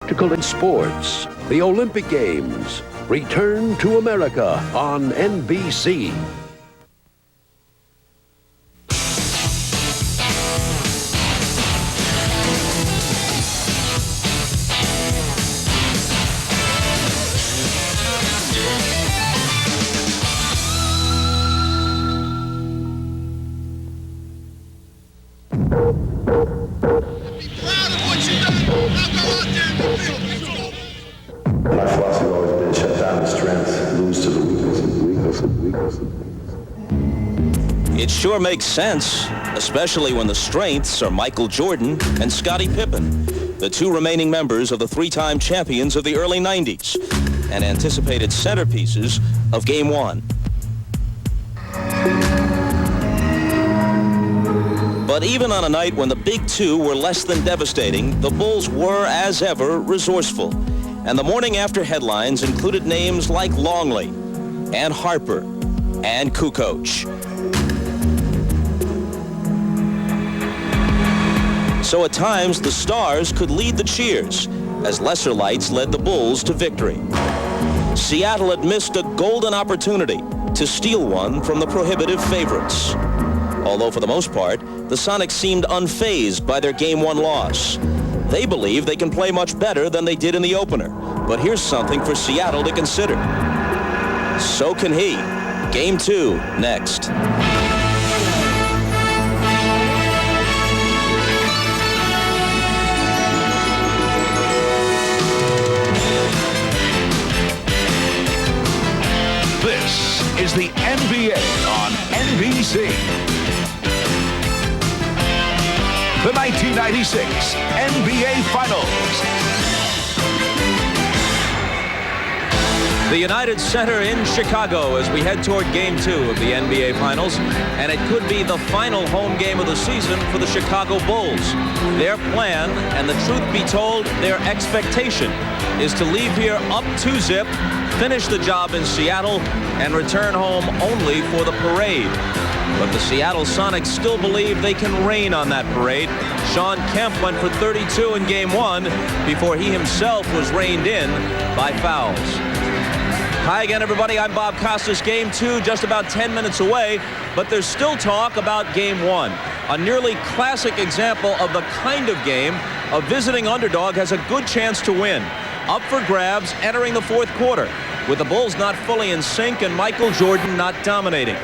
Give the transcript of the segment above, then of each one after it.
spectacle in sports. The Olympic Games return to America on NBC. My philosophy has always been shut down the strengths, lose to the weaknesses. It sure makes sense, especially when the strengths are Michael Jordan and Scottie Pippen, the two remaining members of the three-time champions of the early 90s, and anticipated centerpieces of Game 1. But even on a night when the big two were less than devastating, the Bulls were, as ever, resourceful. And the morning after headlines included names like Longley and Harper and Kukoc. So at times, the stars could lead the cheers as lesser lights led the Bulls to victory. Seattle had missed a golden opportunity to steal one from the prohibitive favorites. Although for the most part, the Sonics seemed unfazed by their Game 1 loss. They believe they can play much better than they did in the opener. But here's something for Seattle to consider. So can he. Game 2, next. This is the NBA on NBC. The 1996 NBA Finals. The United Center in Chicago as we head toward Game 2 of the NBA Finals, and it could be the final home game of the season for the Chicago Bulls. Their plan, and the truth be told, their expectation, is to leave here up 2-zip, finish the job in Seattle, and return home only for the parade. But the Seattle Sonics still believe they can rain on that parade. Shawn Kemp went for 32 in Game 1 before he himself was reined in by fouls. Hi again, everybody. I'm Bob Costas. Game 2 just about 10 minutes away, but there's still talk about Game 1. A nearly classic example of the kind of game a visiting underdog has a good chance to win. Up for grabs entering the fourth quarter, with the Bulls not fully in sync and Michael Jordan not dominating.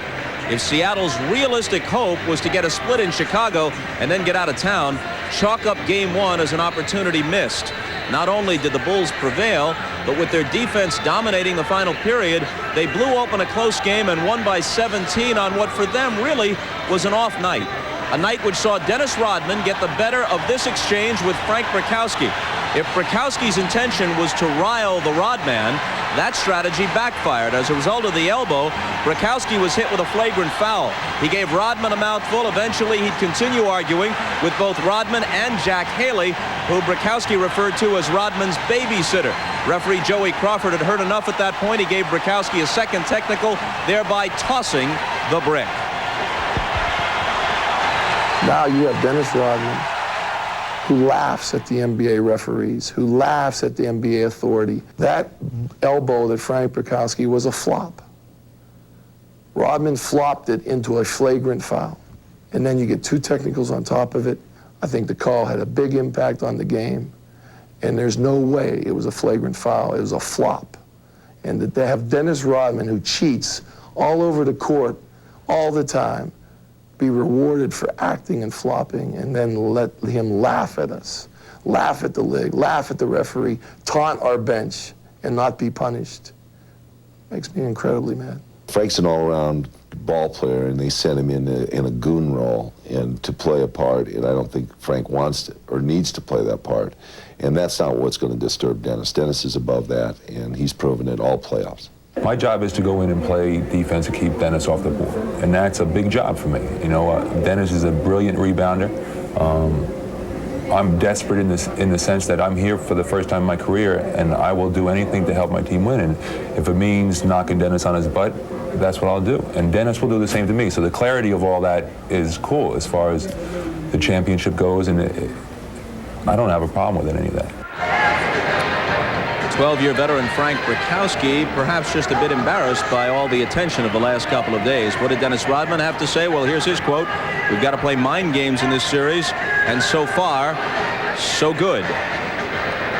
If Seattle's realistic hope was to get a split in Chicago and then get out of town, chalk up Game 1 as an opportunity missed. Not only did the Bulls prevail, but with their defense dominating the final period, they blew open a close game and won by 17 on what for them really was an off night. A night which saw Dennis Rodman get the better of this exchange with Frank Brickowski. If Brickowski's intention was to rile the Rodman, that strategy backfired. As a result of the elbow, Brickowski was hit with a flagrant foul. He gave Rodman a mouthful. Eventually, he'd continue arguing with both Rodman and Jack Haley, who Brickowski referred to as Rodman's babysitter. Referee Joey Crawford had heard enough at that point. He gave Brickowski a second technical, thereby tossing the brick. Now you have Dennis Rodman, who laughs at the NBA referees, who laughs at the NBA authority. That elbow that Frank Brickowski was a flop. Rodman flopped it into a flagrant foul. And then you get two technicals on top of it. I think the call had a big impact on the game. And there's no way it was a flagrant foul. It was a flop. And that they have Dennis Rodman, who cheats all over the court all the time, be rewarded for acting and flopping, and then let him laugh at us, laugh at the league, laugh at the referee, taunt our bench, and not be punished. Makes me incredibly mad. Frank's an all-around ball player, and they sent him in a goon role and to play a part, and I don't think Frank wants to or needs to play that part. And that's not what's going to disturb Dennis. Dennis is above that, and he's proven it all playoffs. My job is to go in and play defense and keep Dennis off the board, and that's a big job for me. You know, Dennis is a brilliant rebounder. I'm desperate in the sense that I'm here for the first time in my career, and I will do anything to help my team win. And if it means knocking Dennis on his butt, that's what I'll do. And Dennis will do the same to me. So the clarity of all that is cool as far as the championship goes, and I don't have a problem with any of that. 12-year veteran Frank Brakowski, perhaps just a bit embarrassed by all the attention of the last couple of days. What did Dennis Rodman have to say? Well, here's his quote. We've got to play mind games in this series, and so far, so good.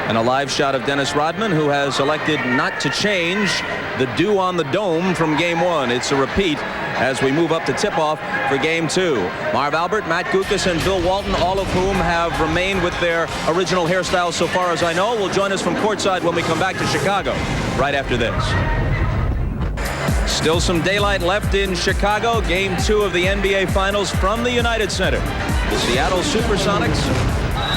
And a live shot of Dennis Rodman, who has elected not to change the dew on the dome from Game 1. It's a repeat as we move up to tip-off for Game 2. Marv Albert, Matt Guokas, and Bill Walton, all of whom have remained with their original hairstyles so far as I know, will join us from courtside when we come back to Chicago right after this. Still some daylight left in Chicago. Game 2 of the NBA Finals from the United Center. The Seattle Supersonics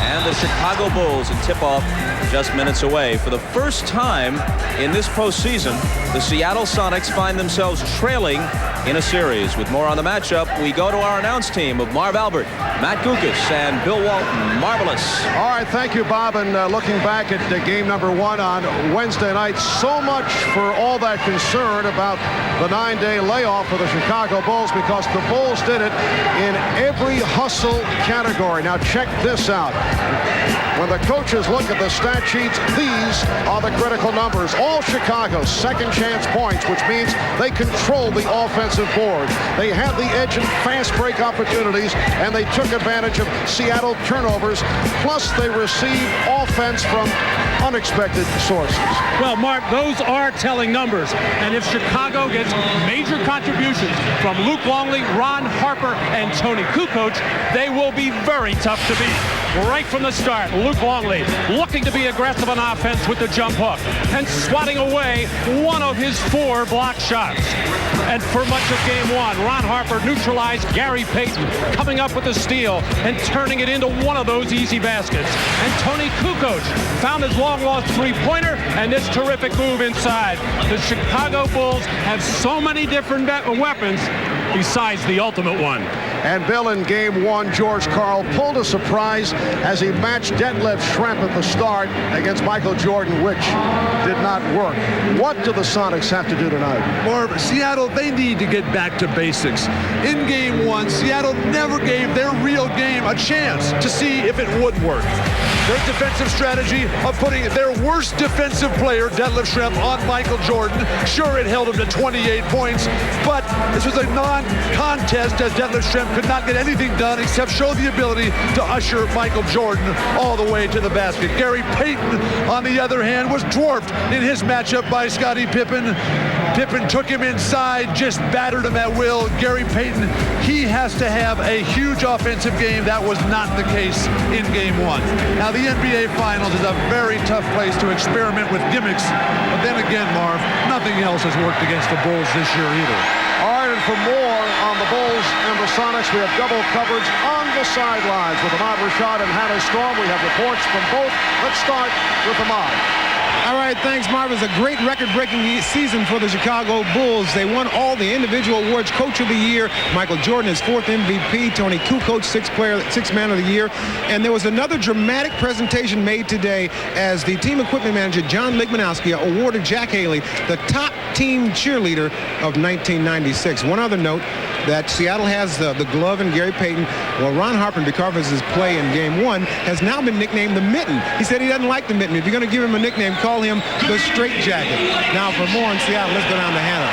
and the Chicago Bulls, and tip-off just minutes away. For the first time in this postseason, the Seattle Sonics find themselves trailing in a series. With more on the matchup, we go to our announce team of Marv Albert, Matt Guokas, and Bill Walton. Marvelous. All right, thank you, Bob. And looking back at game number 1 on Wednesday night, so much for all that concern about the 9-day layoff for the Chicago Bulls, because the Bulls did it in every hustle category. Now check this out. When the coaches look at the stat sheets, these are the critical numbers. All Chicago's second chance points, which means they control the offensive board. They had the edge in fast break opportunities, and they took advantage of Seattle turnovers. Plus, they received offense from unexpected sources. Well, Mark, those are telling numbers. And if Chicago gets major contributions from Luke Longley, Ron Harper, and Tony Kukoc, they will be very tough to beat. Right from the start, Luke Longley looking to be aggressive on offense with the jump hook and swatting away one of his 4 block shots. And for much of Game 1, Ron Harper neutralized Gary Payton, coming up with a steal and turning it into one of those easy baskets. And Tony Kukoc found his long-lost three-pointer and this terrific move inside. The Chicago Bulls have so many different weapons besides the ultimate one. And Bill, in Game 1, George Karl pulled a surprise as he matched Detlef Schrempf at the start against Michael Jordan, which did not work. What do the Sonics have to do tonight? Marv, Seattle, they need to get back to basics. In Game 1, Seattle never gave their real game a chance to see if it would work. Their defensive strategy of putting their worst defensive player, Detlef Schrempf, on Michael Jordan. Sure, it held him to 28 points, but this was a non-contest as Detlef Schrempf could not get anything done except show the ability to usher Michael Jordan all the way to the basket. Gary Payton, on the other hand, was dwarfed in his matchup by Scottie Pippen. Pippen took him inside, just battered him at will. Gary Payton, he has to have a huge offensive game. That was not the case in Game 1. Now, the NBA Finals is a very tough place to experiment with gimmicks. But then again, Marv, nothing else has worked against the Bulls this year either. All right, and for more on the Bulls and the Sonics, we have double coverage on the sidelines with Ahmad Rashad and Hannah Storm. We have reports from both. Let's start with Ahmad. All right, thanks, Marv. It's a great record-breaking season for the Chicago Bulls. They won all the individual awards. Coach of the Year, Michael Jordan, his 4th MVP. Tony Kukoc, 6th Man of the Year. And there was another dramatic presentation made today as the team equipment manager, John Ligmanowski, awarded Jack Haley the top team cheerleader of 1996. One other note, that Seattle has the glove and Gary Payton. Well, Ron Harper, because of his play in Game 1, has now been nicknamed the Mitten. He said he doesn't like the Mitten. If you're going to give him a nickname, call him the Straight Jacket. Now, for more on Seattle, let's go down to Hannah.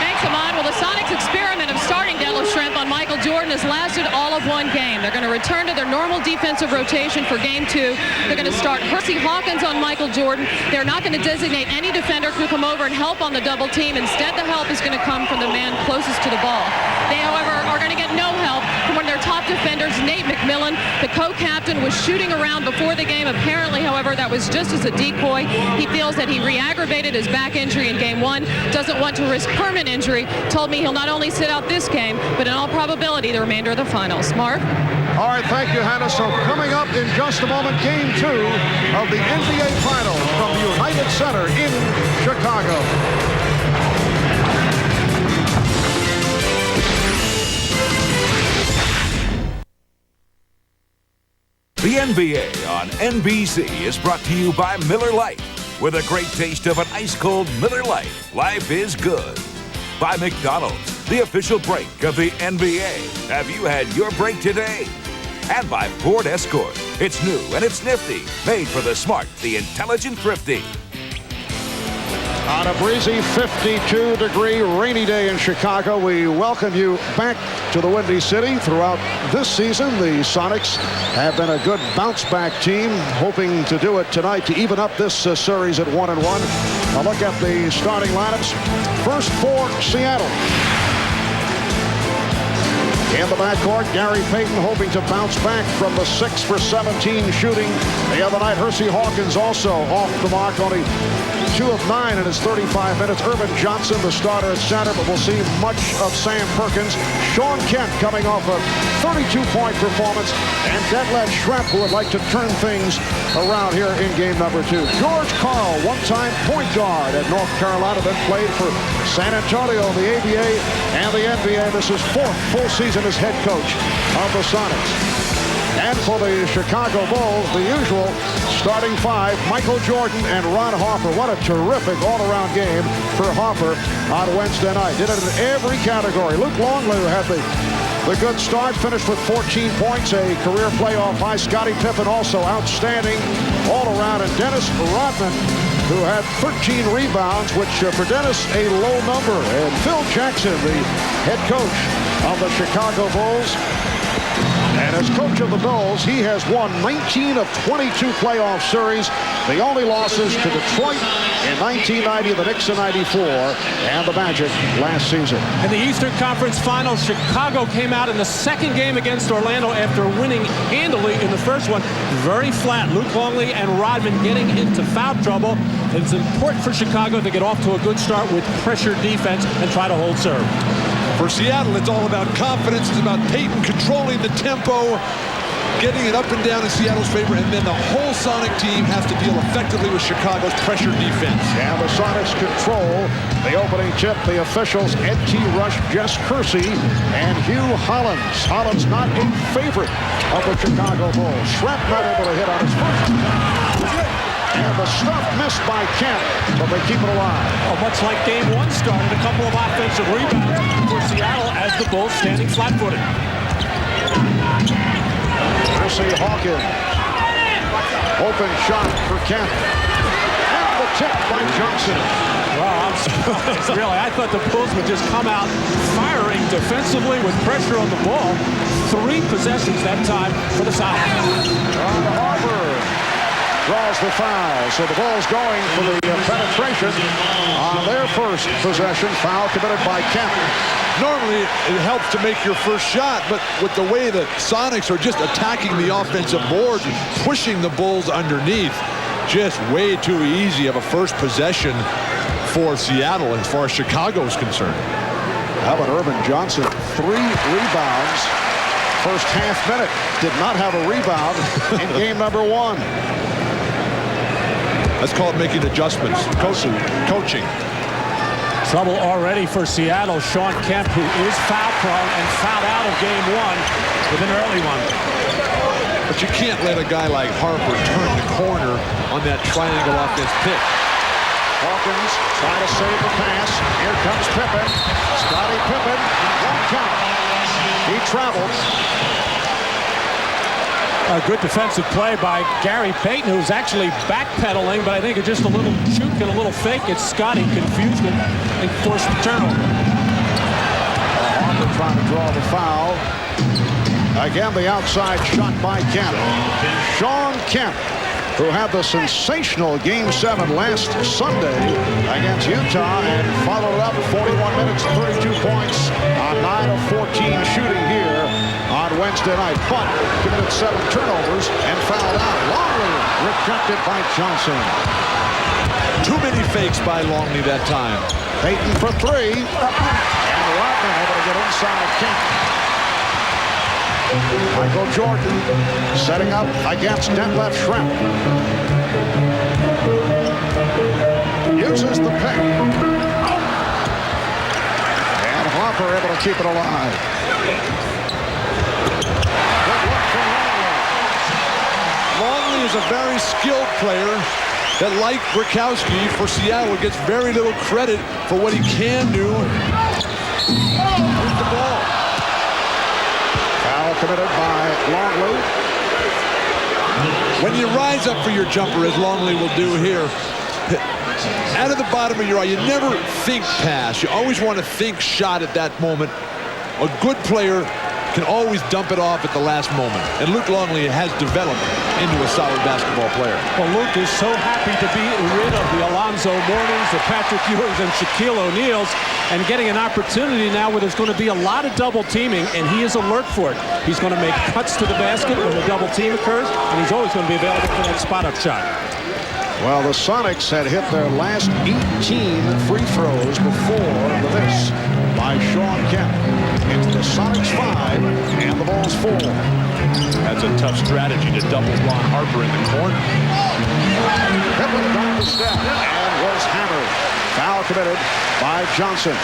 Thanks, Ahmad. Well, the Sonics experiment of starting Detlef Schrempf on Michael Jordan has lasted all of one game. They're going to return to their normal defensive rotation for Game 2. They're going to start Hersey Hawkins on Michael Jordan. They're not going to designate any defender who come over and help on the double team. Instead, the help is going to come from the man closest to the ball. They, however, are going to get no help from one of their top defenders, Nate McMillan. The co-captain was shooting around before the game. Apparently, however, that was just as a decoy. He feels that he re-aggravated his back injury in Game 1, doesn't want to risk permanent injury, told me he'll not only sit out this game, but in all probability the remainder of the finals. Mark? All right, thank you, Hannah. So coming up in just a moment, Game 2 of the NBA Finals from the United Center in Chicago. The NBA on NBC is brought to you by Miller Lite. With a great taste of an ice-cold Miller Lite, life is good. By McDonald's, the official break of the NBA. Have you had your break today? And by Ford Escort. It's new and it's nifty. Made for the smart, the intelligent, thrifty. On a breezy 52-degree rainy day in Chicago, we welcome you back to the Windy City. Throughout this season, the Sonics have been a good bounce-back team, hoping to do it tonight to even up this series at 1-1. A look at the starting lineups. First for Seattle. In the backcourt, Gary Payton hoping to bounce back from the 6 for 17 shooting the other night. Hersey Hawkins also off the mark, only 2 of 9 in his 35 minutes. Irvin Johnson, the starter at center, but we'll see much of Sam Perkins. Sean Kemp coming off a 32-point performance, and Detlef Schrempf, who would like to turn things around here in game number 2. George Karl, one-time point guard at North Carolina, then played for San Antonio, the ABA, and the NBA. This is 4th full season as head coach of the Sonics. And for the Chicago Bulls, the usual starting 5, Michael Jordan and Ron Harper. What a terrific all-around game for Harper on Wednesday night. Did it in every category. Luke Longley had the good start, finished with 14 points, a career playoff high. Scottie Pippen also outstanding all around. And Dennis Rodman, who had 13 rebounds, which for Dennis, a low number. And Phil Jackson, the head coach of the Chicago Bulls. And as coach of the Bulls, he has won 19 of 22 playoff series. The only losses to Detroit in 1990, the Knicks in 94, and the Magic last season. In the Eastern Conference Finals, Chicago came out in the second game against Orlando after winning handily in the first one. Very flat. Luke Longley and Rodman getting into foul trouble. It's important for Chicago to get off to a good start with pressure defense and try to hold serve. For Seattle, it's all about confidence. It's about Payton controlling the tempo, getting it up and down in Seattle's favor, and then the whole Sonic team has to deal effectively with Chicago's pressure defense. And the Sonics control the opening tip. The officials, Ed T. Rush, Jess Kersey, and Hugh Hollins. Hollins not a favorite of the Chicago Bulls. Schrempf not able to hit on his first. And the stuff missed by Kemp, but they keep it alive. Oh, much like game 1 started, a couple of offensive rebounds for Seattle as the Bulls standing flat-footed. Hersey Hawkins. Open shot for Kemp. And the tip by Johnson. Well, I'm surprised, really. I thought the Bulls would just come out firing defensively with pressure on the ball. 3 possessions that time for the Sonics. Harper draws the foul, so the Bulls going for the penetration on their first possession. Foul committed by Kemp. Normally, it helps to make your first shot, but with the way the Sonics are just attacking the offensive board, pushing the Bulls underneath, just way too easy of a first possession for Seattle as far as Chicago is concerned. How about Irvin Johnson? 3 rebounds. First half minute. Did not have a rebound in game number 1. Let's call it making adjustments. Coaching. Trouble already for Seattle. Sean Kemp, who is foul prone and fouled out of game 1 with an early one. But you can't let a guy like Harper turn the corner on that triangle offense pick. Hawkins trying to save the pass. Here comes Pippen. Scottie Pippen. 1 count. He travels. A good defensive play by Gary Payton, who's actually backpedaling, but I think it's just a little juke and a little fake. It's Scottie confused it and forced the turnover. Harper trying to draw the foul. Again, the outside shot by Kemp. Sean Kemp, who had the sensational Game 7 last Sunday against Utah and followed it up 41 minutes, 32 points on 9 of 14 shooting here on Wednesday night. But committed 7 turnovers and fouled out. Longley rejected by Johnson. Too many fakes by Longley that time. Payton for 3. And Rodman able to get inside Kemp. Michael Jordan setting up against Detlef Schrempf. Uses the pick. And Harper able to keep it alive. Good look from Longley. Longley is a very skilled player that, like Brikowski for Seattle, gets very little credit for what he can do with the ball. Foul committed by Longley. When you rise up for your jumper, as Longley will do here, out of the bottom of your eye. You never think pass. You always want to think shot at that moment. A good player can always dump it off at the last moment. And Luke Longley has developed into a solid basketball player. Well, Luke is so happy to be rid of the Alonzo Mournings, the Patrick Ewings, and Shaquille O'Neals, and getting an opportunity now where there's going to be a lot of double teaming, and he is alert for it. He's going to make cuts to the basket when the double team occurs, and he's always going to be available for that spot-up shot. Well, the Sonics had hit their last 18 free throws before the miss by Sean Kemp. It's the Sonics 5 and the Bulls 4. That's a tough strategy to double Ron Harper in the corner. Pippen dropped the step and was hammered. Foul committed by Johnson.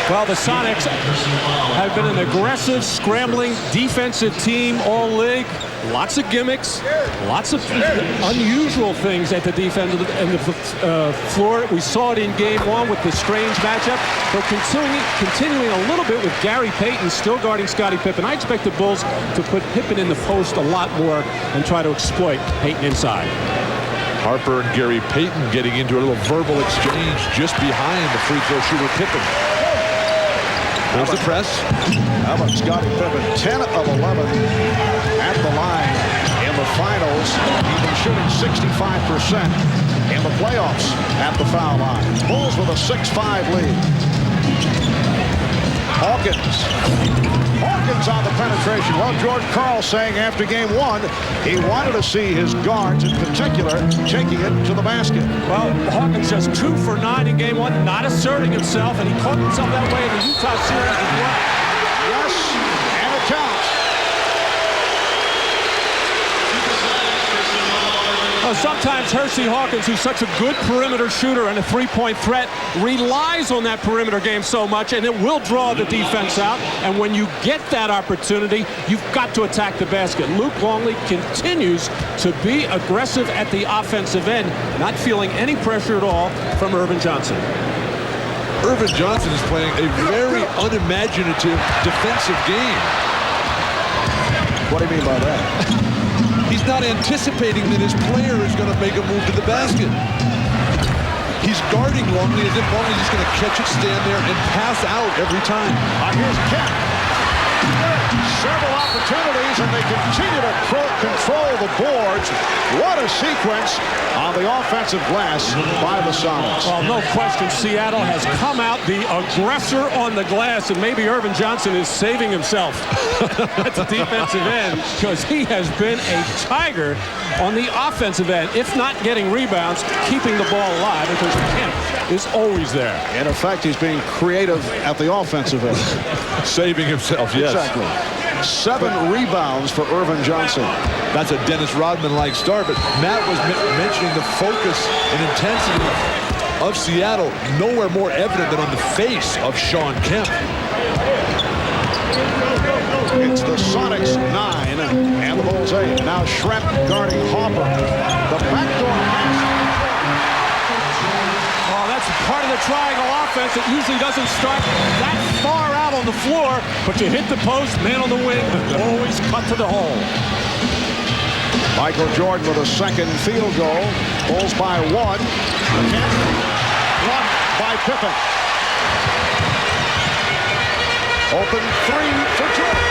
Well, the Sonics have been an aggressive, scrambling, defensive team all league. Lots of gimmicks, lots of unusual things at the defensive end of the floor. We saw it in game one with the strange matchup. But continuing a little bit with Gary Payton still guarding Scottie Pippen. I expect the Bulls to put Pippen in the post a lot more and try to exploit Payton inside. Harper and Gary Payton getting into a little verbal exchange just behind the free throw shooter Pippen. There's the press. How about Scottie Pippen? 10 of 11 at the line in the finals. He's been shooting 65% in the playoffs at the foul line. Bulls with a 6-5 lead. Hawkins on the penetration. Well, George Karl saying after game one, he wanted to see his guards in particular taking it to the basket. Well, Hawkins just 2 for 9 in game one, not asserting himself, and he caught himself that way in the Utah series as well. Yes, and it counts. Sometimes Hersey Hawkins, who's such a good perimeter shooter and a three-point threat, relies on that perimeter game so much, and it will draw the defense out. And when you get that opportunity, you've got to attack the basket. Luke Longley continues to be aggressive at the offensive end, not feeling any pressure at all from Irvin Johnson. Irvin Johnson is playing a very unimaginative defensive game. What do you mean by that? He's not anticipating that his player is going to make a move to the basket. He's guarding Longley as if Longley's just going to catch it, stand there, and pass out every time. Here's Kemp. Several opportunities, and they continue to control the boards. What a sequence on the offensive glass by the Sonics. Well, no question, Seattle has come out the aggressor on the glass, and maybe Irvin Johnson is saving himself at the defensive end because he has been a tiger on the offensive end, if not getting rebounds, keeping the ball alive because Kemp is always there. In effect, he's being creative at the offensive end. Saving himself, yes. Exactly. 7 rebounds for Irvin Johnson. That's a Dennis Rodman-like start, but Matt was mentioning the focus and intensity of Seattle. Nowhere more evident than on the face of Sean Kemp. It's the Sonics 9 and the Bulls 8. Now Schrempf guarding Harper. The backdoor pass. Oh, that's part of the triangle offense. It usually doesn't start that far out on the floor, but you hit the post, man on the wing, always cut to the hole. Michael Jordan with a second field goal. Bulls by 1. Again, blocked by Pippen. Open 3 for Jordan.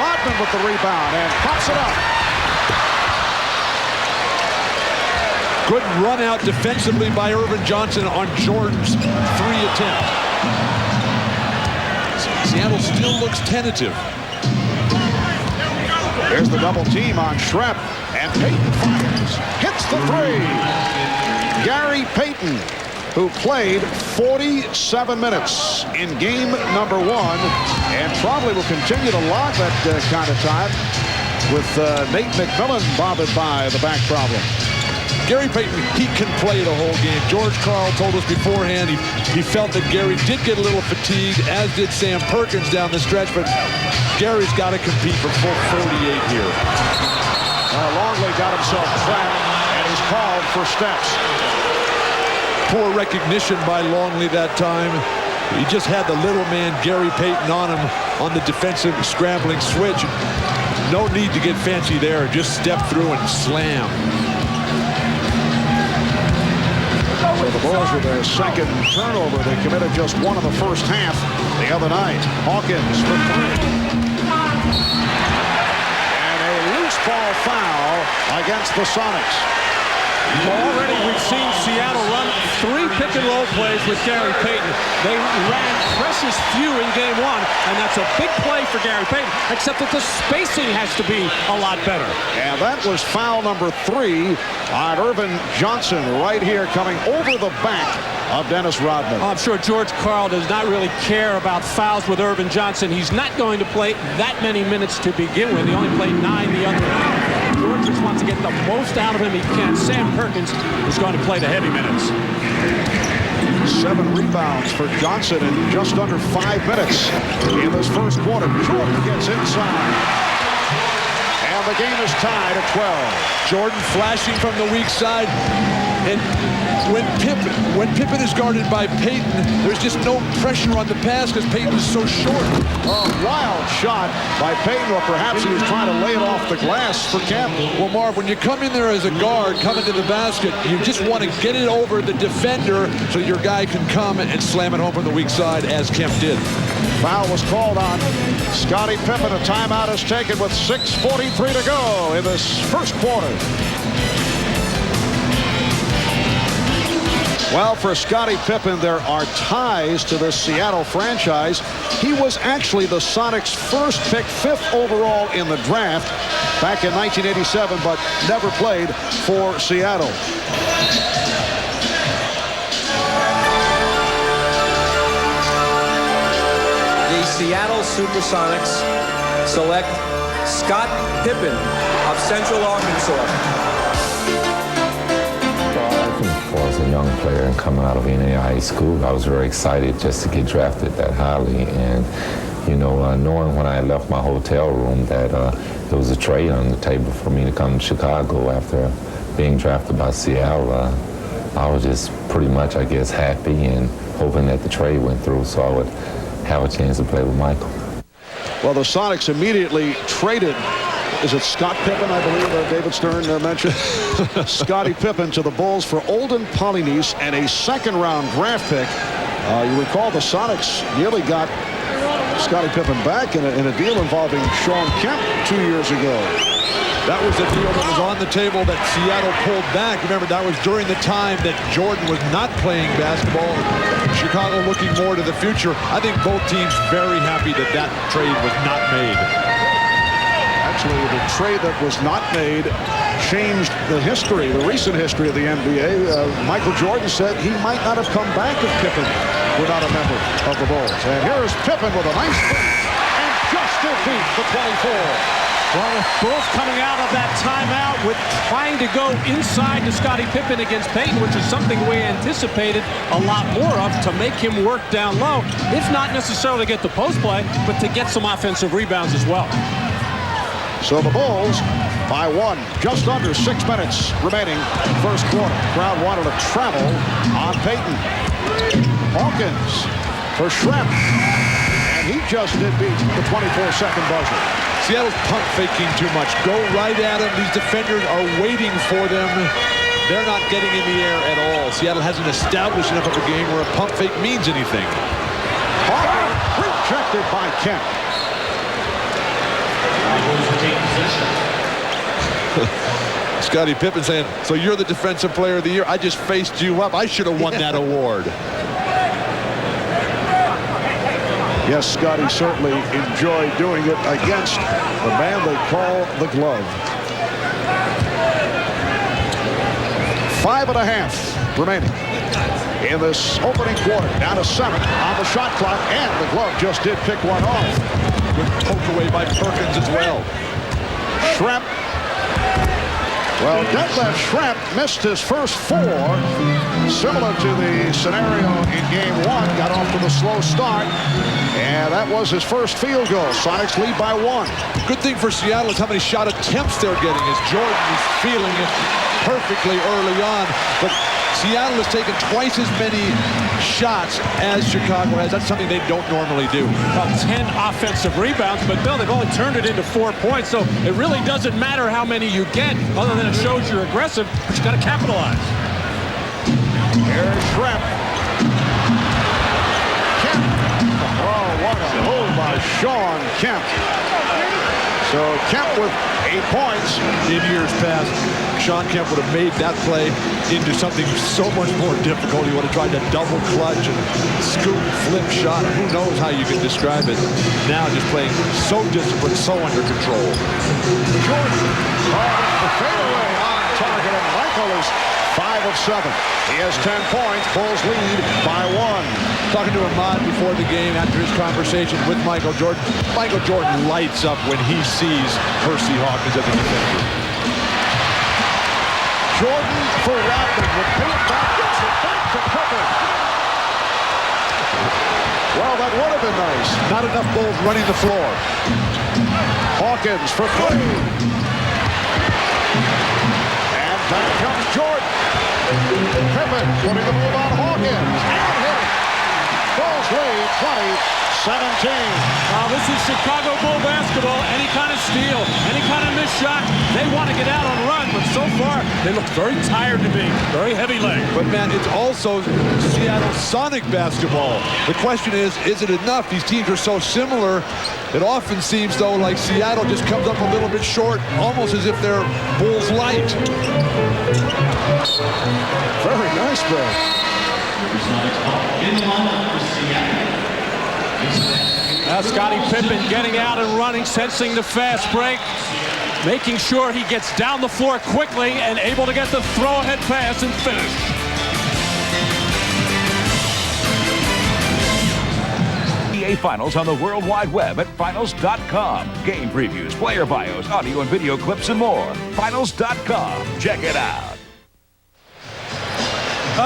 Rodman with the rebound and pops it up. Good run out defensively by Irvin Johnson on Jordan's 3 attempt. Seattle still looks tentative. Here's the double team on Schrempf, and Payton fires. Hits the 3. Gary Payton, who played 47 minutes in game number 1, and probably will continue to log that kind of time with Nate McMillan bothered by the back problem. Gary Payton, he can play the whole game. George Karl told us beforehand he felt that Gary did get a little fatigued, as did Sam Perkins down the stretch, but Gary's got to compete for full 48 here. Longley got himself trapped, and he's called for steps. Poor recognition by Longley that time. He just had the little man Gary Payton on him on the defensive scrambling switch. No need to get fancy there. Just step through and slam. So the Bulls with their second turnover. They committed just one in the first half the other night. Hawkins for three. And a loose ball foul against the Sonics. Already we've seen Seattle run 3 pick-and-roll plays with Gary Payton. They ran precious few in game 1, and that's a big play for Gary Payton, except that the spacing has to be a lot better. And that was foul number 3 on Irvin Johnson right here, coming over the back of Dennis Rodman. I'm sure George Karl does not really care about fouls with Irvin Johnson. He's not going to play that many minutes to begin with. He only played 9 the other night. George just wants to get the most out of him he can. Sam Perkins is going to play the heavy minutes. 7 rebounds for Johnson in just under 5 minutes in this first quarter. Jordan gets inside. And the game is tied at 12. Jordan flashing from the weak side. And when Pippen is guarded by Payton, there's just no pressure on the pass because Payton is so short. A wild shot by Payton, or perhaps he was trying to lay it off the glass for Kemp. Well, Marv, when you come in there as a guard, coming to the basket, you just want to get it over the defender so your guy can come and slam it home from the weak side, as Kemp did. Foul was called on Scottie Pippen. A timeout is taken with 6:43 to go in this first quarter. Well, for Scottie Pippen, there are ties to the Seattle franchise. He was actually the Sonics' first pick, 5th overall in the draft back in 1987, but never played for Seattle. The Seattle Supersonics select Scott Pippen of Central Arkansas. As a young player and coming out of NAIA high school, I was very excited just to get drafted that highly. And, you know, knowing when I left my hotel room that there was a trade on the table for me to come to Chicago after being drafted by Seattle, I was just pretty much, I guess, happy and hoping that the trade went through so I would have a chance to play with Michael. Well, the Sonics immediately traded. Is it Scott Pippen, I believe, David Stern mentioned? Scottie Pippen to the Bulls for Olden Polynice and a second-round draft pick. You recall the Sonics nearly got Scottie Pippen back in a deal involving Sean Kemp 2 years ago. That was a deal that was on the table that Seattle pulled back. Remember, that was during the time that Jordan was not playing basketball. Chicago looking more to the future. I think both teams very happy that that trade was not made. Actually, the trade that was not made changed the history, the recent history of the NBA. Michael Jordan said he might not have come back if Pippen were not a member of the Bulls. And here is Pippen with a nice feed and just defeat the 24. Well, with Bulls coming out of that timeout with trying to go inside to Scottie Pippen against Payton, which is something we anticipated a lot more of, to make him work down low, if not necessarily get the post play, but to get some offensive rebounds as well. So the Bulls by 1, just under 6 minutes remaining first quarter. Crowd wanted to travel on Payton. Hawkins for Schrempf, and he just did beat the 24-second buzzer. Seattle's pump faking too much. Go right at him. These defenders are waiting for them. They're not getting in the air at all. Seattle hasn't established enough of a game where a pump fake means anything. Hawkins rejected by Kemp. Scottie Pippen saying, so you're the defensive player of the year. I just faced you up. I should have won that award. Yes, Scottie certainly enjoyed doing it against the man they call the Glove. 5.5 remaining in this opening quarter. Down to 7 on the shot clock, and the Glove just did pick one off. Good poke away by Perkins as well. Schrempf. Well, Detlef Schrempf missed his first 4. Similar to the scenario in game 1. Got off to the slow start. And that was his first field goal. Sonics lead by 1. Good thing for Seattle is how many shot attempts they're getting, as Jordan is feeling it perfectly early on. But Seattle has taken twice as many shots as Chicago has. That's something they don't normally do. About 10 offensive rebounds, but Bill, they've only turned it into 4 points, so it really doesn't matter how many you get, other than it shows you're aggressive, but you got to capitalize. Here's Shrimp. Kemp. Oh, what a move by Sean Kemp. So Kemp with 8 points. In years past, Sean Kemp would have made that play into something so much more difficult. He would have tried to double clutch and scoop, flip shot. Who knows how you can describe it. Now just playing so disciplined, so under control. Jordan. The fadeaway on target, and Michael is 5 of 7. He has 10 points. Bulls lead by 1. Talking to Ahmad before the game after his conversation with Michael Jordan. Michael Jordan lights up when he sees Hersey Hawkins as a defender. Jordan for Rodman with Payton back. Gets it back to Pippen. Well, that would have been nice. Not enough Bulls running the floor. Hawkins for 3. And back comes Jordan. Pippen putting the move on Hawkins. And hit it. Bulls lead 20-17. Now this is Chicago Bull basketball. Any kind of steal, any kind of missed shot, they want to get out on run. But so far, they look very tired to me. Very heavy leg. But man, it's also Seattle Sonic basketball. The question is it enough? These teams are so similar. It often seems, though, like Seattle just comes up a little bit short, almost as if they're Bulls light. Very nice play. Now Scottie Pippen getting out and running, sensing the fast break, making sure he gets down the floor quickly and able to get the throw-ahead pass and finish. NBA Finals on the World Wide Web at finals.com. Game previews, player bios, audio and video clips, and more. Finals.com. Check it out.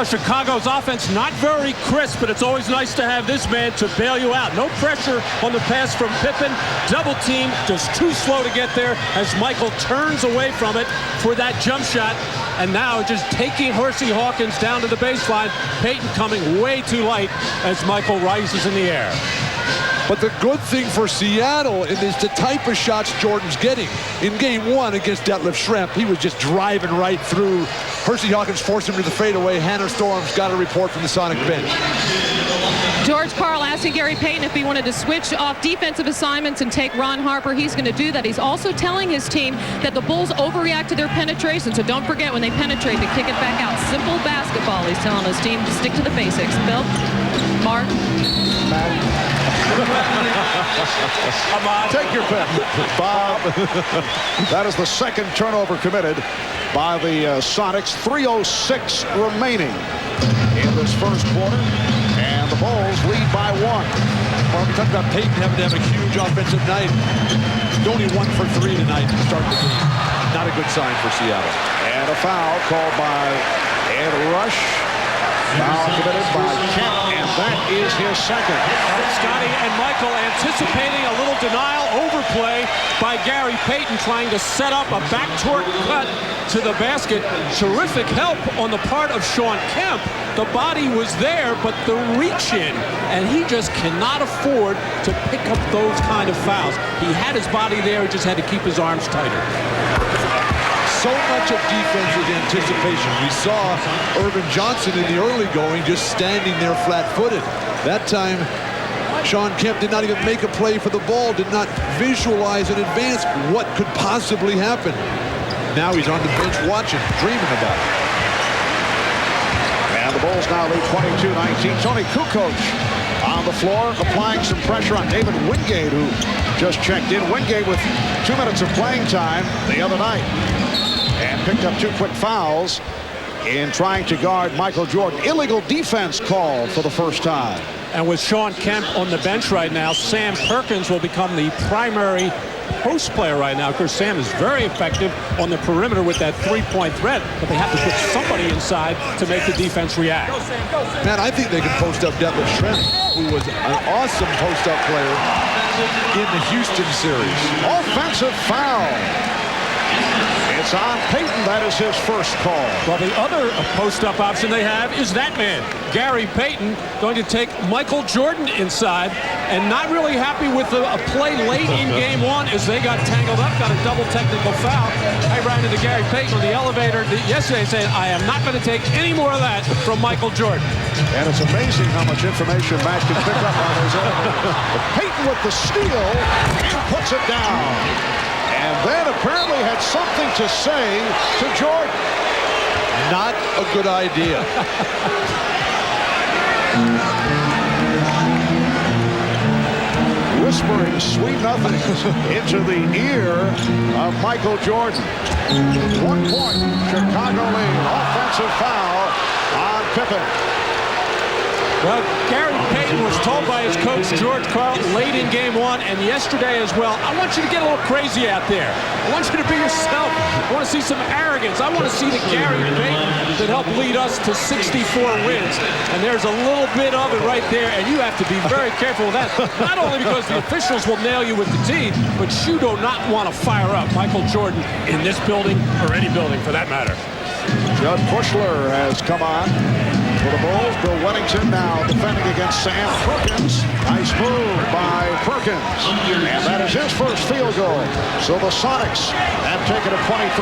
Chicago's offense not very crisp, but it's always nice to have this man to bail you out. No pressure on the pass from Pippen. Double team, just too slow to get there as Michael turns away from it for that jump shot. And now just taking Hersey Hawkins down to the baseline. Payton coming way too light as Michael rises in the air. But the good thing for Seattle is the type of shots Jordan's getting. In game 1 against Detlef Schrempf, he was just driving right through. Hersey Hawkins forced him to the fadeaway. Hannah Storm's got a report from the Sonic bench. George Karl asking Gary Payton if he wanted to switch off defensive assignments and take Ron Harper. He's going to do that. He's also telling his team that the Bulls overreact to their penetration. So don't forget, when they penetrate, to kick it back out. Simple basketball. He's telling his team to stick to the basics. Bill? Mark? Take your pick, Bob. That is the second turnover committed by the Sonics. 3:06 remaining in this first quarter, and the Bulls lead by 1. Well, we talked about Payton having to have a huge offensive night. Only 1 for 3 tonight to start the game. Not a good sign for Seattle. And a foul called by Ed Rush. Foul committed by Kemp, and that is his second. Scottie and Michael anticipating a little denial overplay by Gary Payton, trying to set up a backdoor cut to the basket. Terrific help on the part of Sean Kemp. The body was there, but the reach in, and he just cannot afford to pick up those kind of fouls. He had his body there, he just had to keep his arms tighter. So much of defense is anticipation. We saw Irvin Johnson in the early going just standing there flat-footed. That time, Sean Kemp did not even make a play for the ball, did not visualize in advance what could possibly happen. Now he's on the bench watching, dreaming about it. And the Bulls now lead 22-19. Tony Kukoc on the floor, applying some pressure on David Wingate, who just checked in. Wingate with 2 minutes of playing time the other night, and picked up 2 quick fouls in trying to guard Michael Jordan. Illegal defense called for the first time. And with Sean Kemp on the bench right now, Sam Perkins will become the primary post player right now. Of course, Sam is very effective on the perimeter with that three-point threat, but they have to put somebody inside to make the defense react. Man, I think they can post up Detlef Schrempf, who was an awesome post-up player in the Houston series. Offensive foul. It's on Payton. That is his first call. Well, the other post-up option they have is that man, Gary Payton, going to take Michael Jordan inside, and not really happy with a play late in game one as they got tangled up, got a double technical foul. I ran into Gary Payton on the elevator yesterday saying, I am not going to take any more of that from Michael Jordan. And it's amazing how much information Matt can pick up on those elevators. Payton with the steal and puts it down. And then apparently had something to say to Jordan. Not a good idea. Whispering sweet nothings into the ear of Michael Jordan. 1 point, Chicago lead. Offensive foul on Pippen. Well, Gary Payton was told by his coach, George Karl, late in game one and yesterday as well, I want you to get a little crazy out there. I want you to be yourself. I want to see some arrogance. I want to see the Gary Payton that helped lead us to 64 wins. And there's a little bit of it right there, and you have to be very careful with that. Not only because the officials will nail you with the tee, but you do not want to fire up Michael Jordan in this building or any building for that matter. Judd Bushler has come on for the Bulls. Bill Wennington now defending against Sam Perkins. Nice move by Perkins. And that is his first field goal. So the Sonics have taken a 23-22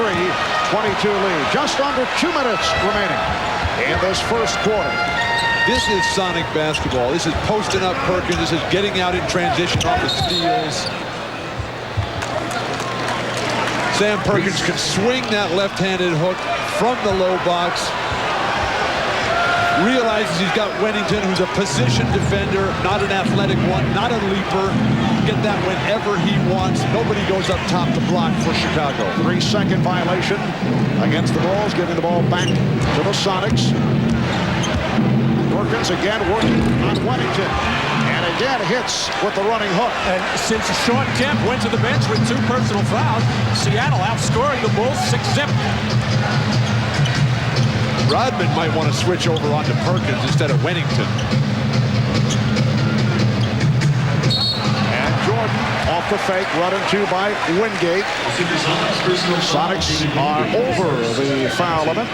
lead. Just under 2 minutes remaining in this first quarter. This is Sonic basketball. This is posting up Perkins. This is getting out in transition off the steals. Sam Perkins can swing that left-handed hook from the low box. Realizes he's got Wennington, who's a position defender, not an athletic one, not a leaper. Get that whenever he wants. Nobody goes up top to block for Chicago. 3-second violation against the Bulls, giving the ball back to the Sonics. Perkins again working on Wennington. And again hits with the running hook. And since Sean Kemp went to the bench with 2 personal fouls, Seattle outscoring the Bulls 6-0. Rodman might want to switch over onto Perkins instead of Wennington. And Jordan off the fake, run into by Wingate. Sonics are over the foul limit.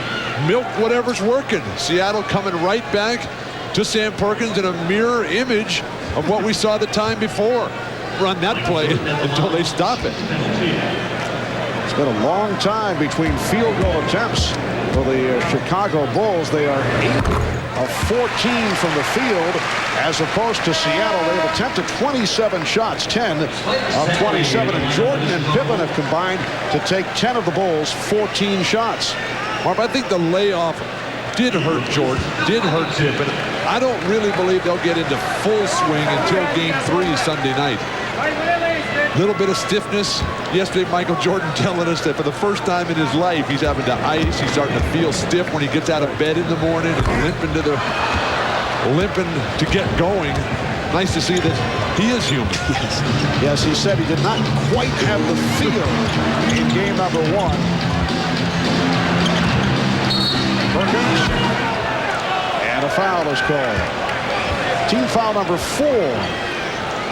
Milk whatever's working. Seattle coming right back to Sam Perkins in a mirror image of what we saw the time before. Run that play until they stop it. It's been a long time between field goal attempts for the Chicago Bulls. They are 8 of 14 from the field, as opposed to Seattle. They've attempted 27 shots, 10 of 27. And Jordan and Pippen have combined to take 10 of the Bulls' 14 shots. Marv, I think the layoff did hurt Jordan, did hurt Pippen. I don't really believe they'll get into full swing until Game 3 Sunday night. Little bit of stiffness. Yesterday, Michael Jordan telling us that for the first time in his life, he's having to ice. He's starting to feel stiff when he gets out of bed in the morning and limping to get going. Nice to see that he is human. Yes, he said he did not quite have the feel in game number 1. Perkins. And a foul is called. Team foul number 4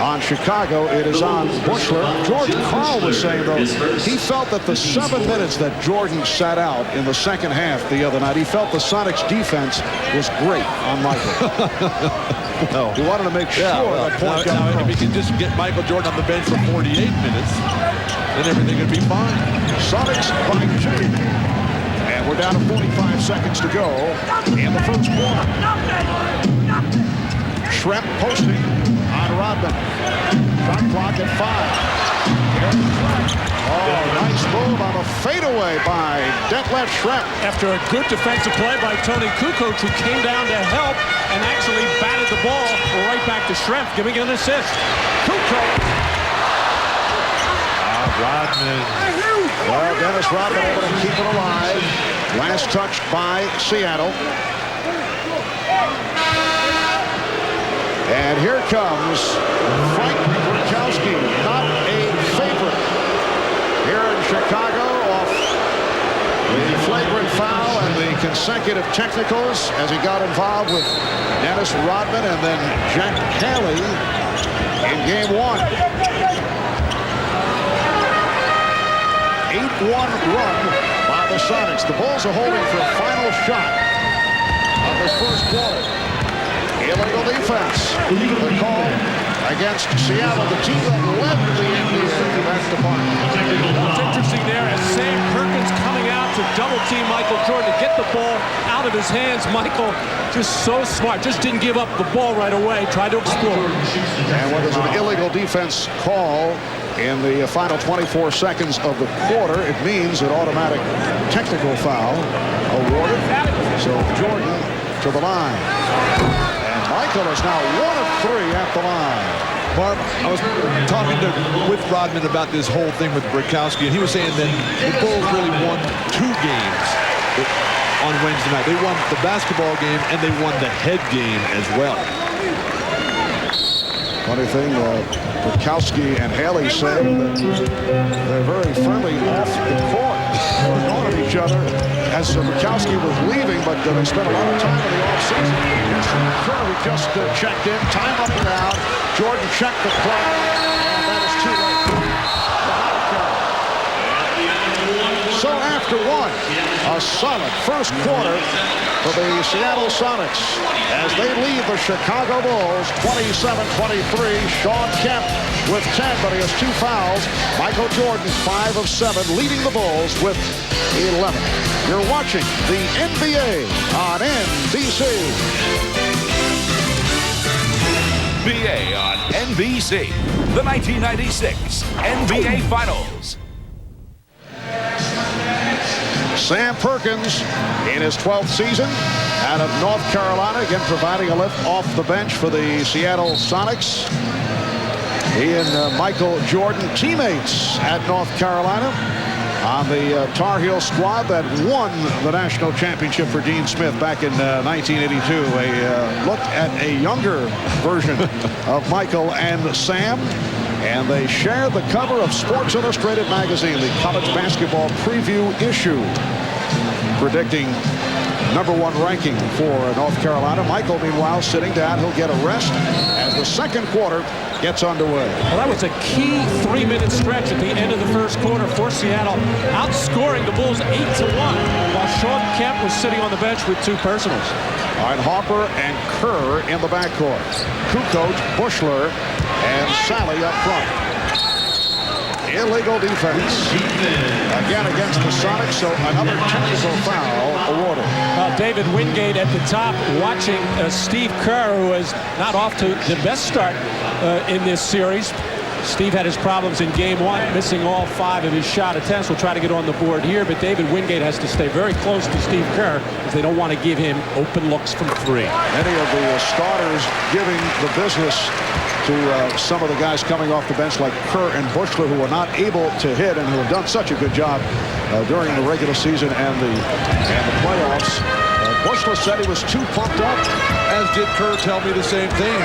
on Chicago. It is on Bushler. George Karl was saying, though, he felt that the 7 minutes that Jordan sat out in the second half the other night, he felt the Sonics defense was great on Michael. He wanted to make sure that point got if he can just get Michael Jordan on the bench for 48 minutes, then everything would be fine. Sonics by 2. And we're down to 45 seconds to go in the first quarter. Schrempf posting on Rodman. Shot clock at 5. Oh, nice move on a fadeaway by Detlef Schrempf. After a good defensive play by Tony Kukoc, who came down to help and actually batted the ball right back to Schrempf, giving an assist. Kukoc. Rodman. Well, Dennis Rodman able to keep it alive. Last touch by Seattle. And here comes Frank Burkowski, not a favorite here in Chicago, off the flagrant foul and the consecutive technicals as he got involved with Dennis Rodman and then Jack Haley in game 1. 8 run by the Sonics. The Bulls are holding for a final shot of this first quarter. Illegal defense. The call against Seattle, the team that led the NBA in that department. What's interesting there is Sam Perkins coming out to double team Michael Jordan to get the ball out of his hands. Michael just so smart, just didn't give up the ball right away, tried to explore. And when there's an illegal defense call in the final 24 seconds of the quarter, it means an automatic technical foul awarded. So Jordan to the line. And Michael is now 1 of 3 at the line. Barb, I was talking with Rodman about this whole thing with Brikowski, and he was saying that the Bulls really won 2 games on Wednesday night. They won the basketball game, and they won the head game as well. Funny thing, Brikowski and Haley say that they're very friendly off the court. They're going at each other as Brikowski was leaving, but they spent a lot of time in the offseason. Curry just checked in, time running down. Jordan checked the clock, and that is too late. So after 1, a solid first quarter for the Seattle Sonics as they lead the Chicago Bulls 27-23. Sean Kemp with 10, but he has 2 fouls. Michael Jordan 5 of 7, leading the Bulls with 11. You're watching the NBA on NBC. NBA on NBC, the 1996 NBA Finals. Sam Perkins in his 12th season out of North Carolina, again providing a lift off the bench for the Seattle Sonics. He and Michael Jordan, teammates at North Carolina on the Tar Heel squad that won the national championship for Dean Smith back in 1982. A look at a younger version of Michael and Sam. And they share the cover of Sports Illustrated magazine, the college basketball preview issue, predicting #1 ranking for North Carolina. Michael, meanwhile, sitting down. He'll get a rest as the second quarter gets underway. Well, that was a key 3-minute stretch at the end of the first quarter for Seattle, outscoring the Bulls 8-1, while Sean Kemp was sitting on the bench with 2 personals. All right, Harper and Kerr in the backcourt. Kukoc, Bushler, and Sally up front. Illegal defense again against the Sonics, so another technical foul awarded. David Wingate at the top watching Steve Kerr, who is not off to the best start in this series. Steve had his problems in game 1, missing all 5 of his shot attempts. We'll try to get on the board here, but David Wingate has to stay very close to Steve Kerr because they don't want to give him open looks from 3. Many of the starters giving the business to some of the guys coming off the bench like Kerr and Bushler, who are not able to hit and who have done such a good job during the regular season and the playoffs. Bushler said he was too pumped up. As did Kerr tell me the same thing.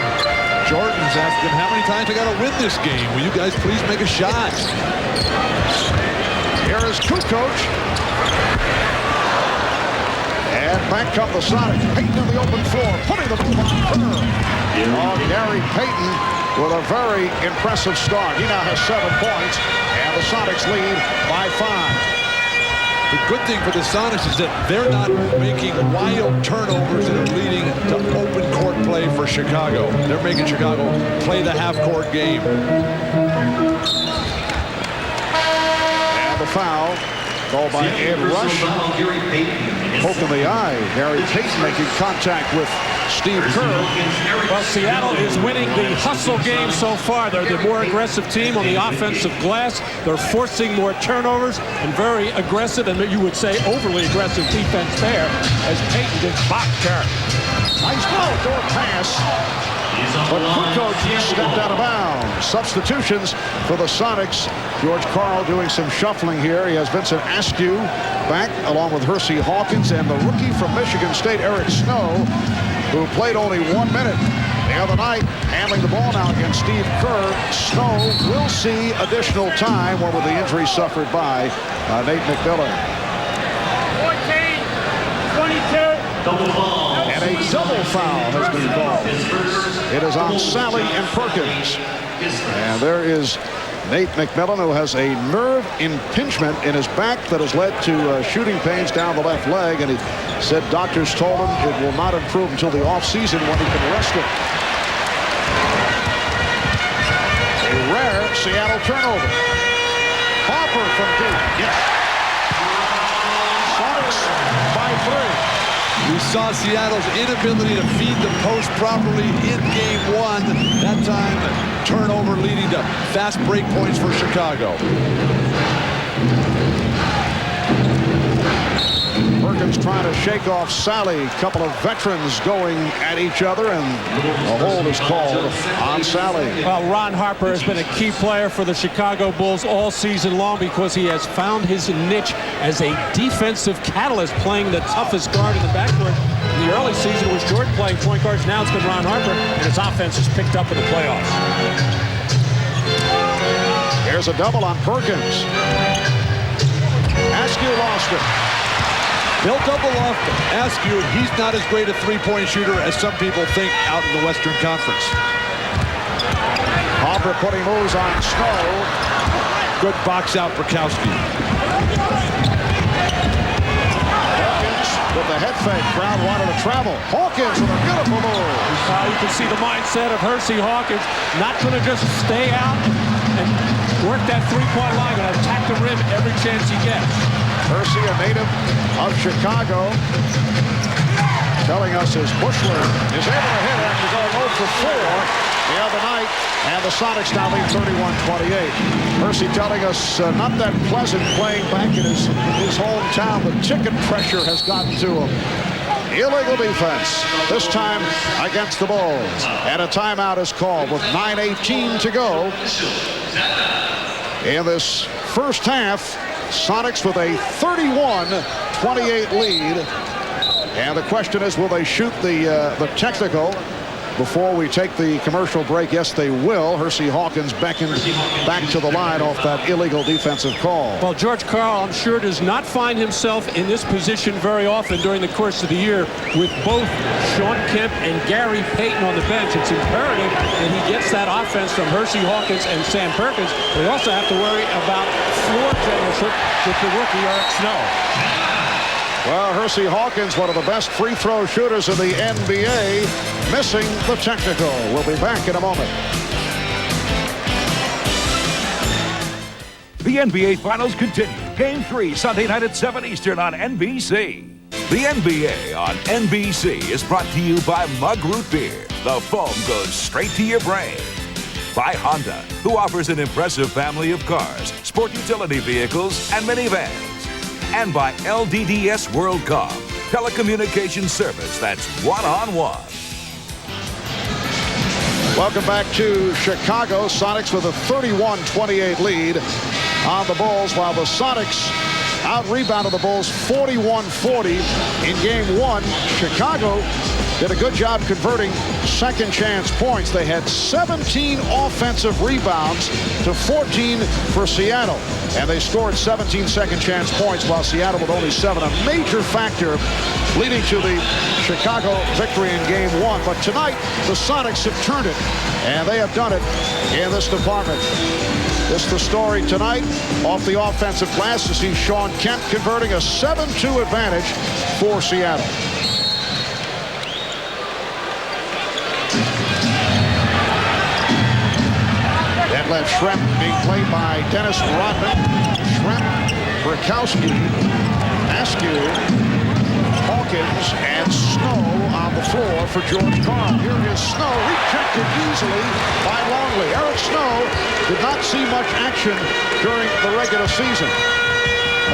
Jordan's asked him, how many times I got to win this game? Will you guys please make a shot? Here is Kukoc. And back come the Sonics. Payton in the open floor, putting the move on Kerr. Oh, Gary Payton with a very impressive start. He now has 7 points, and the Sonics lead by 5. The good thing for the Sonics is that they're not making wild turnovers that are leading to open court play for Chicago. They're making Chicago play the half-court game. And the foul called by Ed Rush. Poke in the eye. Gary Payton making contact with Steve Kerr. Well, Seattle is winning the hustle game so far. They're the more aggressive team on the offensive glass. They're forcing more turnovers and very aggressive, and you would say overly aggressive defense there as Payton just blocked Kerr. Nice door pass. But Kukoc stepped out of bounds. Substitutions for the Sonics. George Karl doing some shuffling here. He has Vincent Askew back along with Hersey Hawkins and the rookie from Michigan State, Eric Snow, who played only 1 minute the other night, handling the ball now against Steve Kerr. Snow will see additional time, one with the injury suffered by Nate McMillan. 14, 22, double ball. And a double foul has been called. It is on Sally and Perkins. And there is Nate McMillan, who has a nerve impingement in his back that has led to shooting pains down the left leg, and he said doctors told him it will not improve until the offseason when he can rest it. A rare Seattle turnover. Hopper from deep. Yes. Sonics by 3. We saw Seattle's inability to feed the post properly in game 1. That time, turnover leading to fast break points for Chicago. Perkins trying to shake off Sally. A couple of veterans going at each other, and a hold is called on Sally. Well, Ron Harper has been a key player for the Chicago Bulls all season long because he has found his niche as a defensive catalyst, playing the toughest guard in the backcourt. In the early season, it was Jordan playing point guards. Now it's been Ron Harper, and his offense has picked up in the playoffs. Here's a double on Perkins. Askew lost it. They'll double off Askew. He's not as great a three-point shooter as some people think out in the Western Conference. Hopper putting moves on Snow. Good box out Brokowski. Hawkins with the head fake. Crowd wanted to travel. Hawkins with a beautiful move. You can see the mindset of Hersey Hawkins. Not going to just stay out and work that three-point line, going to attack the rim every chance he gets. Hersey, a native of Chicago, telling us his Bushler is able to hit after going 0 for 4 the other night, and the Sonics now lead 31-28. Hersey telling us not that pleasant playing back in his hometown. The ticket pressure has gotten to him. Illegal defense, this time against the Bulls. And a timeout is called with 9:18 to go in this first half. Sonics with a 31-28 lead. And the question is, will they shoot the technical before we take the commercial break? Yes, they will. Hersey Hawkins beckoned back to the line off that illegal defensive call. Well, George Karl, I'm sure, does not find himself in this position very often during the course of the year with both Sean Kemp and Gary Payton on the bench. It's imperative that he gets that offense from Hersey Hawkins and Sam Perkins. We also have to worry about floor generalship with the rookie Eric Snow. Well, Hersey Hawkins, one of the best free throw shooters in the NBA, missing the technical. We'll be back in a moment. The NBA Finals continue. Game 3, Sunday night at 7 Eastern on NBC. The NBA on NBC is brought to you by Mug Root Beer. The foam goes straight to your brain. By Honda, who offers an impressive family of cars, sport utility vehicles, and minivans. And by LDDS WorldCom, telecommunications service that's one-on-one. Welcome back to Chicago. Sonics with a 31-28 lead on the Bulls, while the Sonics out-rebounded the Bulls 41-40 in Game 1. Chicago did a good job converting second-chance points. They had 17 offensive rebounds to 14 for Seattle. And they scored 17 second-chance points, while Seattle with only 7. A major factor leading to the Chicago victory in Game 1. But tonight, the Sonics have turned it, and they have done it in this department. This is the story tonight off the offensive glass to see Sean Kemp converting a 7-2 advantage for Seattle. Detlef Schrempf being played by Dennis Rodman. Schrempf, Brokowski, Askew, Hawkins, and Snow on the floor for George Karl. Here is Snow, rejected easily by Longley. Eric Snow did not see much action during the regular season.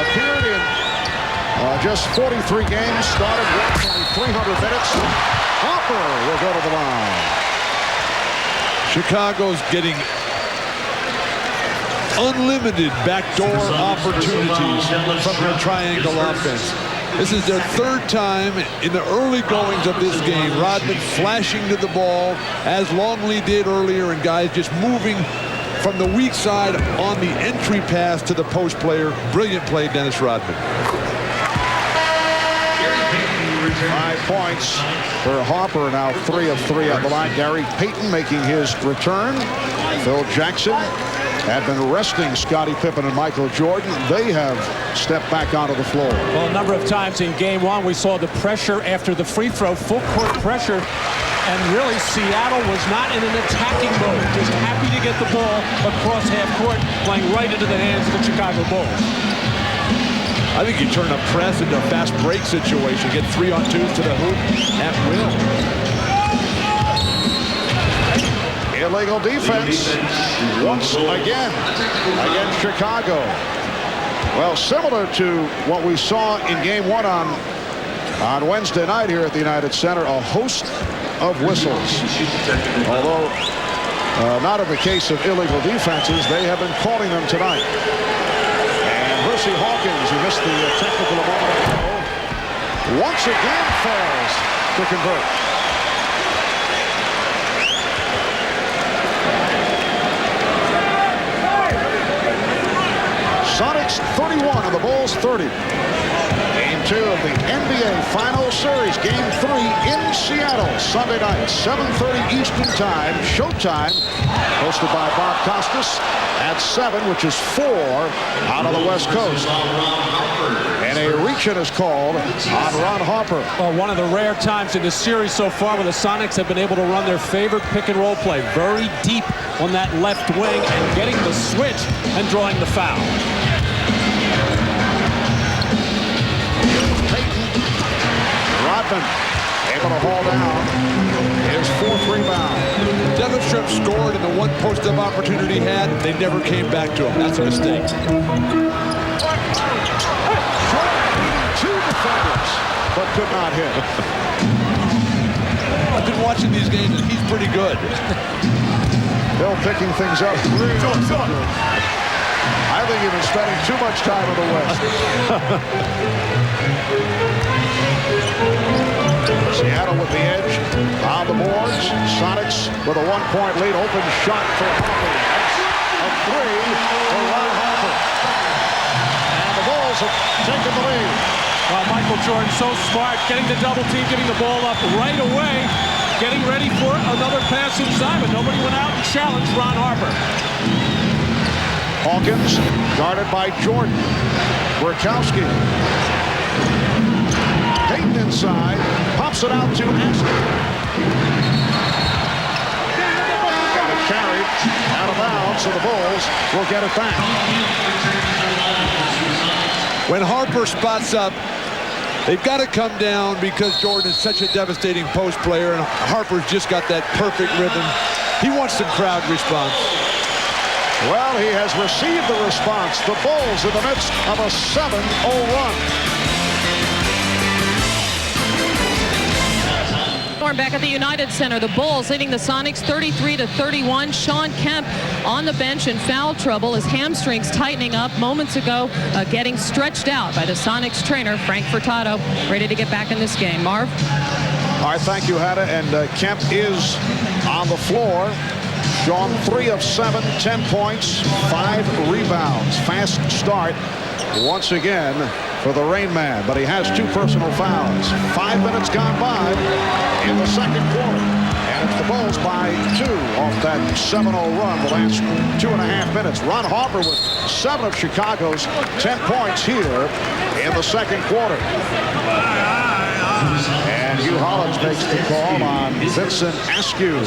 Appeared in just 43 games, started only 300 minutes. Hopper will go to the line. Chicago's getting unlimited backdoor opportunities from their triangle offense. This is their third time in the early goings of this game. Rodman flashing to the ball as Longley did earlier, and guys just moving from the weak side on the entry pass to the post player. Brilliant play, Dennis Rodman. 5 points for Harper, now 3 of 3 on the line. Gary Payton making his return. Phil Jackson had been resting Scottie Pippen and Michael Jordan. They have stepped back onto the floor. Well, a number of times in game one, we saw the pressure after the free throw, full court pressure. And really, Seattle was not in an attacking mode. Just happy to get the ball across half court, playing right into the hands of the Chicago Bulls. I think you turn a press into a fast break situation. Get 3-on-2s to the hoop at will. Illegal defense once again against Chicago. Well, similar to what we saw in game one on Wednesday night here at the United Center, a host of whistles. Although not in the case of illegal defenses, they have been calling them tonight. Hersey Hawkins, who missed the technical a moment ago, once again fails to convert. Sonics 31 and the Bulls 30. Game 2 of the NBA Final Series. Game 3 in Seattle, Sunday night, 7:30 Eastern Time. Showtime, hosted by Bob Costas at 7, which is 4 out on the West Coast. And a reach-in is called on Ron Harper. Well, one of the rare times in this series so far where the Sonics have been able to run their favorite pick-and-roll play very deep on that left wing and getting the switch and drawing the foul. Rodman able to haul down his 4th rebound. Devin Shrimp scored in the one post-up opportunity he had. They never came back to him. That's a mistake. Two defenders, but could not hit. I've been watching these games, and he's pretty good. Bill picking things up. I think you've been spending too much time in the West. Seattle with the edge on the boards. Sonics with a 1-point lead. Open shot for Harper. A 3 for Ron Harper. And the Bulls have taken the lead. Well, Michael Jordan so smart, getting the double team, getting the ball up right away, getting ready for another pass inside, but nobody went out and challenged Ron Harper. Hawkins guarded by Jordan. Burkowski. Payton inside, pops it out to Astor. Got it carried out of bounds, so the Bulls will get it back. When Harper spots up, they've got to come down because Jordan is such a devastating post player, and Harper's just got that perfect rhythm. He wants some crowd response. Well, he has received the response. The Bulls in the midst of a 7-0 run. Back at the United Center, the Bulls leading the Sonics 33-31. Sean Kemp on the bench in foul trouble. His hamstrings tightening up moments ago, getting stretched out by the Sonics trainer, Frank Furtado, ready to get back in this game. Marv? All right, thank you, Hannah. And Kemp is on the floor. Sean 3 of 7, 10 points, 5 rebounds. Fast start once again for the Rain Man, but he has 2 personal fouls. 5 minutes gone by in the second quarter, and it's the Bulls by 2 off that 7-0 run the last 2.5 minutes. Ron Harper with 7 of Chicago's 10 points here in the second quarter. And Hugh Hollins makes the call on Vincent Askew.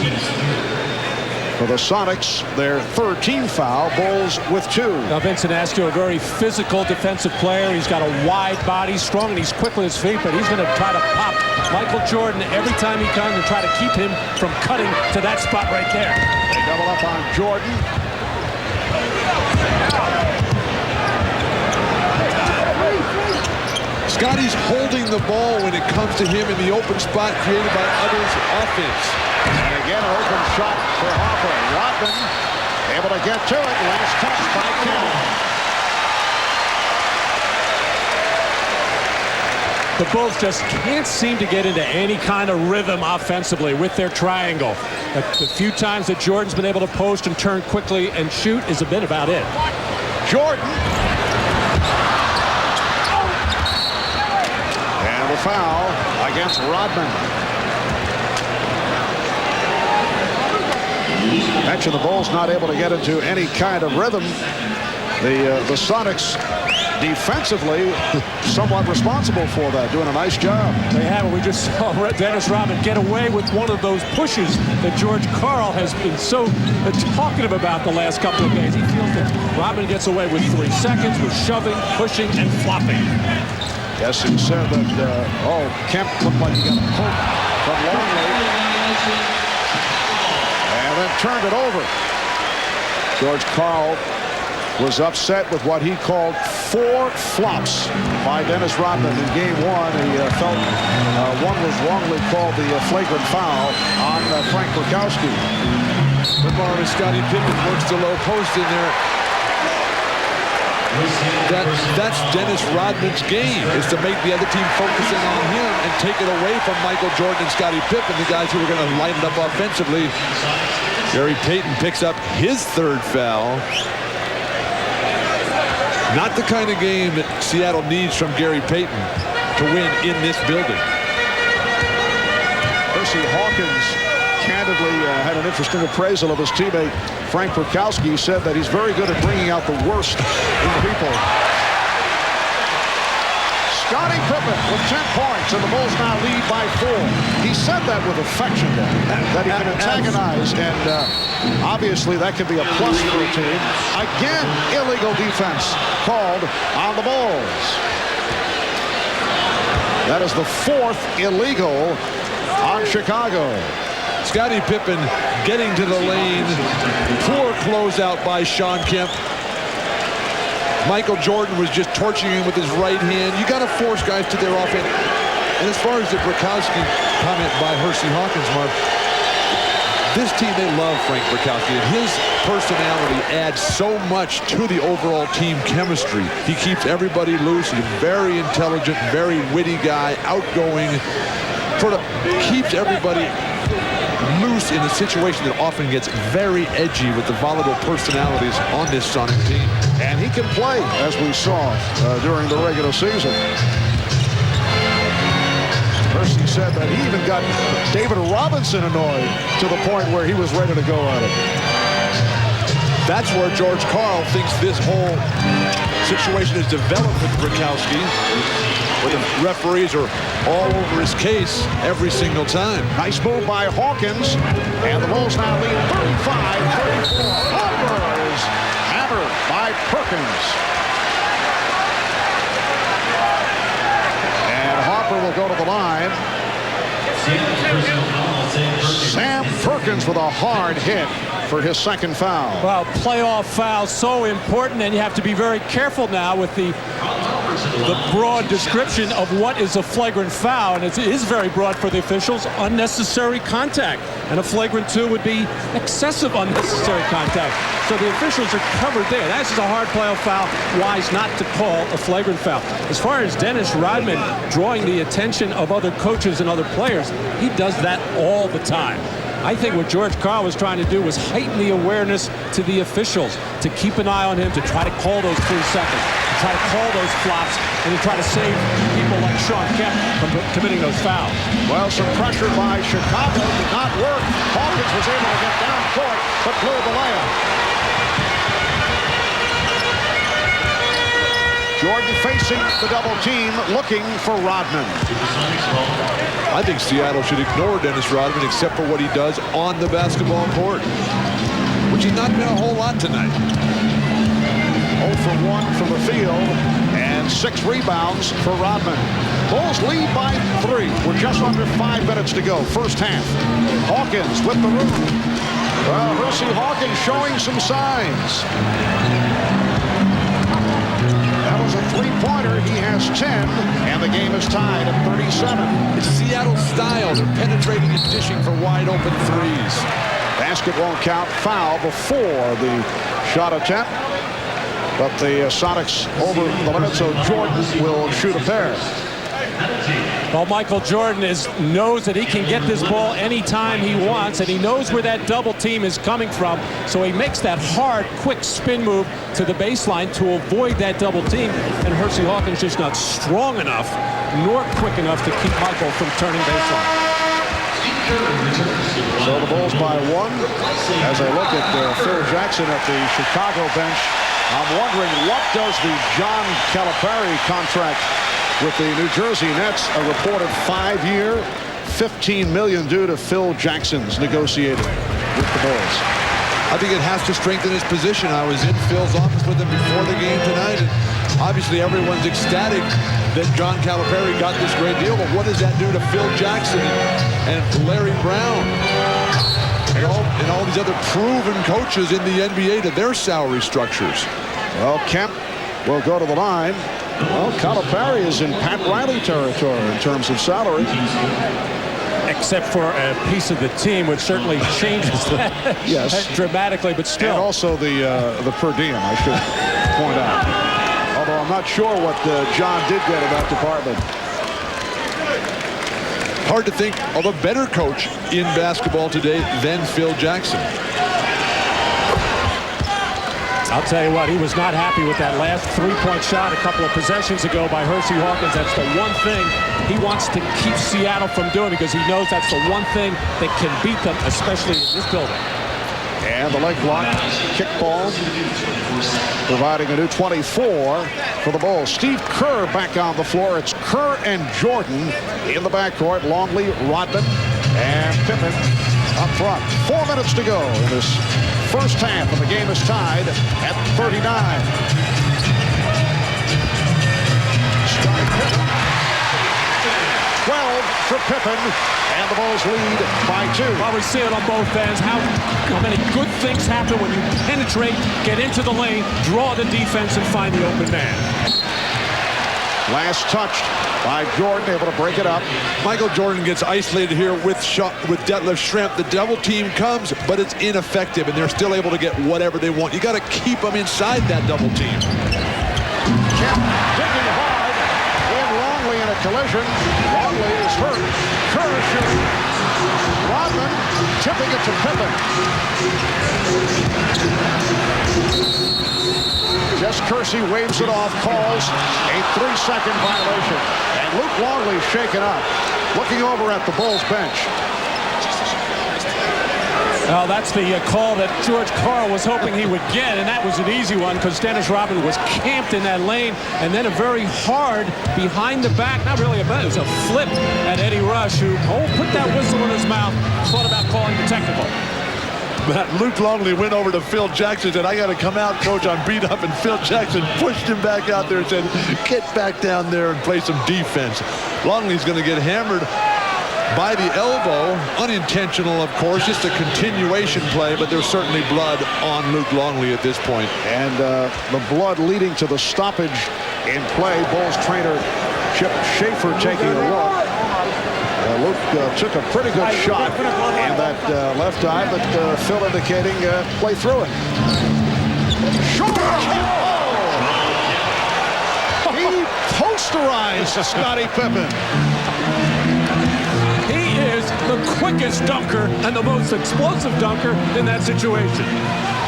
For the Sonics, their 3rd team foul. Bulls with 2. Now, Vincent Askew, a very physical defensive player. He's got a wide body, strong, and he's quick with his feet, but he's going to try to pop Michael Jordan every time he comes and try to keep him from cutting to that spot right there. They double up on Jordan. Scottie's holding the ball when it comes to him in the open spot created by others' offense. And again, an open shot for Harper. Rodman able to get to it. Last touch by Kemp. The Bulls just can't seem to get into any kind of rhythm offensively with their triangle. The few times that Jordan's been able to post and turn quickly and shoot is a bit about it. Jordan. And the foul against Rodman. Mentioned the Bulls not able to get into any kind of rhythm. The Sonics defensively somewhat responsible for that, doing a nice job. They have it. We just saw Dennis Rodman get away with one of those pushes that George Karl has been so talkative about the last couple of days. He feels that Rodman gets away with 3 seconds with shoving, pushing, and flopping. Yes, he said that, Kemp looked like he got a poke from Longley. And then turned it over. George Karl was upset with what he called 4 flops by Dennis Rodman in game 1. He felt one was wrongly called the flagrant foul on Frank Burkowski. Lamar and Scottie Pippen works the low post in there. That's Dennis Rodman's game, is to make the other team focusing on him and take it away from Michael Jordan and Scottie Pippen, the guys who are going to light it up offensively. Gary Payton picks up his 3rd foul. Not the kind of game that Seattle needs from Gary Payton to win in this building. Percy Hawkins candidly had an interesting appraisal of his teammate Frank Burkowski. He said that he's very good at bringing out the worst in people. Scottie Pippen with 10 points, and the Bulls now lead by 4. He said that with affection, that he can antagonize, and obviously that could be a plus for a team. Again, illegal defense called on the Bulls. That is the 4th illegal on Chicago. Scottie Pippen getting to the lane. Poor closeout by Sean Kemp. Michael Jordan was just torching him with his right hand. You got to force guys to their offense. And as far as the Burkowski comment by Hersey Hawkins, Mark, this team, they love Frank Burkowski, and his personality adds so much to the overall team chemistry. He keeps everybody loose. He's a very intelligent, very witty guy, outgoing, sort of keeps everybody loose in a situation that often gets very edgy with the volatile personalities on this Sonic team. And he can play, as we saw during the regular season. Percy said that he even got David Robinson annoyed to the point where he was ready to go at it. That's where George Karl thinks this whole situation has developed with Burkowski, where the referees are all over his case every single time. Nice move by Hawkins, and the Bulls now lead 35-34. Harper's hammered by Perkins. And Harper will go to the line. Sam Perkins with a hard hit for his 2nd foul. Well, playoff foul, so important, and you have to be very careful now with the broad description of what is a flagrant foul, and it is very broad for the officials. Unnecessary contact, and a flagrant 2 would be excessive unnecessary contact. So the officials are covered there. That's just a hard playoff foul. Wise not to call a flagrant foul. As far as Dennis Rodman drawing the attention of other coaches and other players, he does that all the time. I think what George Karl was trying to do was heighten the awareness to the officials, to keep an eye on him, to try to call those 3 seconds, to try to call those flops, and to try to save people like Sean Kemp from committing those fouls. Well, some pressure by Chicago did not work. Hawkins was able to get down court, but blew the layup. Jordan facing the double team, looking for Rodman. I think Seattle should ignore Dennis Rodman except for what he does on the basketball court, which he's not been a whole lot tonight. 0 for 1 from the field and 6 rebounds for Rodman. Bulls lead by 3. We're just under 5 minutes to go. First half. Hawkins with the room. Well, Hersey Hawkins showing some signs. That was a 3-pointer. He has 10, and the game is tied at 37. It's Seattle style. They're penetrating and dishing for wide open threes. Basket won't count. Foul before the shot attempt. But the Sonics over the limit, so Jordan will shoot a pair. Well, Michael Jordan knows that he can get this ball anytime he wants, and he knows where that double team is coming from. So he makes that hard, quick spin move to the baseline to avoid that double team. And Hersey Hawkins just not strong enough nor quick enough to keep Michael from turning baseline. So the Bulls by 1. As I look at Phil Jackson at the Chicago bench, I'm wondering, what does the John Calipari contract with the New Jersey Nets, a reported 5-year, $15 million due to Phil Jackson's negotiating with the Bulls? I think it has to strengthen his position. I was in Phil's office with him before the game tonight, and obviously everyone's ecstatic that John Calipari got this great deal, but what does that do to Phil Jackson and Larry Brown and all these other proven coaches in the NBA to their salary structures? Well, Kemp will go to the line. Well, Calipari is in Pat Riley territory in terms of salary. Except for a piece of the team, which certainly changes that yes. dramatically, but still. And also the per diem, I should point out. Although I'm not sure what John did get in that department. Hard to think of a better coach in basketball today than Phil Jackson. I'll tell you what, he was not happy with that last three-point shot a couple of possessions ago by Hersey Hawkins. That's the one thing he wants to keep Seattle from doing, because he knows that's the one thing that can beat them, especially in this building. And the leg block, kickball, providing a new 24 for the Bulls. Steve Kerr back on the floor. It's Kerr and Jordan in the backcourt. Longley, Rodman, and Pippen up front. 4 minutes to go in this first half, and the game is tied at 39. Scottie Pippen. 12 for Pippen, and the Bulls lead by 2. Well, we see it on both ends. How many good things happen when you penetrate, get into the lane, draw the defense, and find the open man. Last touched by Jordan, able to break it up. Michael Jordan gets isolated here with Detlef Schrempf. The double team comes, but it's ineffective, and they're still able to get whatever they want. You got to keep them inside that double team. Kemp digging hard. In Longley in a collision. Longley is hurt. Kerr shooting. Rodman tipping it to Pippen. Jess Kersey waves it off, calls a 3-second violation. And Luke Longley shaken up, looking over at the Bulls bench. Well, that's the call that George Karl was hoping he would get, and that was an easy one because Dennis Rodman was camped in that lane, and then a very hard behind the back, not really it was a flip at Eddie Rush, who put that whistle in his mouth, thought about calling the technical. But Luke Longley went over to Phil Jackson and said, I got to come out, coach, I'm beat up. And Phil Jackson pushed him back out there and said, get back down there and play some defense. Longley's going to get hammered by the elbow. Unintentional, of course, just a continuation play, but there's certainly blood on Luke Longley at this point. And the blood leading to the stoppage in play. Bulls trainer Chip Schaefer taking a look. Luke took a pretty good shot in that left eye, but Phil indicating play through it. Short! Oh! He posterized Scottie Pippen. He is the quickest dunker and the most explosive dunker in that situation.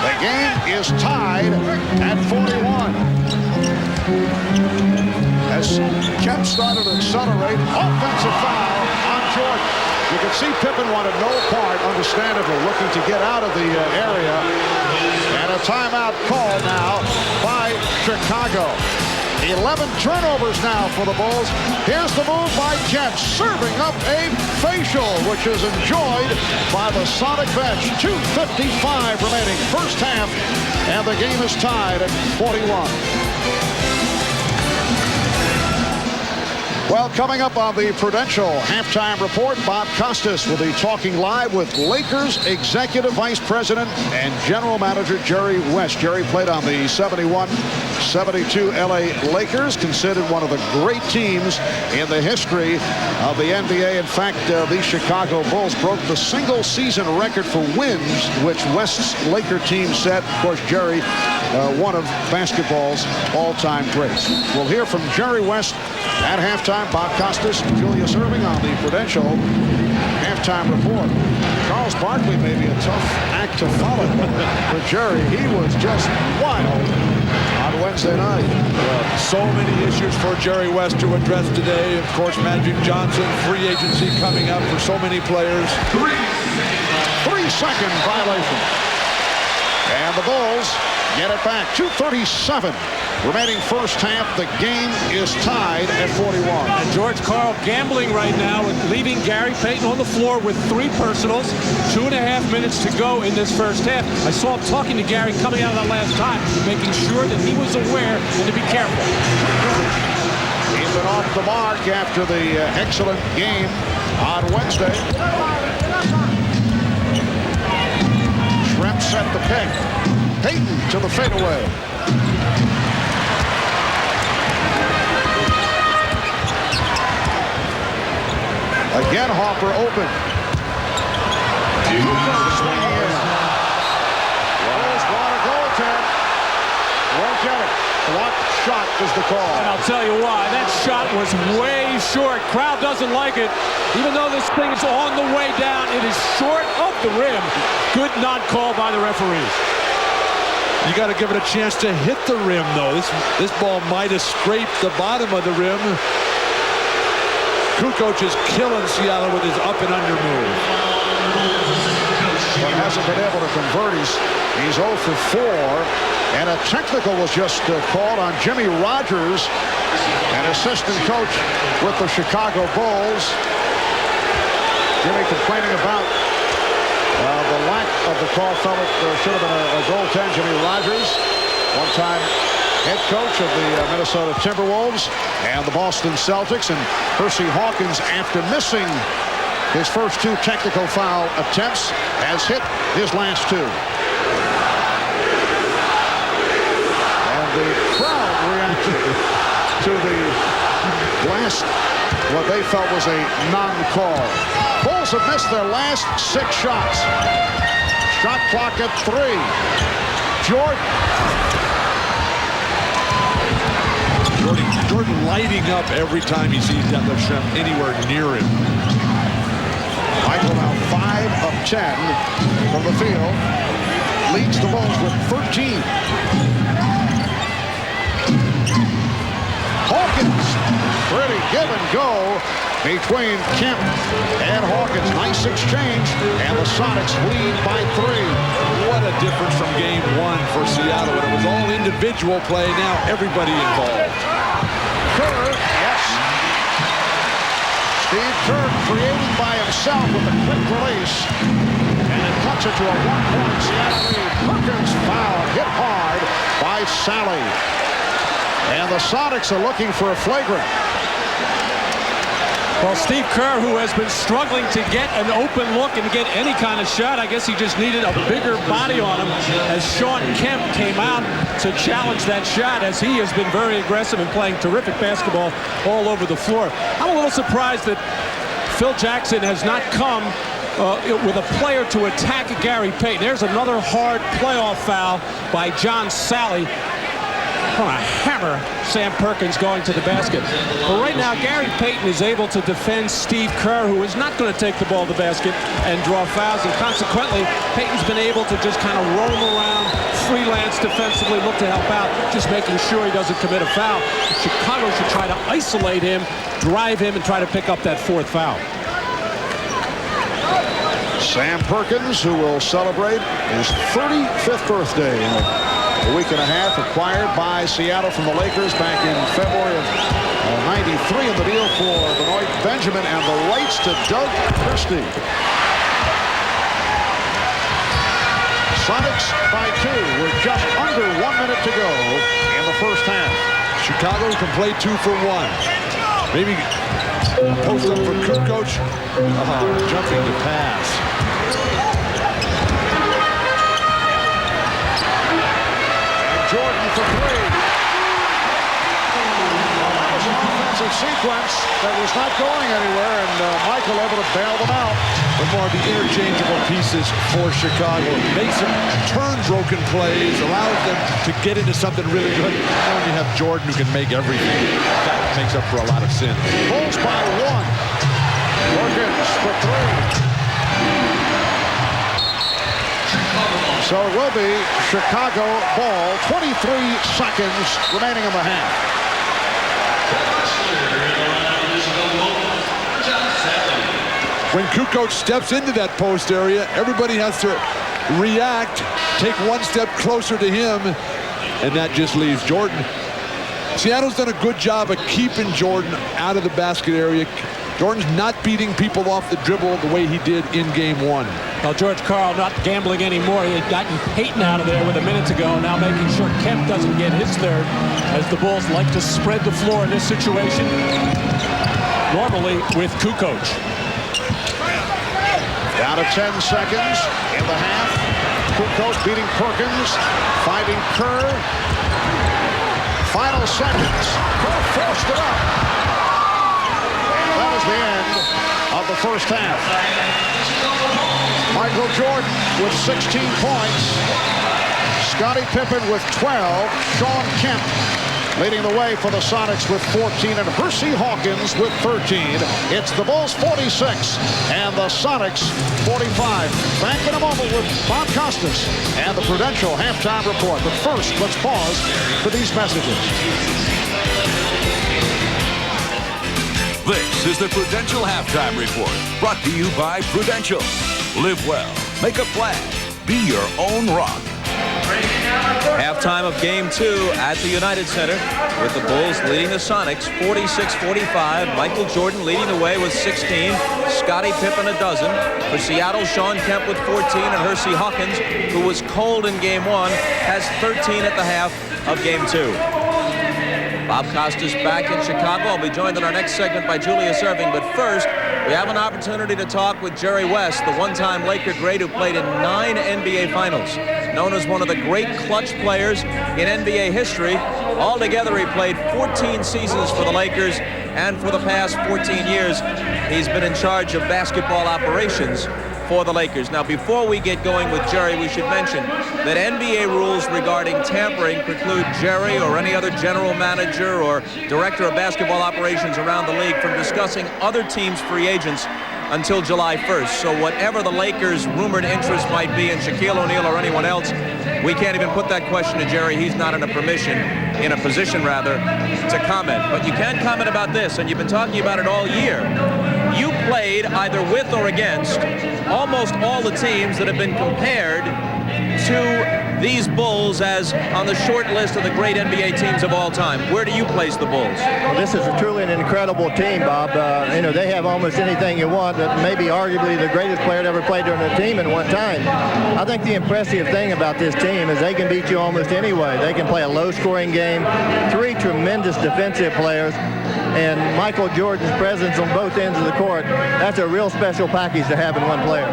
The game is tied at 41. As Kemp started to accelerate, offensive foul on Jordan. You can see Pippen wanted no part, understandably, looking to get out of the area. And a timeout call now by Chicago. 11 turnovers now for the Bulls. Here's the move by Kemp, serving up a facial, which is enjoyed by the Sonic bench. 2:55 remaining, first half, and the game is tied at 41. Well, coming up on the Prudential halftime report, Bob Costas will be talking live with Lakers Executive Vice President and General Manager Jerry West. Jerry played on the 71-72 LA Lakers, considered one of the great teams in the history of the NBA. In fact, the Chicago Bulls broke the single-season record for wins, which West's Laker team set. Of course, Jerry, one of basketball's all-time greats. We'll hear from Jerry West at halftime. Bob Costas, Julius Erving on the Prudential halftime report. Charles Barkley may be a tough act to follow, but for Jerry, he was just wild on Wednesday night. Well, so many issues for Jerry West to address today. Of course, Magic Johnson, free agency coming up for so many players. 3-second violation. And the Bulls get it back. 2:37 remaining first half. The game is tied at 41. And George Karl gambling right now and leaving Gary Payton on the floor with 3 personals. 2.5 minutes to go in this first half. I saw him talking to Gary coming out of that last time, making sure that he was aware and to be careful. He's been off the mark after the excellent game on Wednesday. Shrimp set the pick. Payton to the fadeaway. Again, Harper open. Swinging in. Bulls want a goaltend. Won't get it. Blocked shot is the call. And I'll tell you why. That shot was way short. Crowd doesn't like it. Even though this thing is on the way down, it is short of the rim. Good not call by the referees. You got to give it a chance to hit the rim, though. This ball might have scraped the bottom of the rim. Kukoc is killing Seattle with his up and under move. But hasn't been able to convert. He's 0 for 4. And a technical was just called on Jimmy Rogers, an assistant coach with the Chicago Bulls. Jimmy complaining about the lack of the call. Felt it should have been a goaltend. Jimmy Rogers, one-time head coach of the Minnesota Timberwolves and the Boston Celtics. And Percy Hawkins, after missing his first 2 technical foul attempts, has hit his last 2. The crowd reacted to the last, what they felt was a non-call. Bulls have missed their last 6 shots. Shot clock at 3. Jordan lighting up every time he sees Detlef Schrempf anywhere near him. Michael now 5 of 10 from the field. Leads the Bulls with 13. Hawkins, pretty give and go between Kemp and Hawkins. Nice exchange, and the Sonics lead by 3. What a difference from game 1 for Seattle. When it was all individual play, now everybody involved. Kerr, yes. Steve Kerr creating by himself with a quick release, and it cuts it to a 1-point Seattle lead. Perkins foul, hit hard by Sally. And the Sonics are looking for a flagrant. Well, Steve Kerr, who has been struggling to get an open look and get any kind of shot, I guess he just needed a bigger body on him as Sean Kemp came out to challenge that shot, as he has been very aggressive and playing terrific basketball all over the floor. I'm a little surprised that Phil Jackson has not come with a player to attack Gary Payton. There's another hard playoff foul by John Sally. Want to hammer Sam Perkins going to the basket. But right now, Gary Payton is able to defend Steve Kerr, who is not going to take the ball to the basket and draw fouls. And consequently, Payton's been able to just kind of roam around, freelance defensively, look to help out, just making sure he doesn't commit a foul. Chicago should try to isolate him, drive him, and try to pick up that 4th foul. Sam Perkins, who will celebrate his 35th birthday in a week and a half, acquired by Seattle from the Lakers back in February of '93 in the deal for Benoit Benjamin and the rights to Doug Christie. Sonics by 2 with just under 1 minute to go in the first half. Chicago can play 2 for 1. Maybe post up for Kukoc. Jumping to pass. Jordan for 3. That was an offensive sequence that was not going anywhere, and Michael able to bail them out. But more of the interchangeable pieces for Chicago. Makes them turn broken plays, allows them to get into something really good. And when you have Jordan who can make everything, that makes up for a lot of sin. Bulls by 1. Perkins for 3. So it will be Chicago ball, 23 seconds remaining in the half. When Kukoc steps into that post area, everybody has to react, take one step closer to him, and that just leaves Jordan. Seattle's done a good job of keeping Jordan out of the basket area. Jordan's not beating people off the dribble the way he did in game one. Well, George Karl not gambling anymore. He had gotten Payton out of there with a minute to go, now making sure Kemp doesn't get his third, as the Bulls like to spread the floor in this situation, normally with Kukoc. Down to 10 seconds in the half. Kukoc beating Perkins, finding Kerr. Final seconds. Kerr forced it up. And that is the end of the first half. Michael Jordan with 16 points. Scottie Pippen with 12. Sean Kemp leading the way for the Sonics with 14, and Hersey Hawkins with 13. It's the Bulls 46 and the Sonics 45. Back in a moment with Bob Costas and the Prudential halftime report. But first, let's pause for these messages. This is the Prudential halftime report, brought to you by Prudential. Live well, make a plan, be your own rock. Halftime of Game 2 at the United Center, with the Bulls leading the Sonics 46-45. Michael Jordan leading the way with 16. Scottie Pippen a dozen. For Seattle, Sean Kemp with 14, and Hersey Hawkins, who was cold in Game 1, has 13 at the half of Game 2. Bob Costas back in Chicago. I'll be joined in our next segment by Julius Erving, but first, we have an opportunity to talk with Jerry West, the one-time Laker great who played in 9 NBA Finals. Known as one of the great clutch players in NBA history. Altogether, he played 14 seasons for the Lakers, and for the past 14 years, he's been in charge of basketball operations for the Lakers. Now, before we get going with Jerry, we should mention that NBA rules regarding tampering preclude Jerry or any other general manager or director of basketball operations around the league from discussing other teams' free agents until July 1st. So whatever the Lakers' rumored interest might be in Shaquille O'Neal or anyone else, we can't even put that question to Jerry. He's not in a position to comment. But you can comment about this, and you've been talking about it all year. You played either with or against almost all the teams that have been compared to these Bulls as on the short list of the great NBA teams of all time. Where do you place the Bulls? Well, this is truly an incredible team, Bob. They have almost anything you want. Maybe arguably the greatest player to ever played on a team in one time. I think the impressive thing about this team is they can beat you almost any way. They can play a low-scoring game. 3 tremendous defensive players. And Michael Jordan's presence on both ends of the court, that's a real special package to have in one player.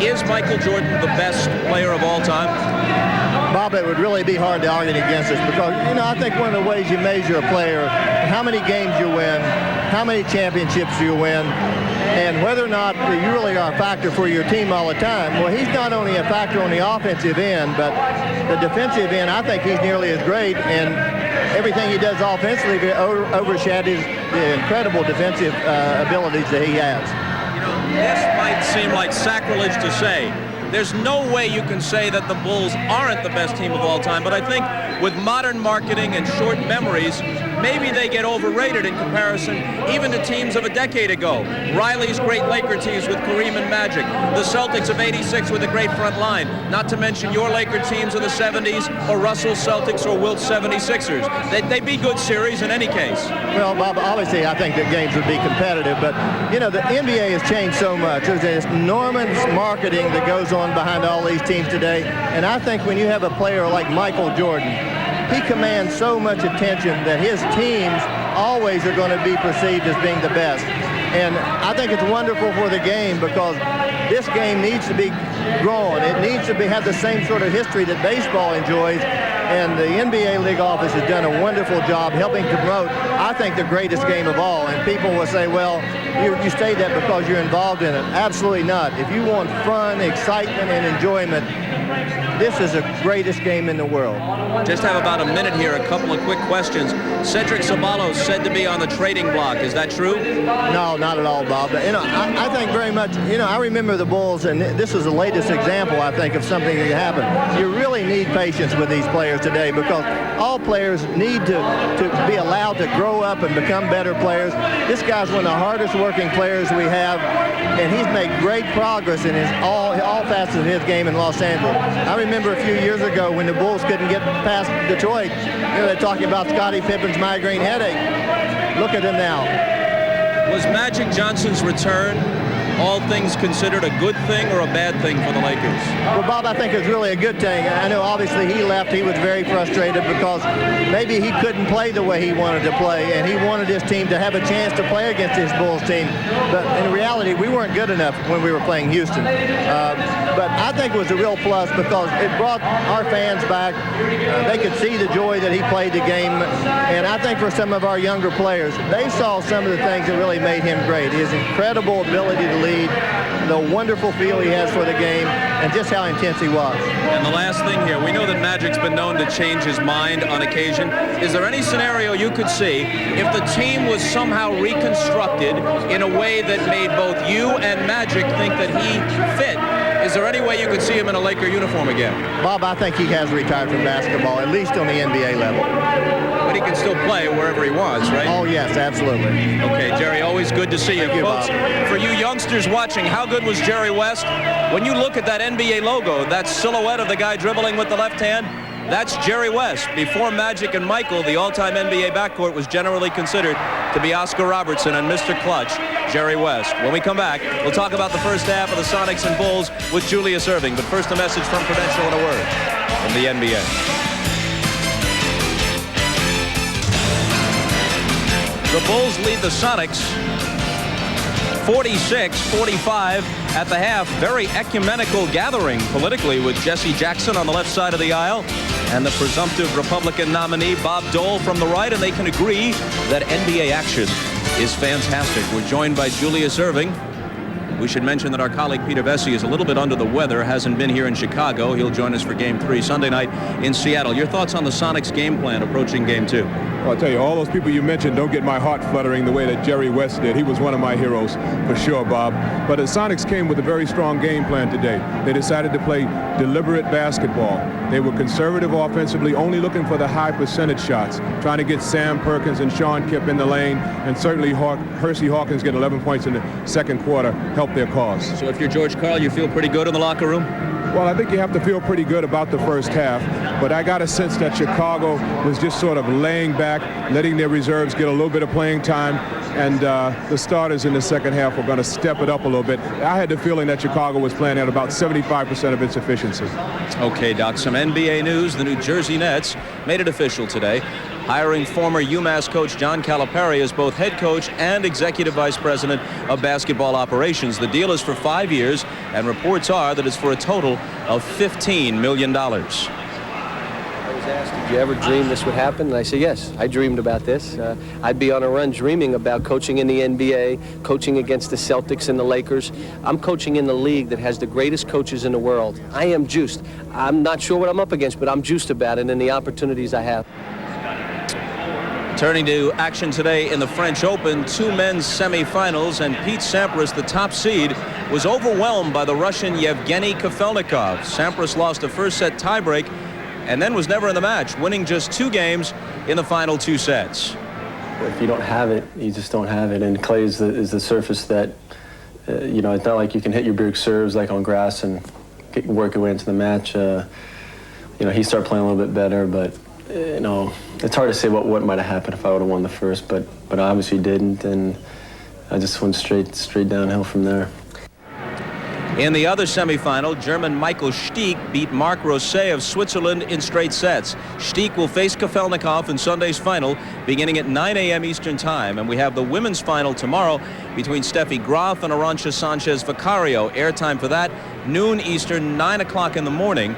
Is Michael Jordan the best player of all time? Bob, it would really be hard to argue against this because, I think one of the ways you measure a player, how many games you win, how many championships you win, and whether or not you really are a factor for your team all the time. Well, he's not only a factor on the offensive end, but the defensive end, I think he's nearly as great, and everything he does offensively overshadows the incredible defensive abilities that he has. This might seem like sacrilege to say. There's no way you can say that the Bulls aren't the best team of all time, but I think with modern marketing and short memories, maybe they get overrated in comparison even to teams of a decade ago. Riley's great Laker teams with Kareem and Magic. The Celtics of '86 with a great front line. Not to mention your Laker teams of the '70s or Russell's Celtics or Wilt's 76ers. They'd be good series in any case. Well, Bob, obviously I think that games would be competitive, but, the NBA has changed so much. There's this enormous marketing that goes on behind all these teams today, and I think when you have a player like Michael Jordan, he commands so much attention that his teams always are going to be perceived as being the best. And I think it's wonderful for the game because this game needs to be grown. It needs to have the same sort of history that baseball enjoys. And the NBA League office has done a wonderful job helping to promote, I think, the greatest game of all. And people will say, well, you say that because you're involved in it. Absolutely not. If you want fun, excitement, and enjoyment, this is the greatest game in the world. Just have about a minute here. A couple of quick questions. Cedric Ceballos said to be on the trading block. Is that true? No, not at all, Bob. You know, I think very much, you know, I remember the Bulls, and this is the latest example, I think, of something that happened. You really need patience with these players today because all players need to be allowed to grow up and become better players. This guy's one of the hardest working players we have, and he's made great progress in all facets of his game in Los Angeles. I remember a few years ago when the Bulls couldn't get past Detroit, you know, they're talking about Scottie Pippen's migraine headache. Look at him now. Was Magic Johnson's return, all things considered, a good thing or a bad thing for the Lakers? Well, Bob, I think it's really a good thing. I know obviously he left. He was very frustrated because maybe he couldn't play the way he wanted to play, and he wanted his team to have a chance to play against his Bulls team. But in reality, we weren't good enough when we were playing Houston. But I think it was a real plus because it brought our fans back. They could see the joy that he played the game. And I think for some of our younger players, they saw some of the things that really made him great. His incredible ability to lead, the wonderful feel he has for the game, and just how intense he was. And the last thing here, we know that Magic's been known to change his mind on occasion. Is there any scenario you could see if the team was somehow reconstructed in a way that made both you and Magic think that he fit? Is there any way you could see him in a Laker uniform again? Bob, I think he has retired from basketball, at least on the NBA level. But he can still play wherever he wants, right? Oh, yes, absolutely. Okay, Jerry, always good to see you. Thank you, Folks, Bob. for you youngsters watching, how good was Jerry West? When you look at that NBA logo, that silhouette of the guy dribbling with the left hand, that's Jerry West. Before Magic and Michael, the all-time NBA backcourt was generally considered to be Oscar Robertson and Mr. Clutch, Jerry West. When we come back, we'll talk about the first half of the Sonics and Bulls with Julius Erving. But first, a message from Prudential and a word from the NBA. The Bulls lead the Sonics 46-45 at the half. Very ecumenical gathering politically with Jesse Jackson on the left side of the aisle and the presumptive Republican nominee Bob Dole from the right, and they can agree that NBA action is fantastic. We're joined by Julius Erving. We should mention that our colleague Peter Vesey is a little bit under the weather, hasn't been here in Chicago. He'll join us for Game 3 Sunday night in Seattle. Your thoughts on the Sonics game plan approaching Game 2? Well, I'll tell you, all those people you mentioned don't get my heart fluttering the way that Jerry West did. He was one of my heroes for sure, Bob. But the Sonics came with a very strong game plan today. They decided to play deliberate basketball. They were conservative offensively, only looking for the high percentage shots, trying to get Sam Perkins and Sean Kipp in the lane, and certainly Hersey Hawkins getting 11 points in the second quarter helped their cause. So if you're George Karl, you feel pretty good in the locker room? Well, I think you have to feel pretty good about the first half, but I got a sense that Chicago was just sort of laying back, letting their reserves get a little bit of playing time, and the starters in the second half were going to step it up a little bit. I had the feeling that Chicago was playing at about 75% of its efficiency. Okay, Doc, some NBA news. The New Jersey Nets made it official today, hiring former UMass coach John Calipari as both head coach and executive vice president of basketball operations. The deal is for 5 years, and reports are that it's for a total of $15 million. I was asked, did you ever dream this would happen? And I said, yes, I dreamed about this. I'd be on a run dreaming about coaching in the NBA, coaching against the Celtics and the Lakers. I'm coaching in the league that has the greatest coaches in the world. I am juiced. I'm not sure what I'm up against, but I'm juiced about it and the opportunities I have. Turning to action today in the French Open, two men's semifinals, and Pete Sampras, the top seed, was overwhelmed by the Russian Yevgeny Kafelnikov. Sampras lost a first-set tiebreak and then was never in the match, winning just 2 games in the final 2 sets. If you don't have it, you just don't have it, and clay is the surface that, you know, it's not like you can hit your big serves like on grass and work your way into the match. You know, he started playing a little bit better, but you know, it's hard to say what might have happened if I would have won the first, but I obviously didn't, and I just went straight downhill from there. In the other semifinal, German Michael Stich beat Marc Rosset of Switzerland in straight sets. Stich will face Kafelnikov in Sunday's final beginning at 9 a.m. Eastern Time, and we have the women's final tomorrow between Steffi Graf and Arantxa Sanchez Vicario. Airtime for that, noon Eastern, 9 o'clock in the morning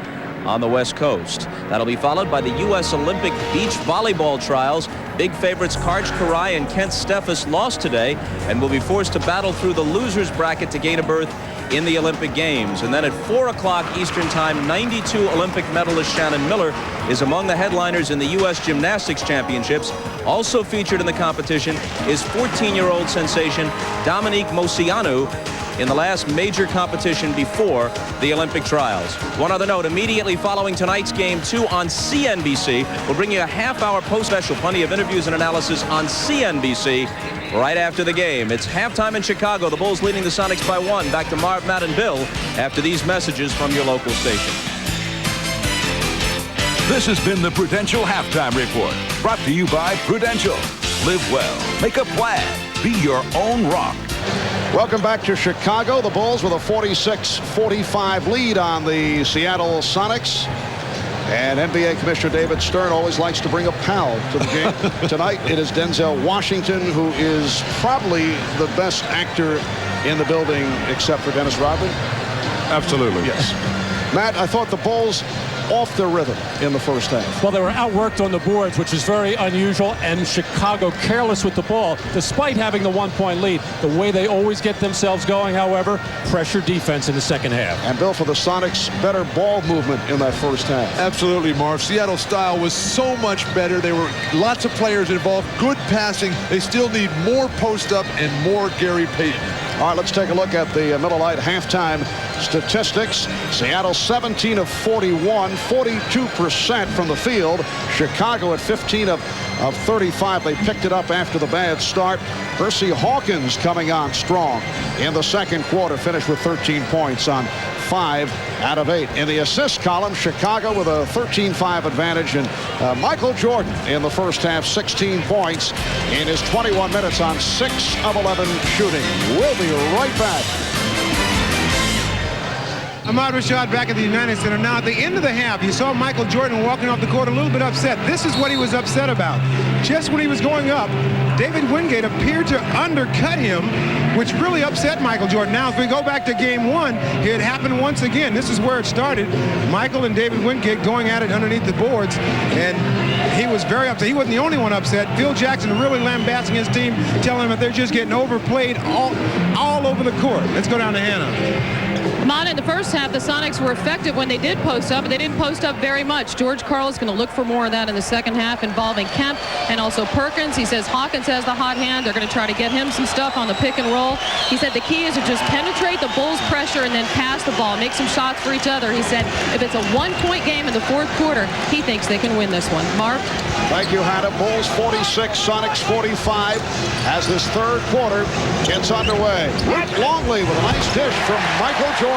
on the West Coast. That'll be followed by the U.S. Olympic beach volleyball trials. Big favorites Karch Karai and Kent Steffes lost today and will be forced to battle through the losers bracket to gain a berth in the Olympic Games. And then at 4 o'clock Eastern Time, 92 Olympic medalist Shannon Miller is among the headliners in the U.S. Gymnastics Championships. Also featured in the competition is 14-year-old sensation Dominique Moceanu in the last major competition before the Olympic trials. One other note, immediately following tonight's Game 2 on CNBC, we'll bring you a half-hour post-special, plenty of interviews and analysis on CNBC right after the game. It's halftime in Chicago. The Bulls leading the Sonics by 1. Back to Marv, Matt, and Bill after these messages from your local station. This has been the Prudential Halftime Report, brought to you by Prudential. Live well, make a plan, be your own rock. Welcome back to Chicago. The Bulls with a 46-45 lead on the Seattle Sonics. And NBA Commissioner David Stern always likes to bring a pal to the game. Tonight it is Denzel Washington, who is probably the best actor in the building except for Dennis Rodman. Absolutely. Yes. Matt, I thought the Bulls off their rhythm in the first half. Well, they were outworked on the boards, which is very unusual, and Chicago careless with the ball, despite having the 1-point lead. The way they always get themselves going, however, pressure defense in the second half. And Bill, for the Sonics, better ball movement in that first half. Absolutely, Marv. Seattle's style was so much better. There were lots of players involved, good passing. They still need more post-up and more Gary Payton. All right, let's take a look at the Miller Lite halftime statistics. Seattle 17 of 41, 42% from the field. Chicago at 15 of 35. They picked it up after the bad start. Hersey Hawkins coming on strong in the second quarter, finished with 13 points on 5 out of 8. In the assist column, Chicago with a 13-5 advantage, and Michael Jordan in the first half, 16 points in his 21 minutes on 6 of 11 shooting. We'll be right back. Ahmad Rashad back at the United Center. Now, at the end of the half, you saw Michael Jordan walking off the court a little bit upset. This is what he was upset about. Just when he was going up, David Wingate appeared to undercut him, which really upset Michael Jordan. Now, if we go back to Game 1, it happened once again. This is where it started. Michael and David Wingate going at it underneath the boards, and he was very upset. He wasn't the only one upset. Phil Jackson really lambasting his team, telling them that they're just getting overplayed all over the court. Let's go down to Hannah. Ahmad, in the first half, the Sonics were effective when they did post up, but they didn't post up very much. George Karl is going to look for more of that in the second half involving Kemp and also Perkins. He says Hawkins has the hot hand. They're going to try to get him some stuff on the pick and roll. He said the key is to just penetrate the Bulls' pressure and then pass the ball, make some shots for each other. He said if it's a one-point game in the fourth quarter, he thinks they can win this one. Marv? Thank you, Hannah. Bulls 46, Sonics 45 as this third quarter gets underway. Luke Longley with a nice dish from Michael Jordan.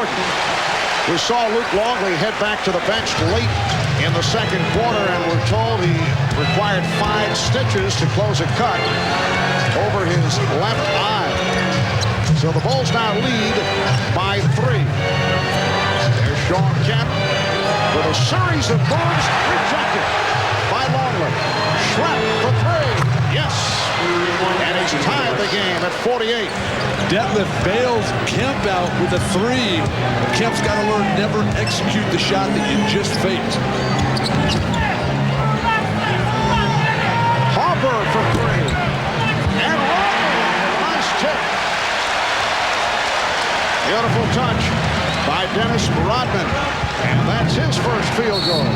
We saw Luke Longley head back to the bench late in the second quarter, and we're told he required 5 stitches to close a cut over his left eye. So the Bulls now lead by 3. There's Sean Kemp with a series of moves rejected by Longley. Schrepp for 3. Yes. And he's tied the game at 48. Detlef bails Kemp out with a 3. Kemp's got to learn never execute the shot that you just faked. Harper for 3. And Rodman, nice tip. Beautiful touch by Dennis Rodman. And that's his first field goal.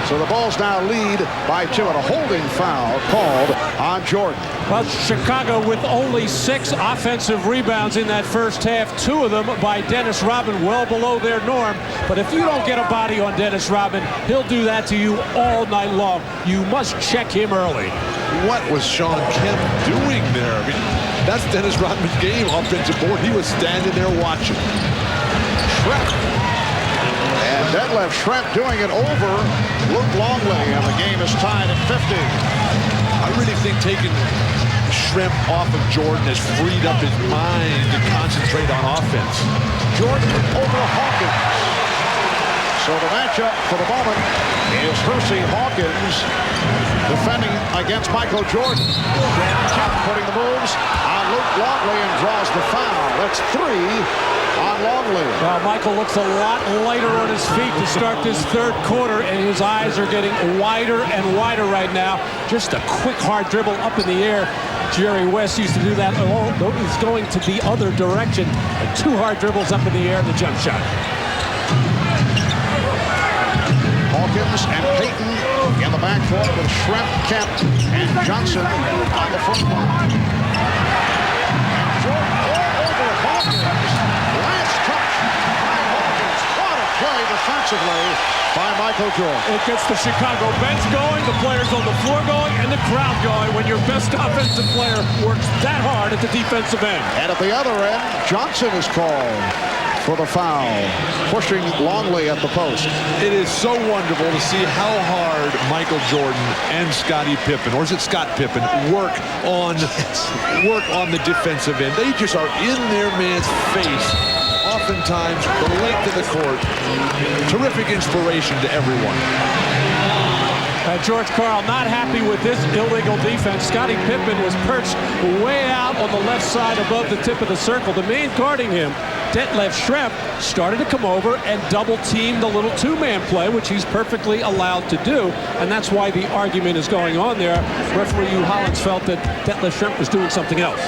So the Bulls now lead by 2, and a holding foul called on Jordan. Well, Chicago with only 6 offensive rebounds in that first half, 2 of them by Dennis Rodman, well below their norm. But if you don't get a body on Dennis Rodman, he'll do that to you all night long. You must check him early. What was Sean Kemp doing there? I mean, that's Dennis Rodman's game, offensive board. He was standing there watching. And Detlef Schrempf doing it over Luke Longley, and the game is tied at 50. I really think taking Schrempf off of Jordan has freed up his mind to concentrate on offense. Jordan over Hawkins. So the matchup for the moment is Hersey Hawkins defending against Michael Jordan. Dan Kemp putting the moves on Luke Longley and draws the foul. That's 3 on Longley. Well, Michael looks a lot lighter on his feet to start this third quarter, and his eyes are getting wider and wider right now. Just a quick, hard dribble up in the air. Jerry West used to do that. He's going to the other direction. 2 hard dribbles up in the air and the jump shot. Hawkins and Payton in the backcourt with Schrempf, Kemp, and Johnson on the front line. And Jordan all over Hawkins. Last touch by Hawkins. What a play defensively by Michael Jordan. It gets the Chicago bench going, the players on the floor going, and the crowd going when your best offensive player works that hard at the defensive end. And at the other end, Johnson is called for the foul, pushing Longley at the post. It is so wonderful to see how hard Michael Jordan and Scottie Pippen, or is it Scott Pippen, work on the defensive end. They just are in their man's face, oftentimes the length of the court. Terrific inspiration to everyone. George Karl not happy with this illegal defense. Scottie Pippen was perched way out on the left side above the tip of the circle. The man guarding him, Detlef Schrempf, started to come over and double-team the little 2-man play, which he's perfectly allowed to do, and that's why the argument is going on there. Referee Hugh Hollins felt that Detlef Schrempf was doing something else.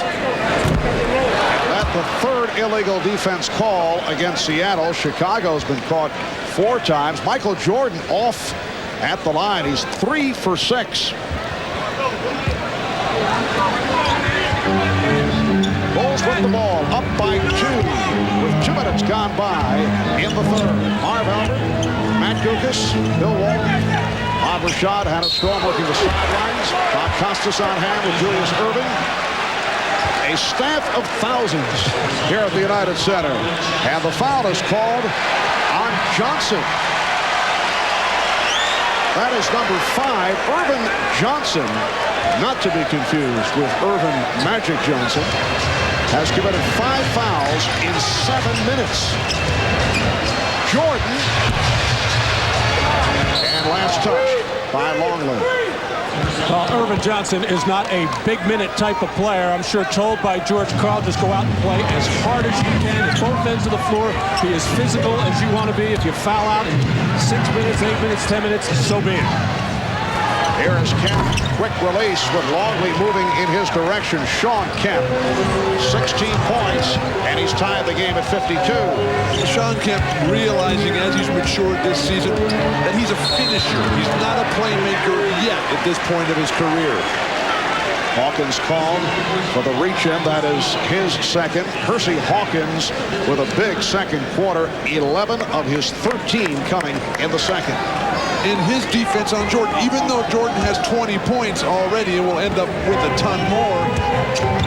That's the third illegal defense call against Seattle. Chicago's been caught 4 times. Michael Jordan off at the line. He's 3 for 6. Bulls with the ball, up by 2 with 2 minutes gone by in the third. Marv Albert, Matt Guokas, Bill Walton, Bob Rashad, Hannah Storm working the sidelines. Bob Costas on hand with Julius Erving. A staff of thousands here at the United Center. And the foul is called on Johnson. That is number 5, Irvin Johnson, not to be confused with Irvin Magic Johnson, has committed 5 fouls in 7 minutes. Jordan, and last touch by Longley. Well, Irvin Johnson is not a big-minute type of player. I'm sure told by George Karl, just go out and play as hard as you can at both ends of the floor. Be as physical as you want to be. If you foul out in 6 minutes, 8 minutes, 10 minutes, so be it. Here is Kemp, quick release with Longley moving in his direction. Shawn Kemp, 16 points, and he's tied the game at 52. Shawn Kemp realizing as he's matured this season that he's a finisher. He's not a playmaker yet at this point of his career. Hawkins called for the reach-in. That is his second. Hersey Hawkins with a big second quarter. 11 of his 13 coming in the second. In his defense on Jordan, even though Jordan has 20 points already and will end up with a ton more,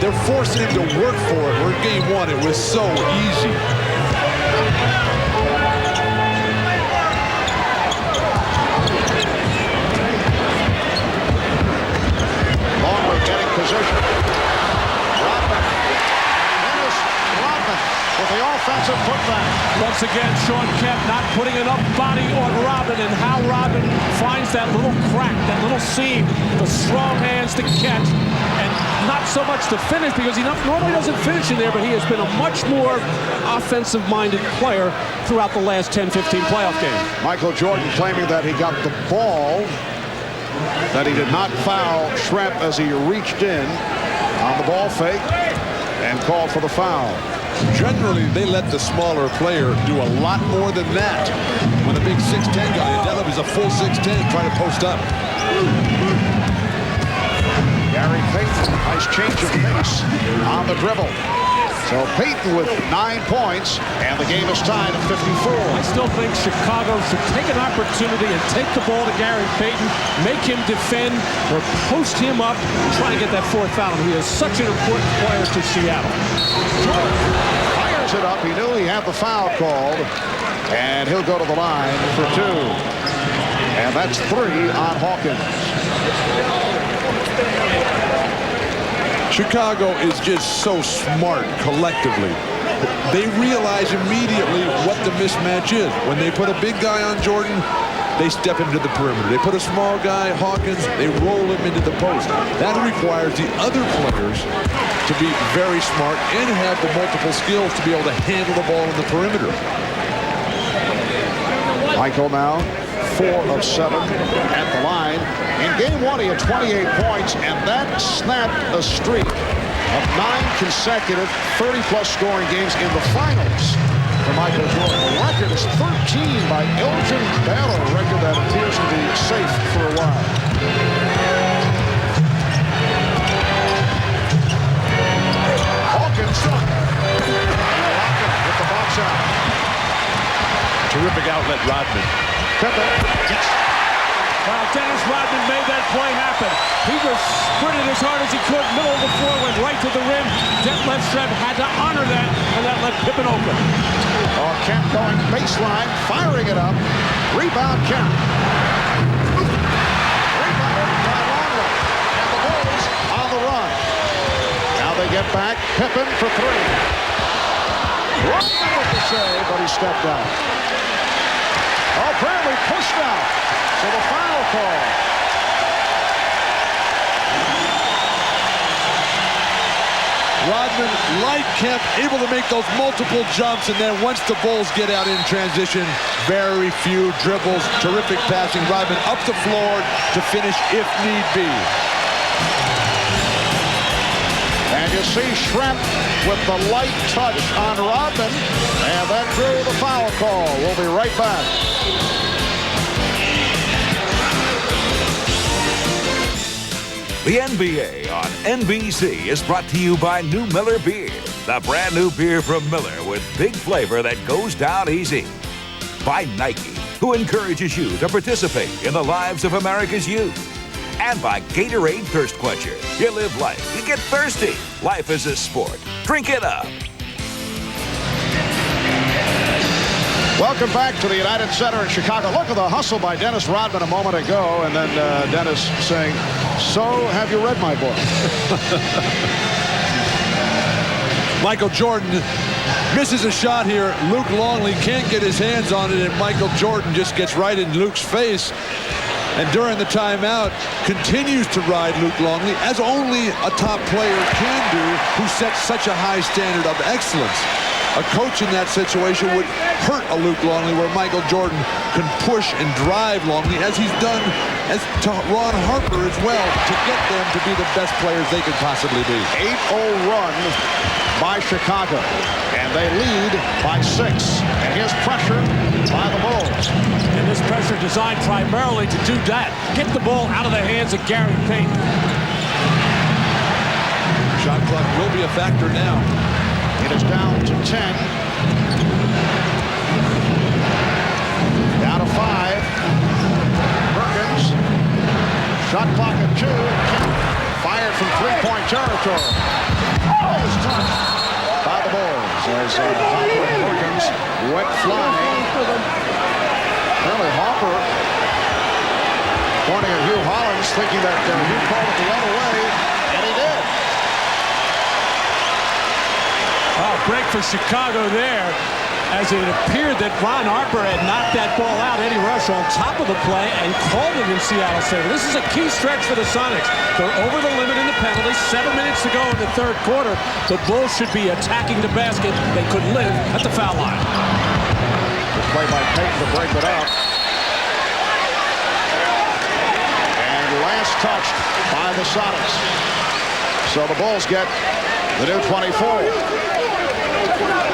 they're forcing him to work for it. Where game 1, it was so easy. Longley getting position. Rodman. Dennis Rodman with the offensive putback. Once again, Shawn Kemp not putting enough body on Robin, and how Robin finds that little crack, that little seam, the strong hands to catch, and not so much to finish, because he normally doesn't finish in there, but he has been a much more offensive-minded player throughout the last 10-15 playoff games. Michael Jordan claiming that he got the ball, that he did not foul Schrempf as he reached in on the ball fake and called for the foul. Generally, they let the smaller player do a lot more than that. When a big 6'10 guy, and Detlef is a full 6'10, trying to post up. Gary Payton, nice change of pace on the dribble. So Payton with 9 points, and the game is tied at 54. I still think Chicago should take an opportunity and take the ball to Gary Payton, make him defend, or post him up, and try to get that 4th foul. He is such an important player to Seattle. Jordan fires it up. He knew he had the foul called, and he'll go to the line for 2. And that's 3 on Hawkins. Chicago is just so smart collectively. They realize immediately what the mismatch is. When they put a big guy on Jordan, they step into the perimeter. They put a small guy, Hawkins, they roll him into the post. That requires the other players to be very smart and have the multiple skills to be able to handle the ball in the perimeter. Michael now 4 of 7 at the line. In game 1, he had 28 points, and that snapped a streak of 9 consecutive 30-plus scoring games in the finals for Michael Jordan. The record is 13 by Elgin Baylor, a record that appears to be safe for a while. Hawkins with the box out. Terrific outlet, Rodman. Pippen. Yes. Well, Dennis Rodman made that play happen. He just sprinted as hard as he could, middle of the floor, went right to the rim. Detlef Schrempf had to honor that, and that left Pippen open. Oh, Kemp going baseline, firing it up. Rebound, Kemp. Rebound by Longley. And the Bulls on the run. Now they get back. Pippen for 3. Rodman with the save, but he stepped out. Oh, Bradley pushed out. So the foul call. Rodman, like Kemp, able to make those multiple jumps, and then once the Bulls get out in transition, very few dribbles, terrific passing. Rodman up the floor to finish if need be. And you see Schrempf with the light touch on Rodman, and that drew the foul call. We'll be right back. The NBA on NBC is brought to you by New Miller Beer, the brand new beer from Miller with big flavor that goes down easy. By Nike, who encourages you to participate in the lives of America's youth. And by Gatorade Thirst Quencher. You live life, you get thirsty. Life is a sport. Drink it up. Welcome back to the United Center in Chicago. Look at the hustle by Dennis Rodman a moment ago, and then Dennis saying, "So, have you read my book?" Michael Jordan misses a shot here. Luke Longley can't get his hands on it, and Michael Jordan just gets right in Luke's face. And during the timeout, continues to ride Luke Longley, as only a top player can do, who sets such a high standard of excellence. A coach in that situation would hurt a Luke Longley, where Michael Jordan can push and drive Longley, as he's done as to Ron Harper as well, to get them to be the best players they could possibly be. 8-0 run by Chicago, and they lead by 6. And here's pressure by the Bulls. And this pressure designed primarily to do that. Get the ball out of the hands of Gary Payton. Shot clock will be a factor now. It is down to 10. Down to 5. Perkins. Shot clock at 2. Fired from 3-point territory. Nice touch by the Bulls as Perkins went flying. Apparently Harper pointing at Hugh Hollins, thinking that Hugh called it the other way, and he did. Oh, break for Chicago there, as it appeared that Ron Harper had knocked that ball out. Eddie Rush on top of the play and called it in Seattle's favor. This is a key stretch for the Sonics. They're over the limit in the penalty. 7 minutes to go in the third quarter. The Bulls should be attacking the basket. They could live at the foul line. Good play by Payton to break it up. And last touched by the Sonics. So the Bulls get the new 24.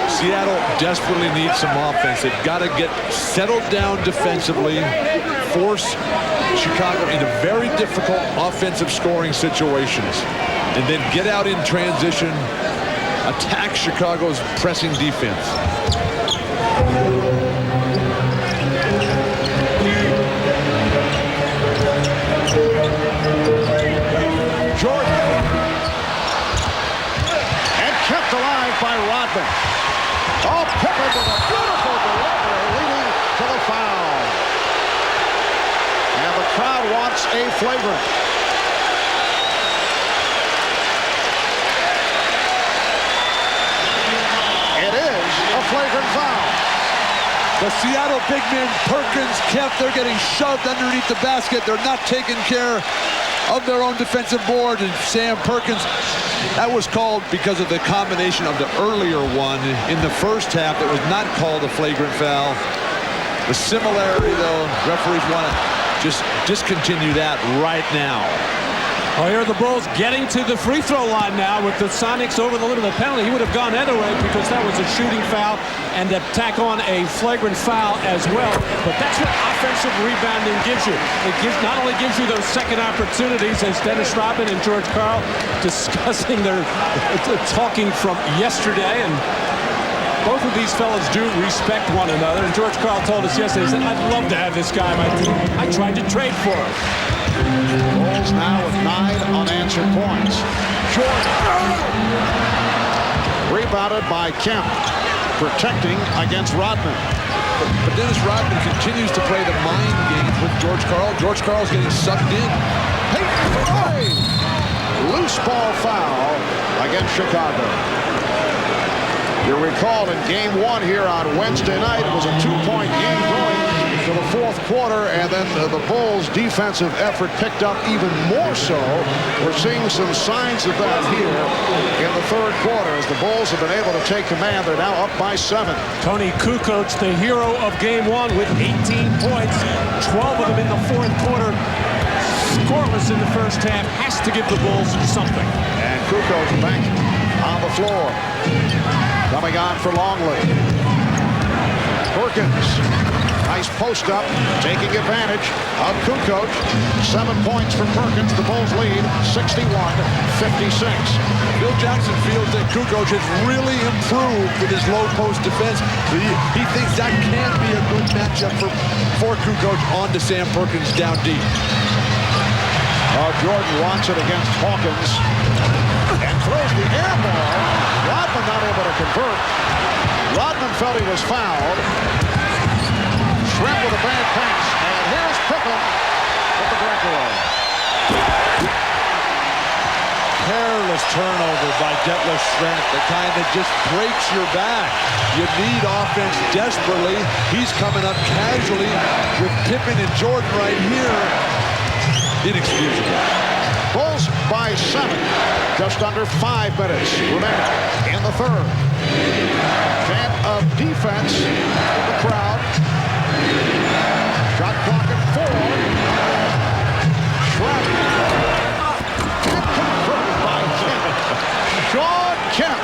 Seattle desperately needs some offense. They've got to get settled down defensively, force Chicago into very difficult offensive scoring situations, and then get out in transition, attack Chicago's pressing defense. Jordan. And kept alive by Rodman. Oh, Pippen with a beautiful delivery, leading to the foul. And the crowd wants a flagrant. It is a flagrant foul. The Seattle big men, Perkins, Kemp, they're getting shoved underneath the basket. They're not taking care of their own defensive board. And Sam Perkins, that was called because of the combination of the earlier one in the first half that was not called a flagrant foul. The similarity, though, referees want to just discontinue that right now. Oh, here are the Bulls getting to the free throw line now with the Sonics over the limit of the penalty. He would have gone anyway because that was a shooting foul and to tack on a flagrant foul as well. But that's what offensive rebounding gives you. It not only gives you those second opportunities, as Dennis Rodman and George Karl discussing their talking from yesterday, and both of these fellas do respect one another. And George Karl told us yesterday, he said, I'd love to have this guy on my team. I tried to trade for him. Bulls now with 9 unanswered points. Jordan. Rebounded by Kemp. Protecting against Rodman. But Dennis Rodman continues to play the mind game with George Karl. George Karl's getting sucked in. Hey, loose ball foul against Chicago. You recall in game 1 here on Wednesday night, it was a 2-point game going to the fourth quarter, and then the Bulls' defensive effort picked up even more so. We're seeing some signs of that here in the third quarter as the Bulls have been able to take command. They're now up by 7. Tony Kukoc, the hero of game 1 with 18 points, 12 of them in the fourth quarter. Scoreless in the first half, has to give the Bulls something. And Kukoc back on the floor. Coming on for Longley. Perkins. Nice post up, taking advantage of Kukoc. 7 points for Perkins. The Bulls lead 61-56. Bill Jackson feels that Kukoc has really improved with his low post defense. He thinks that can be a good matchup for Kukoc on to Sam Perkins down deep. Jordan wants it against Hawkins and throws the air ball. Rodman not able to convert. Rodman felt he was fouled. Shrimp with a bad pass, and here's Pippen with the breakaway. Careless turnover by Detlef Schrempf, the kind that just breaks your back. You need offense desperately. He's coming up casually with Pippen and Jordan right here. Inexcusable. Bulls by 7. Just under 5 minutes remaining in the third. Chant of defense in the crowd. Shot clock at 4. Schrempf. And confirmed by Kemp. Shawn Kemp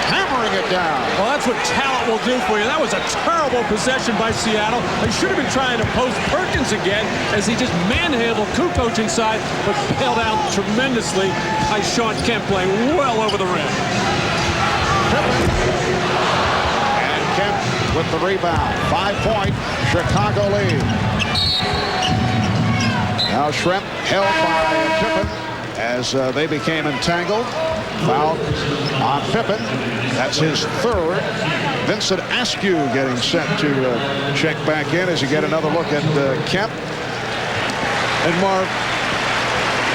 hammering it down. Well, that's what talent will do for you. That was a terrible possession by Seattle. They should have been trying to post Perkins again as he just manhandled Kukoc inside, but bailed out tremendously by Shawn Kemp playing well over the rim. And Kemp with the rebound. 5-point Chicago lead. Now Schrempf held by Pippen as they became entangled. Foul on Pippen. That's his third. Vincent Askew getting set to check back in as you get another look at Kemp. And Marv,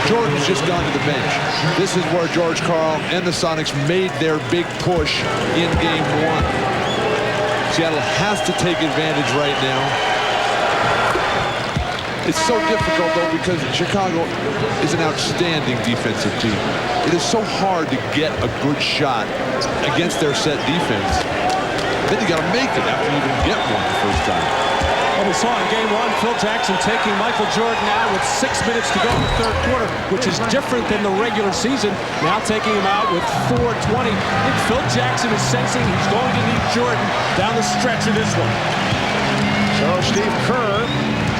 Jordan's just gone to the bench. This is where George Karl and the Sonics made their big push in game 1. Seattle has to take advantage right now. It's so difficult, though, because Chicago is an outstanding defensive team. It is so hard to get a good shot against their set defense. Then you got to make it after you even get one the first time. Well, we saw in game 1, Phil Jackson taking Michael Jordan out with 6 minutes to go in the third quarter, which is different than the regular season. Now taking him out with 4:20. I think Phil Jackson is sensing he's going to need Jordan down the stretch of this one. So Steve Kerr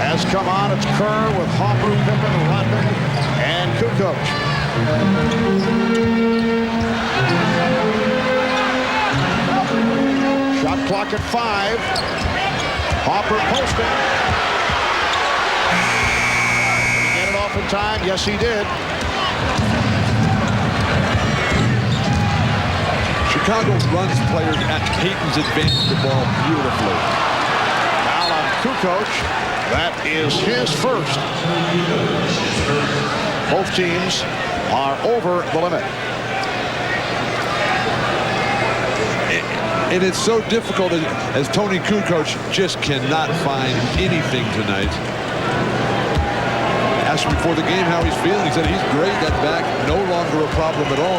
has come on. It's Kerr with Hopper, Pippen, Rodman, and Kukoc. Shot clock at 5. Hopper posting. Did he get it off in time? Yes, he did. Chicago runs players at Peyton's advantage of the ball beautifully. Foul on Kukoc. That is his first. Both teams are over the limit. And it's so difficult as Tony Kukoc just cannot find anything tonight. Asked him before the game how he's feeling. He said he's great. That back no longer a problem at all.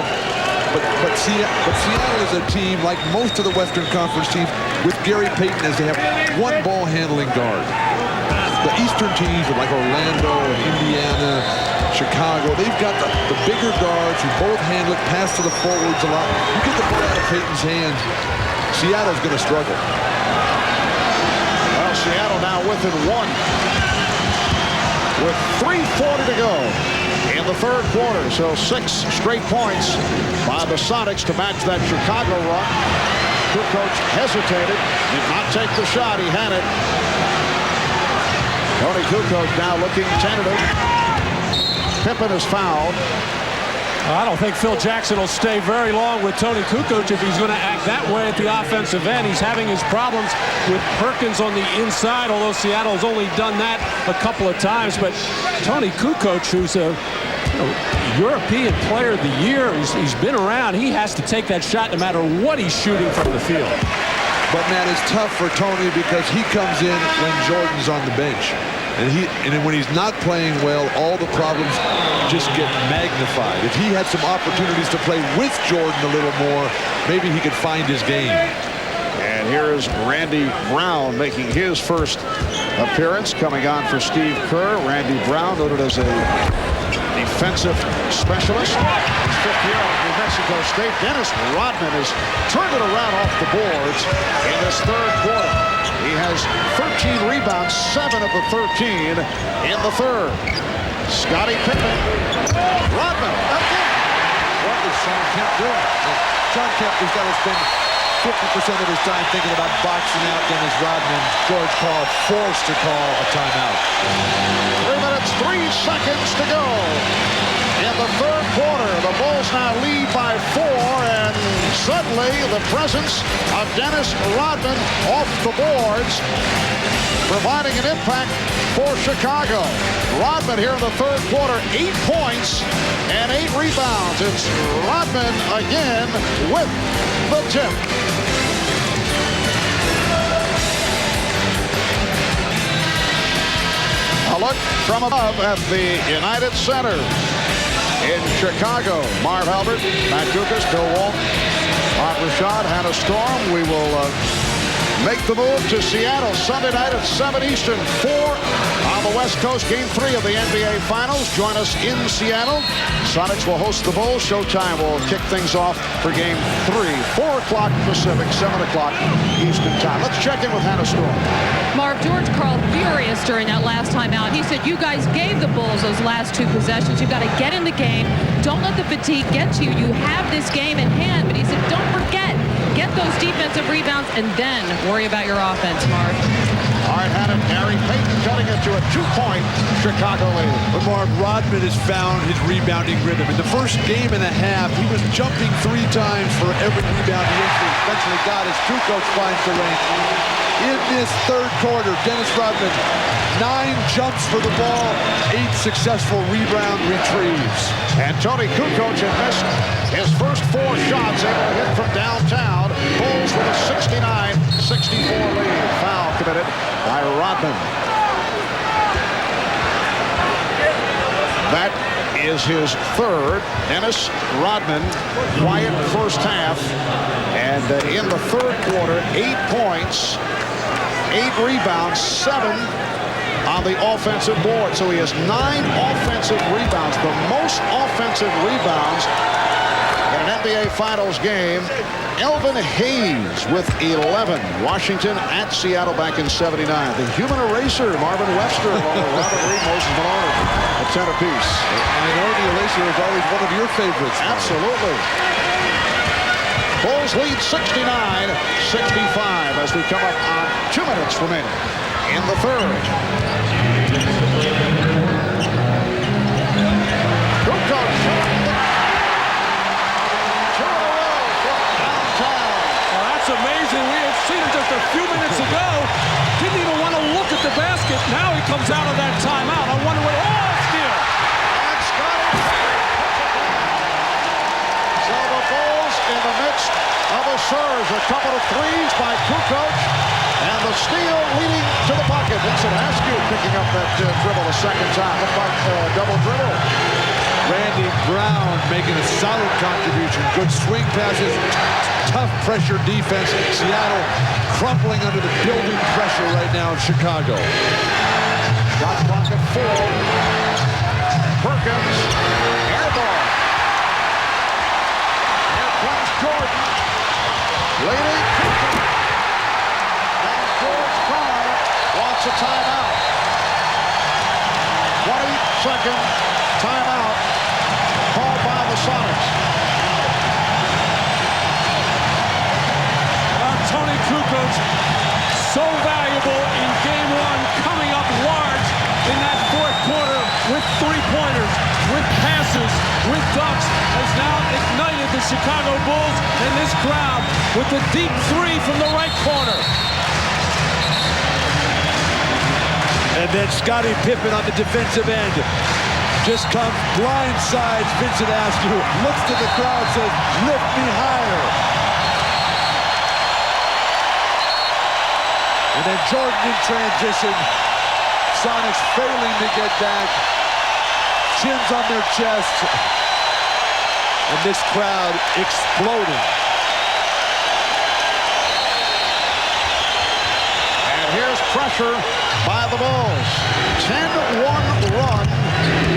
But Seattle is a team, like most of the Western Conference teams, with Gary Payton, as they have one ball handling guard. The Eastern teams like Orlando and Indiana, Chicago, they've got the bigger guards who both handle it, pass to the forwards a lot. You get the ball out of Payton's hands, Seattle's going to struggle. Well, Seattle now within one with 3:40 to go in the third quarter. So 6 straight points by the Sonics to match that Chicago run. Kukoc hesitated, did not take the shot. He had it. Tony Kukoc now looking tentative. Pippen is fouled. I don't think Phil Jackson will stay very long with Tony Kukoc if he's going to act that way at the offensive end. He's having his problems with Perkins on the inside, although Seattle has only done that a couple of times. But Tony Kukoc, who's a European Player of the Year, he's been around. He has to take that shot no matter what he's shooting from the field. But, man, it's tough for Tony because he comes in when Jordan's on the bench. And when he's not playing well, all the problems just get magnified. If he had some opportunities to play with Jordan a little more, maybe he could find his game. And here's Randy Brown making his first appearance, coming on for Steve Kerr. Randy Brown, noted as a defensive specialist. His 5th year at New Mexico State. Dennis Rodman has turned it around off the boards in this third quarter. He has 13 rebounds, 7 of the 13 in the third. Scottie Pippen. Rodman again. What is Sean Kemp doing? Sean Kemp has got to spend 50% of his time thinking about boxing out Dennis Rodman. George Paul forced to call a timeout. 3 minutes, 3 seconds to go. In the third quarter, the Bulls now lead by 4, and suddenly the presence of Dennis Rodman off the boards, providing an impact for Chicago. Rodman here in the third quarter, 8 points and 8 rebounds. It's Rodman again with the tip. A look from above at the United Center in Chicago. Marv Albert, Matt Dukas, Bill Walton, Art Rashad, Hannah Storm. We will make the move to Seattle Sunday night at 7 Eastern, 4 on the West Coast. Game 3 of the NBA Finals. Join us in Seattle. Sonics will host the Bulls. Showtime will kick things off for Game 3. 4 o'clock Pacific, 7 o'clock Eastern time. Let's check in with Hannah Storm. Marv, George Karl furious during that last time out. He said, you guys gave the Bulls those last 2 possessions. You've got to get in the game. Don't let the fatigue get to you. You have this game in hand. But he said, don't forget, get those defensive rebounds and then worry about your offense, Marv. All right, Hannah, Gary Payton cutting it to a 2-point Chicago lead. But Marv, Rodman has found his rebounding rhythm. In the first game and a half, he was jumping 3 times for every rebound he eventually got as Kukoc finds the lane. In this third quarter, Dennis Rodman, 9 jumps for the ball, 8 successful rebound retrieves. And Tony Kukoc had missed his first 4 shots, able to hit from downtown. Bulls with a 69-64 lead. Foul committed by Rodman. That is his third. Dennis Rodman, quiet first half. And in the third quarter, 8 points, 8 rebounds, 7 on the offensive board. So he has 9 offensive rebounds, the most offensive rebounds in an NBA Finals game. Elvin Hayes with 11. Washington at Seattle back in '79. The human eraser, Marvin Webster, along with Robert Reed, Moses Malone at 10 apiece. I know the eraser is always one of your favorites. Absolutely. Bulls lead 69-65 as we come up on 2 minutes remaining in the third. Kukoc. 2 in a row from downtown. Well, that's amazing. We had seen him just a few minutes ago. Didn't even want to look at the basket. Now he comes out of that timeout. I wonder what. Oh, steal. And Scottie. So the Bulls in the midst of a surge, a couple of threes by Kukoc, and the steal leading to the bucket. Vincent Askew picking up that dribble a second time. Looked like double dribble. Randy Brown making a solid contribution. Good swing passes, tough pressure defense. Seattle crumpling under the building pressure right now in Chicago. Shot clock at 4. Perkins, air ball. Here comes Jordan. Leading Kukoc. And George Carr wants a timeout. 20-second timeout called by the Sonics. Tony Kukoc, so valuable in game 1, coming up large in that fourth quarter with three-pointers, with passes, with dunks, has now ignited the Chicago Bulls and this crowd with the deep three from the right corner. And then Scottie Pippen on the defensive end. Just comes blindsides Vincent Askew, looks to the crowd, says, lift me higher. And then Jordan in transition. Sonics failing to get back. Chins on their chest. And this crowd exploding. And here's pressure by the Bulls. 10-1 run.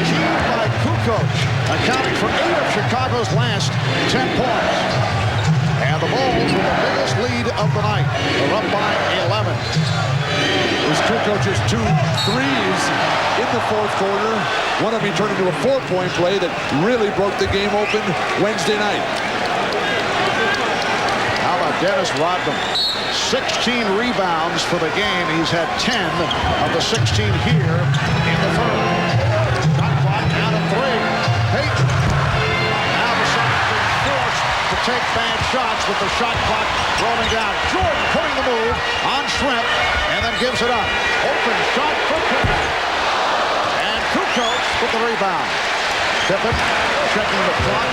Keyed by Kukoc, accounting for 8 of Chicago's last 10 points. And the Bulls with the biggest lead of the night. They're up by 11. It was Kukoc's 2 threes in the fourth quarter. One of them he turned into a 4-point play that really broke the game open Wednesday night. How about Dennis Rodman? 16 rebounds for the game. He's had 10 of the 16 here in the third. Shot clock down to 3. Payton. Now the Sonics being forced to take bad shots with the shot clock rolling down. Jordan putting the move on Shrimp and then gives it up. Open shot for Pippen. And Kukoc with the rebound. Pippen checking the clock.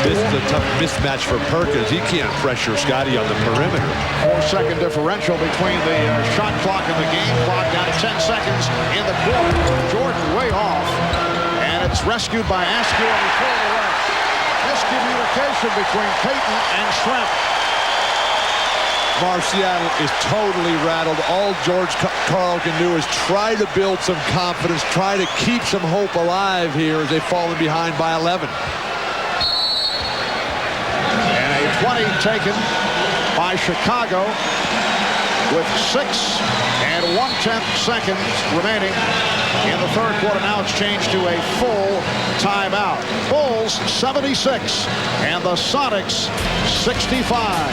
This is a tough mismatch for Perkins. He can't pressure Scottie on the perimeter. 4-second differential between the shot clock and the game clock, down to 10 seconds in the quarter. Jordan way off, and it's rescued by Askew on the throw away. Miscommunication between Payton and Shrimp. Seattle is totally rattled. All George Karl can do is try to build some confidence, try to keep some hope alive here as they've fallen behind by 11. 20 taken by Chicago with 6 1/10 seconds remaining in the third quarter. Now it's changed to a full timeout. Bulls 76 and the Sonics 65.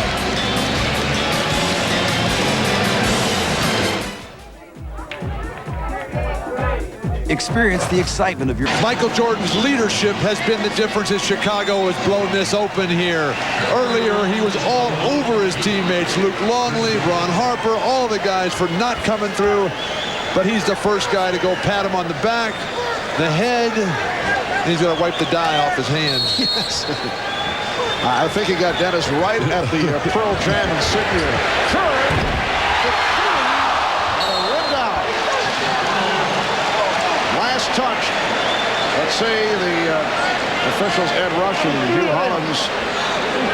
Experience the excitement of your... Michael Jordan's leadership has been the difference as Chicago has blown this open here. Earlier, he was all over his teammates. Luke Longley, Ron Harper, all the guys for not coming through. But he's the first guy to go pat him on the back, the head. He's going to wipe the dye off his hand. Yes. I think he got Dennis right at the Pearl Jam insignia. Curry. Touch. Let's see the officials, Ed Rush and Hugh Hollins,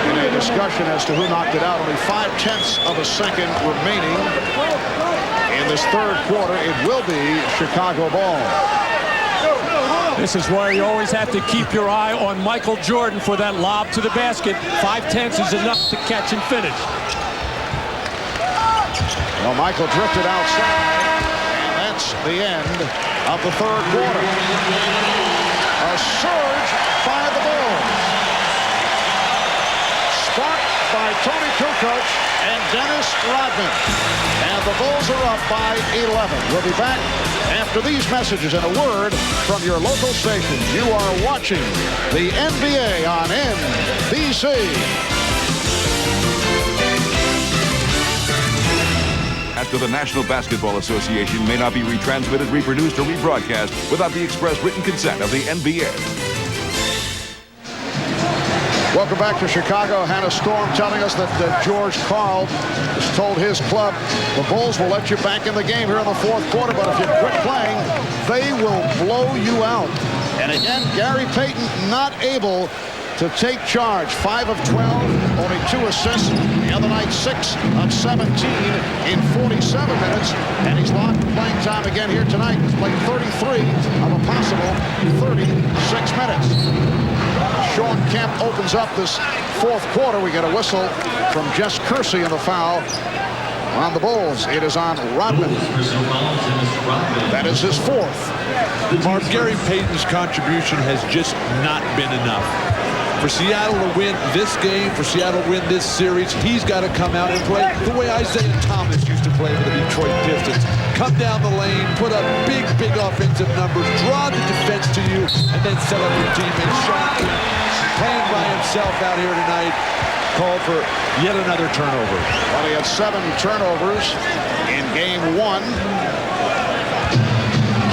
in a discussion as to who knocked it out. Only 0.5 of a second remaining in this third quarter. It will be Chicago ball. This is where you always have to keep your eye on Michael Jordan for that lob to the basket. 0.5 is enough to catch and finish. Well, Michael drifted outside, and that's the end of the third quarter. A surge by the Bulls. Sparked by Tony Kukoc and Dennis Rodman. And the Bulls are up by 11. We'll be back after these messages and a word from your local station. You are watching the NBA on NBC. After the National Basketball Association may not be retransmitted, reproduced, or rebroadcast without the express written consent of the NBA. Welcome back to Chicago. Hannah Storm telling us that George Karl has told his club, the Bulls will let you back in the game here in the fourth quarter, but if you quit playing, they will blow you out. And again, Gary Payton not able to take charge. 5 of 12, only 2 assists. The other night, 6 of 17 in 47 minutes. And he's locked playing time again here tonight. He's played 33 of a possible 36 minutes. Sean Kemp opens up this fourth quarter. We get a whistle from Jess Kersey in the foul on the Bulls. It is on Rodman. That is his fourth. Mark, Gary Payton's contribution has just not been enough. For Seattle to win this game, for Seattle to win this series, he's got to come out and play the way Isaiah Thomas used to play for the Detroit Pistons. Come down the lane, put up big offensive numbers, draw the defense to you, and then set up your teammates. Sean Kemp, playing by himself out here tonight, called for yet another turnover. Well, he had 7 turnovers in game 1.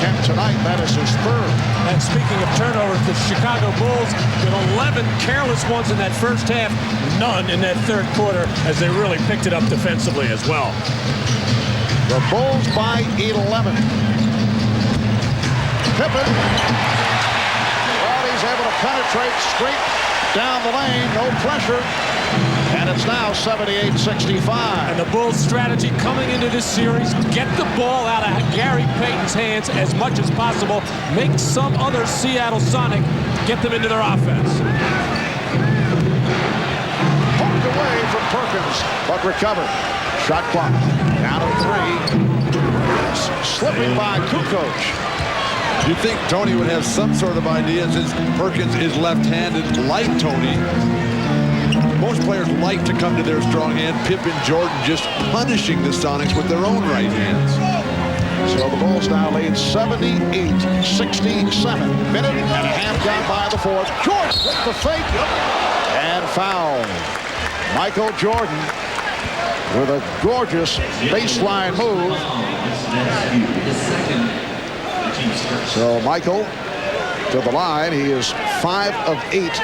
Kemp tonight, that is his 3rd. And speaking of turnovers, the Chicago Bulls with 11 careless ones in that first half, none in that third quarter, as they really picked it up defensively as well. The Bulls by 11. Pippen. Well, he's able to penetrate straight down the lane, no pressure. And it's now 78-65. And the Bulls' strategy coming into this series, get the ball out of Gary Payton's hands as much as possible, make some other Seattle Sonic get them into their offense. Poked away from Perkins, but recovered. Shot clock down to 3. Slipping by Kukoc. You think Tony would have some sort of idea since Perkins is left-handed like Tony. Most players like to come to their strong hand. Pippen, Jordan just punishing the Sonics with their own right hands. So the Bulls now lead 78-67. Minute and a half gone by the fourth. Jordan with the fake and foul. Michael Jordan with a gorgeous baseline move. So Michael to the line. He is 5 of 8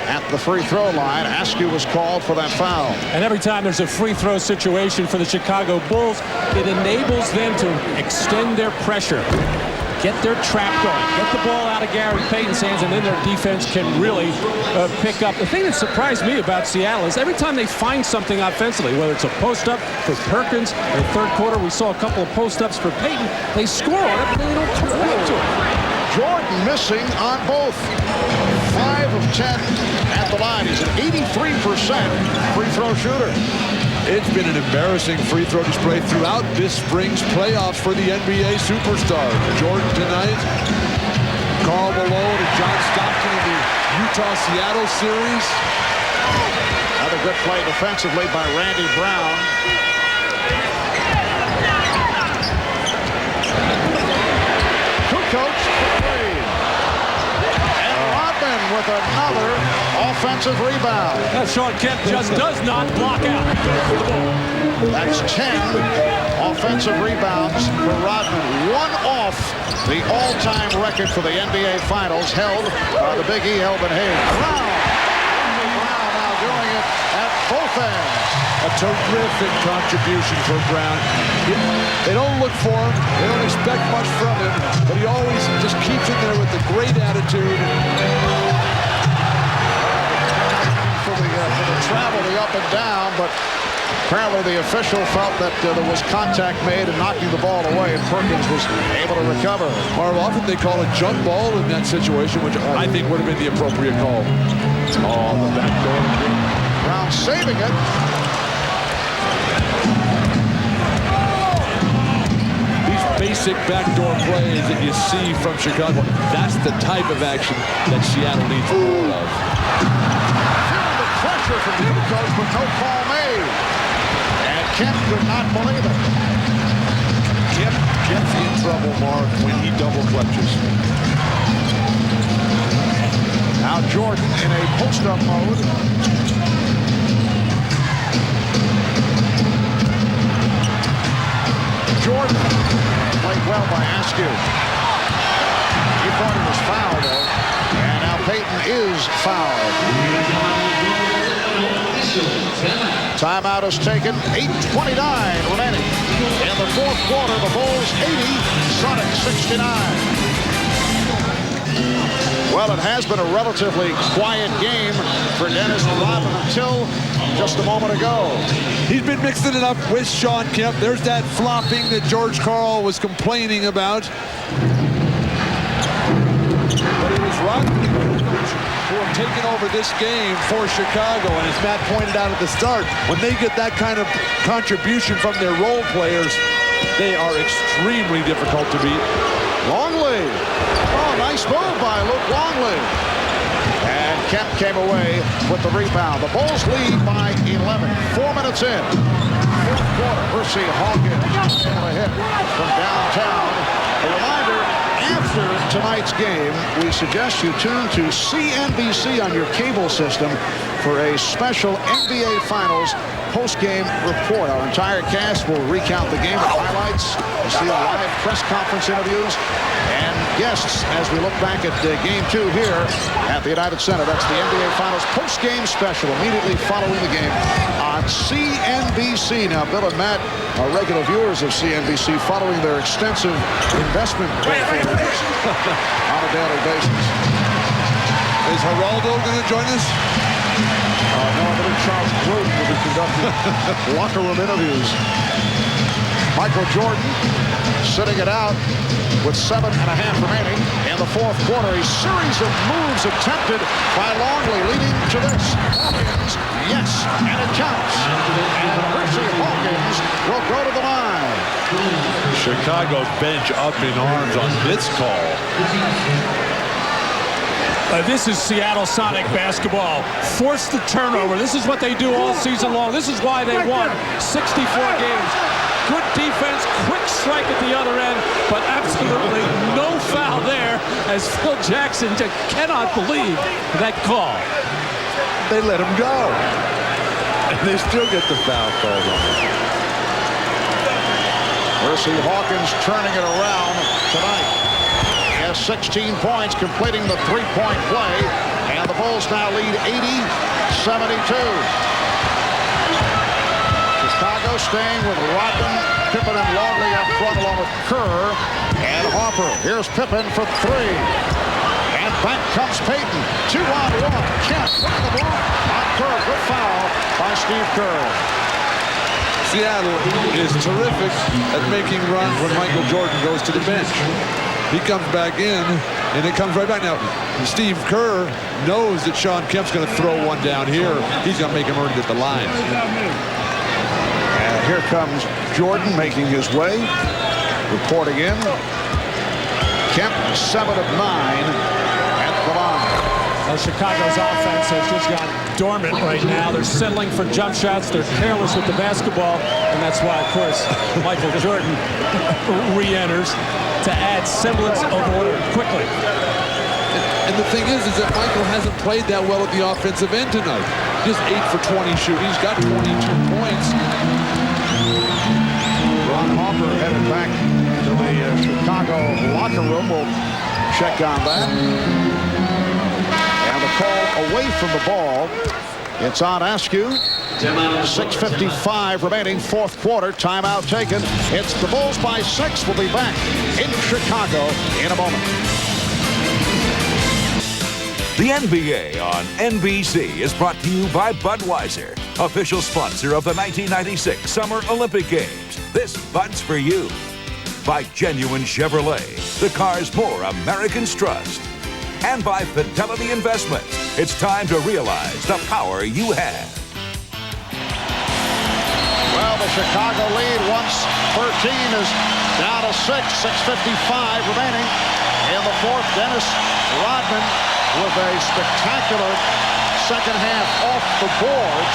at the free throw line. Askew was called for that foul. And every time there's a free throw situation for the Chicago Bulls, it enables them to extend their pressure, get their trap going, get the ball out of Gary Payton's hands, and then their defense can really pick up. The thing that surprised me about Seattle is every time they find something offensively, whether it's a post-up for Perkins, in the third quarter we saw a couple of post-ups for Payton, they score on it, but they don't come back to it. Jordan missing on both. 5 of 10 at the line. He's an 83% free throw shooter. It's been an embarrassing free throw display throughout this spring's playoffs for the NBA superstars. Jordan tonight, Karl Malone and John Stockton in the Utah-Seattle series. Another good play defensively by Randy Brown. Kukoc for 3. And Rodman with another offensive rebound. Sean Kemp just does not block out. That's 10 offensive rebounds for Rodman. 1 off the all-time record for the NBA Finals held by the Big E, Elvin Hayes. Brown now doing it at both ends. A terrific contribution for Brown. They don't look for him. They don't expect much from him, but he always just keeps it there with a great attitude. For the travel, the up and down, but apparently the official felt that there was contact made and knocking the ball away, and Perkins was able to recover. Marv, often they call a jump ball in that situation, which I think would have been the appropriate call. Oh, the back door. Brown saving it. These basic backdoor plays that you see from Chicago, that's the type of action that Seattle needs more of. Pressure from Kukoc, but no call made. And Kemp could not believe it. Kemp gets in trouble, Mark, when he double clutches. Now Jordan in a post-up mode. Jordan played well by Askew. He thought he was fouled, though. And now Payton is fouled. Timeout is taken. 8:29 remaining. In the fourth quarter, the Bulls 80, Sonics 69. Well, it has been a relatively quiet game for Dennis Rodman until just a moment ago. He's been mixing it up with Sean Kemp. There's that flopping that George Karl was complaining about. But it was Rodman who have taken over this game for Chicago. And as Matt pointed out at the start, when they get that kind of contribution from their role players, they are extremely difficult to beat. Longley. Oh, nice move by Luke Longley. And Kemp came away with the rebound. The Bulls lead by 11. 4 minutes in. Fourth quarter. Hersey Hawkins on a hit from downtown. A reminder, after tonight's game, we suggest you tune to CNBC on your cable system for a special NBA Finals post-game report. Our entire cast will recount the game with highlights. You'll see live press conference interviews and guests as we look back at Game 2 here at the United Center. That's the NBA Finals post-game special immediately following the game on CNBC. Now, Bill and Matt are regular viewers of CNBC following their extensive investment portfolios on a daily basis. Is Geraldo going to join us? No, I believe Charles Gruden will be conducting locker room interviews. Michael Jordan sitting it out with 7.5 remaining in the fourth quarter. A series of moves attempted by Longley leading to this. Hawkins, yes, and it counts. And Hersey Hawkins will go to the line. Chicago's bench up in arms on this call. This is Seattle Sonic basketball. Force the turnover. This is what they do all season long. This is why they won 64 games. Good defense, quick strike at the other end, but absolutely no foul there as Phil Jackson just cannot believe that call. They let him go. And they still get the foul called on him. Hersey Hawkins turning it around tonight. 16 points, completing the three-point play, and the Bulls now lead 80-72. Chicago staying with Rodman, Pippen, and Longley up front, along with Kerr and Harper. Here's Pippen for three, and back comes Payton. 2-on-1. Kemp looking the move on Kerr. Good foul by Steve Kerr. Seattle is terrific at making runs when Michael Jordan goes to the bench. He comes back in, and it comes right back. Now, Steve Kerr knows that Sean Kemp's going to throw one down here. He's going to make him earn it at the line. And here comes Jordan making his way. Reporting in. Kemp, 7 of 9 at the line. Well, Chicago's offense has just gone dormant right now. They're settling for jump shots. They're careless with the basketball. And that's why, of course, Michael Jordan re-enters to add semblance of order quickly. And the thing is that Michael hasn't played that well at the offensive end tonight. Just 8 for 20 shooting. He's got 22 points. Ron Harper headed back to the Chicago locker room. We'll check on that. And the call away from the ball. It's on Askew. 6:55 remaining, fourth quarter. Timeout taken. It's the Bulls by 6. We'll be back in Chicago in a moment. The NBA on NBC is brought to you by Budweiser, official sponsor of the 1996 Summer Olympic Games. This Bud's for you. By Genuine Chevrolet, the car's more Americans trust. And by Fidelity Investments. It's time to realize the power you have. Well, the Chicago lead, once 13, is down to 6. 6:55 remaining in the fourth. Dennis Rodman with a spectacular second half off the boards.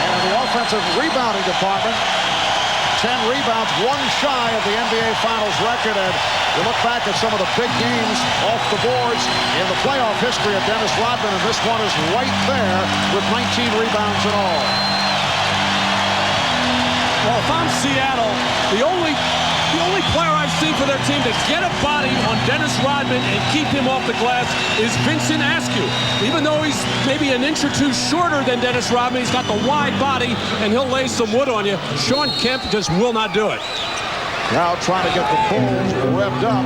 And in the offensive rebounding department, 10 rebounds, 1 shy of the NBA Finals record. And you look back at some of the big games off the boards in the playoff history of Dennis Rodman, and this one is right there with 19 rebounds in all. Well, if I'm Seattle, the only The only player I've seen for their team to get a body on Dennis Rodman and keep him off the glass is Vincent Askew. Even though he's maybe an inch or two shorter than Dennis Rodman, he's got the wide body, and he'll lay some wood on you. Sean Kemp just will not do it. Now trying to get the Bulls revved up.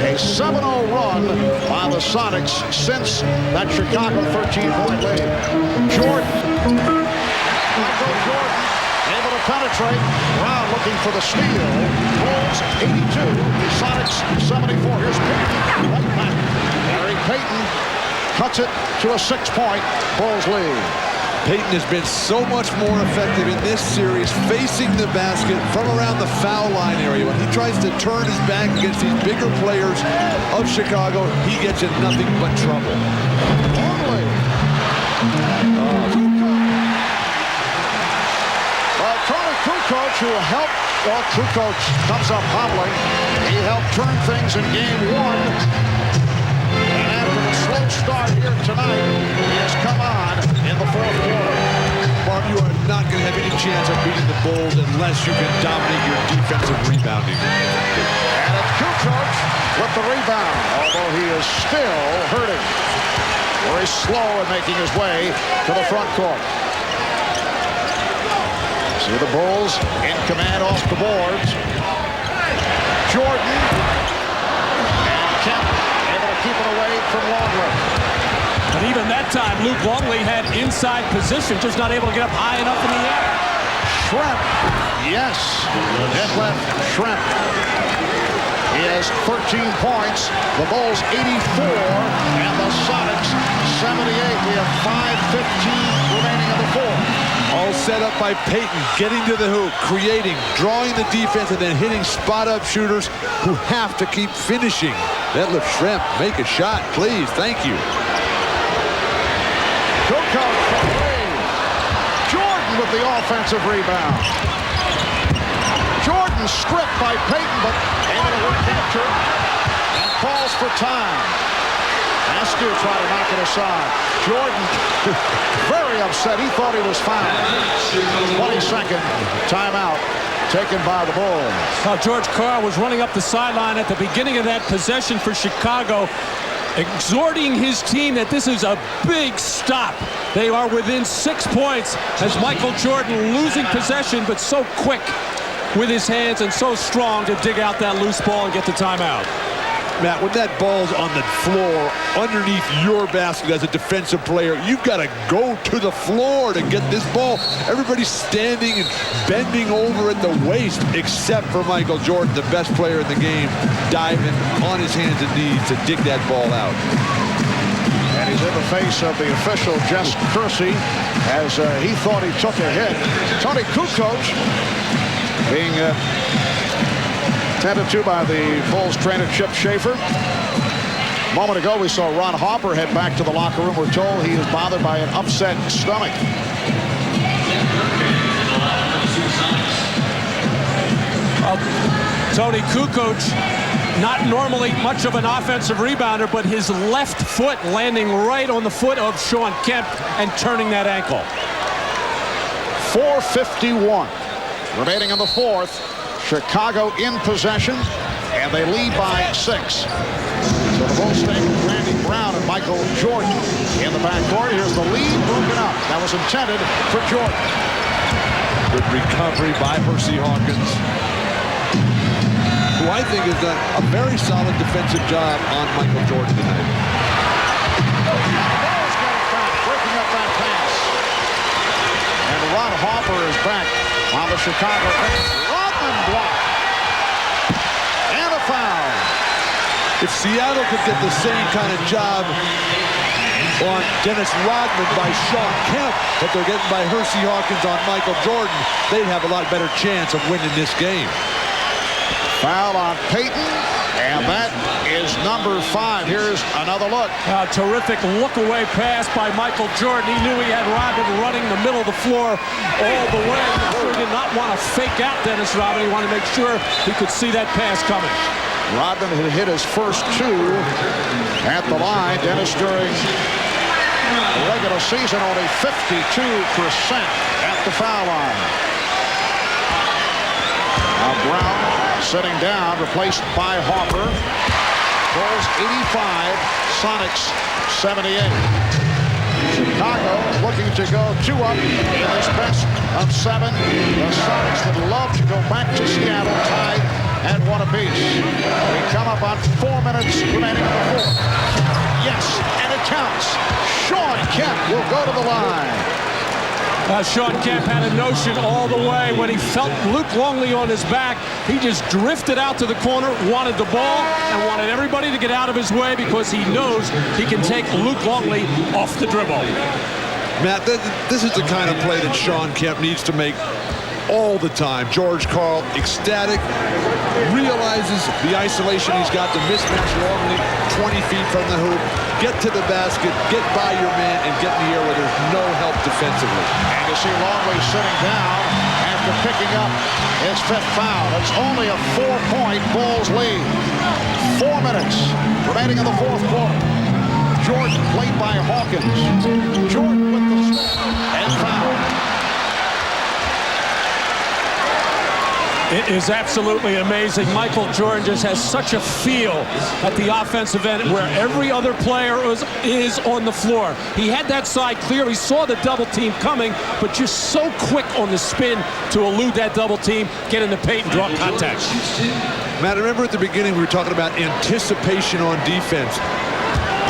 A 7-0 run by the Sonics since that Chicago 13-point lead. Michael Jordan able to penetrate. Brown looking for the steal. Bulls 82, Sonics 74. Here's Payton right back. Gary Payton cuts it to a 6-point Bulls lead. Payton has been so much more effective in this series facing the basket from around the foul line area. When he tries to turn his back against these bigger players of Chicago, he gets in nothing but trouble. Tony Kukoc, who helped, Kukoc comes up hobbling. He helped turn things in game 1. And after the slow start here tonight, he has come on in the fourth quarter. Mark, you are not going to have any chance of beating the Bulls unless you can dominate your defensive rebounding. And it's Kukoc with the rebound, although he is still hurting. Very slow in making his way to the front court. See the Bulls in command off the boards. Jordan. And Kemp able to keep it away from Longley. And even that time, Luke Longley had inside position, just not able to get up high enough in the air. Shrimp. Yes. Detlef Shrimp. He has 13 points. The Bulls 84 and the Sonics 78. We have 5:15 remaining in the fourth. All set up by Payton, getting to the hoop, creating, drawing the defense, and then hitting spot-up shooters who have to keep finishing. Detlef Shrimp, make a shot, please. Thank you. Kukoc for three. Jordan with the offensive rebound. Jordan stripped by Payton, but able to recapture and calls for time. Askew tried to knock it aside. Jordan very upset. He thought he was fouled. 22nd timeout taken by the Bulls. Now George Karl was running up the sideline at the beginning of that possession for Chicago, exhorting his team that this is a big stop. They are within 6 points as Michael Jordan losing possession, but so quick with his hands and so strong to dig out that loose ball and get the timeout. Matt, when that ball's on the floor underneath your basket as a defensive player, you've got to go to the floor to get this ball. Everybody's standing and bending over at the waist, except for Michael Jordan, the best player in the game, diving on his hands and knees to dig that ball out. And he's in the face of the official, Jess Kersey, as he thought he took a hit. Tony Kukoc being tended to by the Bulls trainer Chip Schaefer. A moment ago, we saw Ron Harper head back to the locker room. We're told he is bothered by an upset stomach. Tony Kukoc, not normally much of an offensive rebounder, but his left foot landing right on the foot of Sean Kemp and turning that ankle. 4:51 remaining in the fourth. Chicago in possession, and they lead by 6. So the Bulls stay with Randy Brown and Michael Jordan in the backcourt. Here's the lead broken up. That was intended for Jordan. Good recovery by Hersey Hawkins, who I think has done a very solid defensive job on Michael Jordan tonight. Bulls got it back, breaking up that pass. And Ron Harper is back on the Chicago bench. Block. And a foul. If Seattle could get the same kind of job on Dennis Rodman by Sean Kemp that they're getting by Hersey Hawkins on Michael Jordan, they'd have a lot better chance of winning this game. Foul on Payton, and that is number 5. Here's another look. A terrific look-away pass by Michael Jordan. He knew he had Rodman running the middle of the floor all the way. He did not want to fake out Dennis Rodman. He wanted to make sure he could see that pass coming. Rodman had hit his first 2 at the line. Dennis, during the regular season, only 52% at the foul line. Now Brown sitting down, replaced by Harper. Bulls 85, Sonics 78. Chicago looking to go 2 up in this best of 7. The Sonics would love to go back to Seattle tied at 1 apiece. We come up on 4 minutes remaining in the 4th. Yes, and it counts. Sean Kemp will go to the line. Sean Kemp had a notion all the way. When he felt Luke Longley on his back, he just drifted out to the corner, wanted the ball, and wanted everybody to get out of his way because he knows he can take Luke Longley off the dribble. Matt, this is the kind of play that Sean Kemp needs to make all the time. George Karl, ecstatic, realizes the isolation he's got, the mismatch Longley 20 feet from the hoop. Get to the basket, get by your man, and get in the air where there's no help defensively. And you see Longley sitting down after picking up his 5th foul. It's only a 4-point Bulls lead. 4 minutes remaining in the 4th quarter. Jordan played by Hawkins. Jordan with the step and foul. It is absolutely amazing. Michael Jordan just has such a feel at the offensive end where every other player is on the floor. He had that side clear. He saw the double team coming, but just so quick on the spin to elude that double team, get in the paint and draw contact. Matt, remember at the beginning we were talking about anticipation on defense.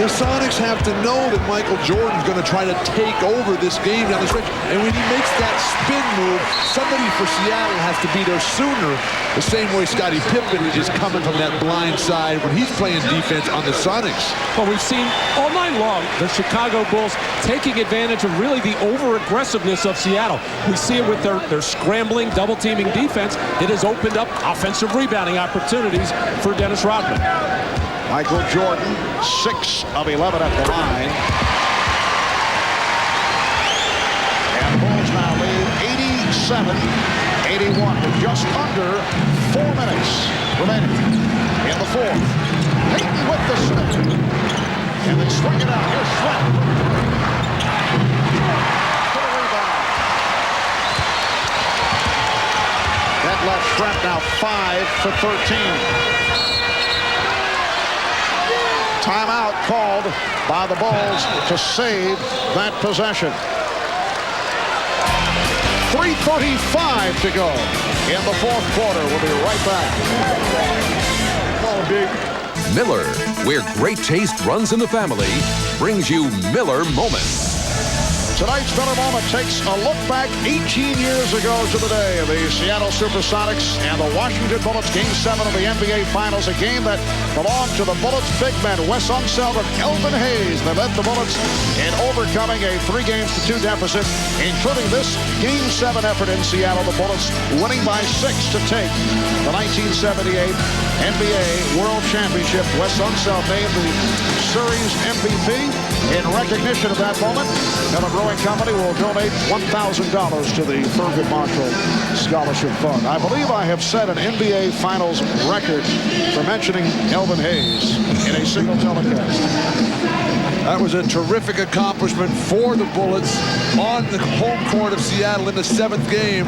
The Sonics have to know that Michael Jordan's going to try to take over this game down the stretch. And when he makes that spin move, somebody for Seattle has to be there sooner. The same way Scottie Pippen is coming from that blind side when he's playing defense on the Sonics. Well, we've seen all night long the Chicago Bulls taking advantage of really the over-aggressiveness of Seattle. We see it with their scrambling, double-teaming defense. It has opened up offensive rebounding opportunities for Dennis Rodman. Michael Jordan, 6 of 11 at the line. And Bulls now lead 87-81 with just under 4 minutes remaining in the 4th. Payton with the snip. And they swing it out. Here's Sweat. For the rebound. That left Trent now 5 for 13. Timeout called by the Bulls to save that possession. 3:35 to go in the 4th quarter. We'll be right back. Miller, where great taste runs in the family, brings you Miller Moments. Tonight's Miller Moment takes a look back 18 years ago to the day of the Seattle Supersonics and the Washington Bullets Game 7 of the NBA Finals, a game that belonged to the Bullets' big men, Wes Unseld and Elvin Hayes. They led the Bullets in overcoming a 3-2 deficit, including this Game 7 effort in Seattle. The Bullets winning by 6 to take the 1978 NBA World Championship. Wes Unseld named the series MVP. In recognition of that moment, Miller Brewing Company will donate $1,000 to the Thurgood Marshall Scholarship Fund. I believe I have set an NBA Finals record for mentioning Elvin Hayes in a single telecast. That was a terrific accomplishment for the Bullets on the home court of Seattle in the 7th game,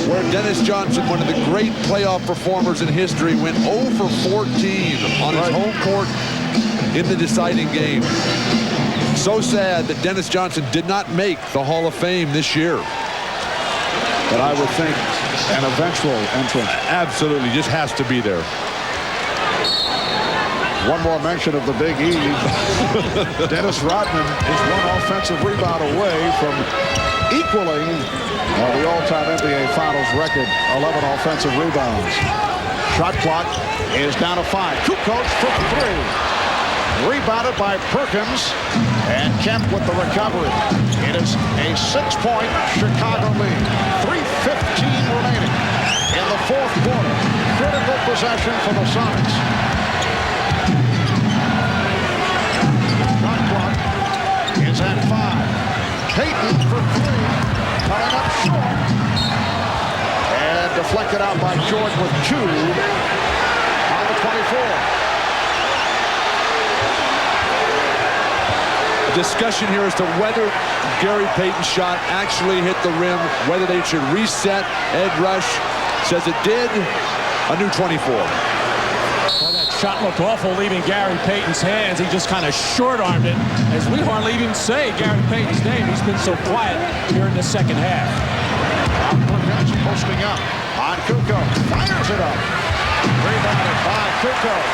where Dennis Johnson, one of the great playoff performers in history, went 0 for 14 on his home court in the deciding game. So sad that Dennis Johnson did not make the Hall of Fame this year. But I would think an eventual entrant. Absolutely, just has to be there. One more mention of the Big E. Dennis Rodman is one offensive rebound away from equaling the all-time NBA Finals record, 11 offensive rebounds. Shot clock is down to 5. Kukoc for 3. Rebounded by Perkins, and Kemp with the recovery. It is a 6-point Chicago lead. 3:15 remaining in the 4th quarter. Critical possession for the Sonics. Shot clock is at 5. Payton for 3, coming up short. And deflected out by Jordan with 2 on the 24. Discussion here as to whether Gary Payton's shot actually hit the rim, whether they should reset. Ed Rush says it did. a new 24. Well, that shot looked awful, leaving Gary Payton's hands. He just kind of short-armed it, as we hardly even say Gary Payton's name. He's been so quiet here in the second half. Perkins posting up on Kukoc. Fires it up. Rebounded by Kukoc.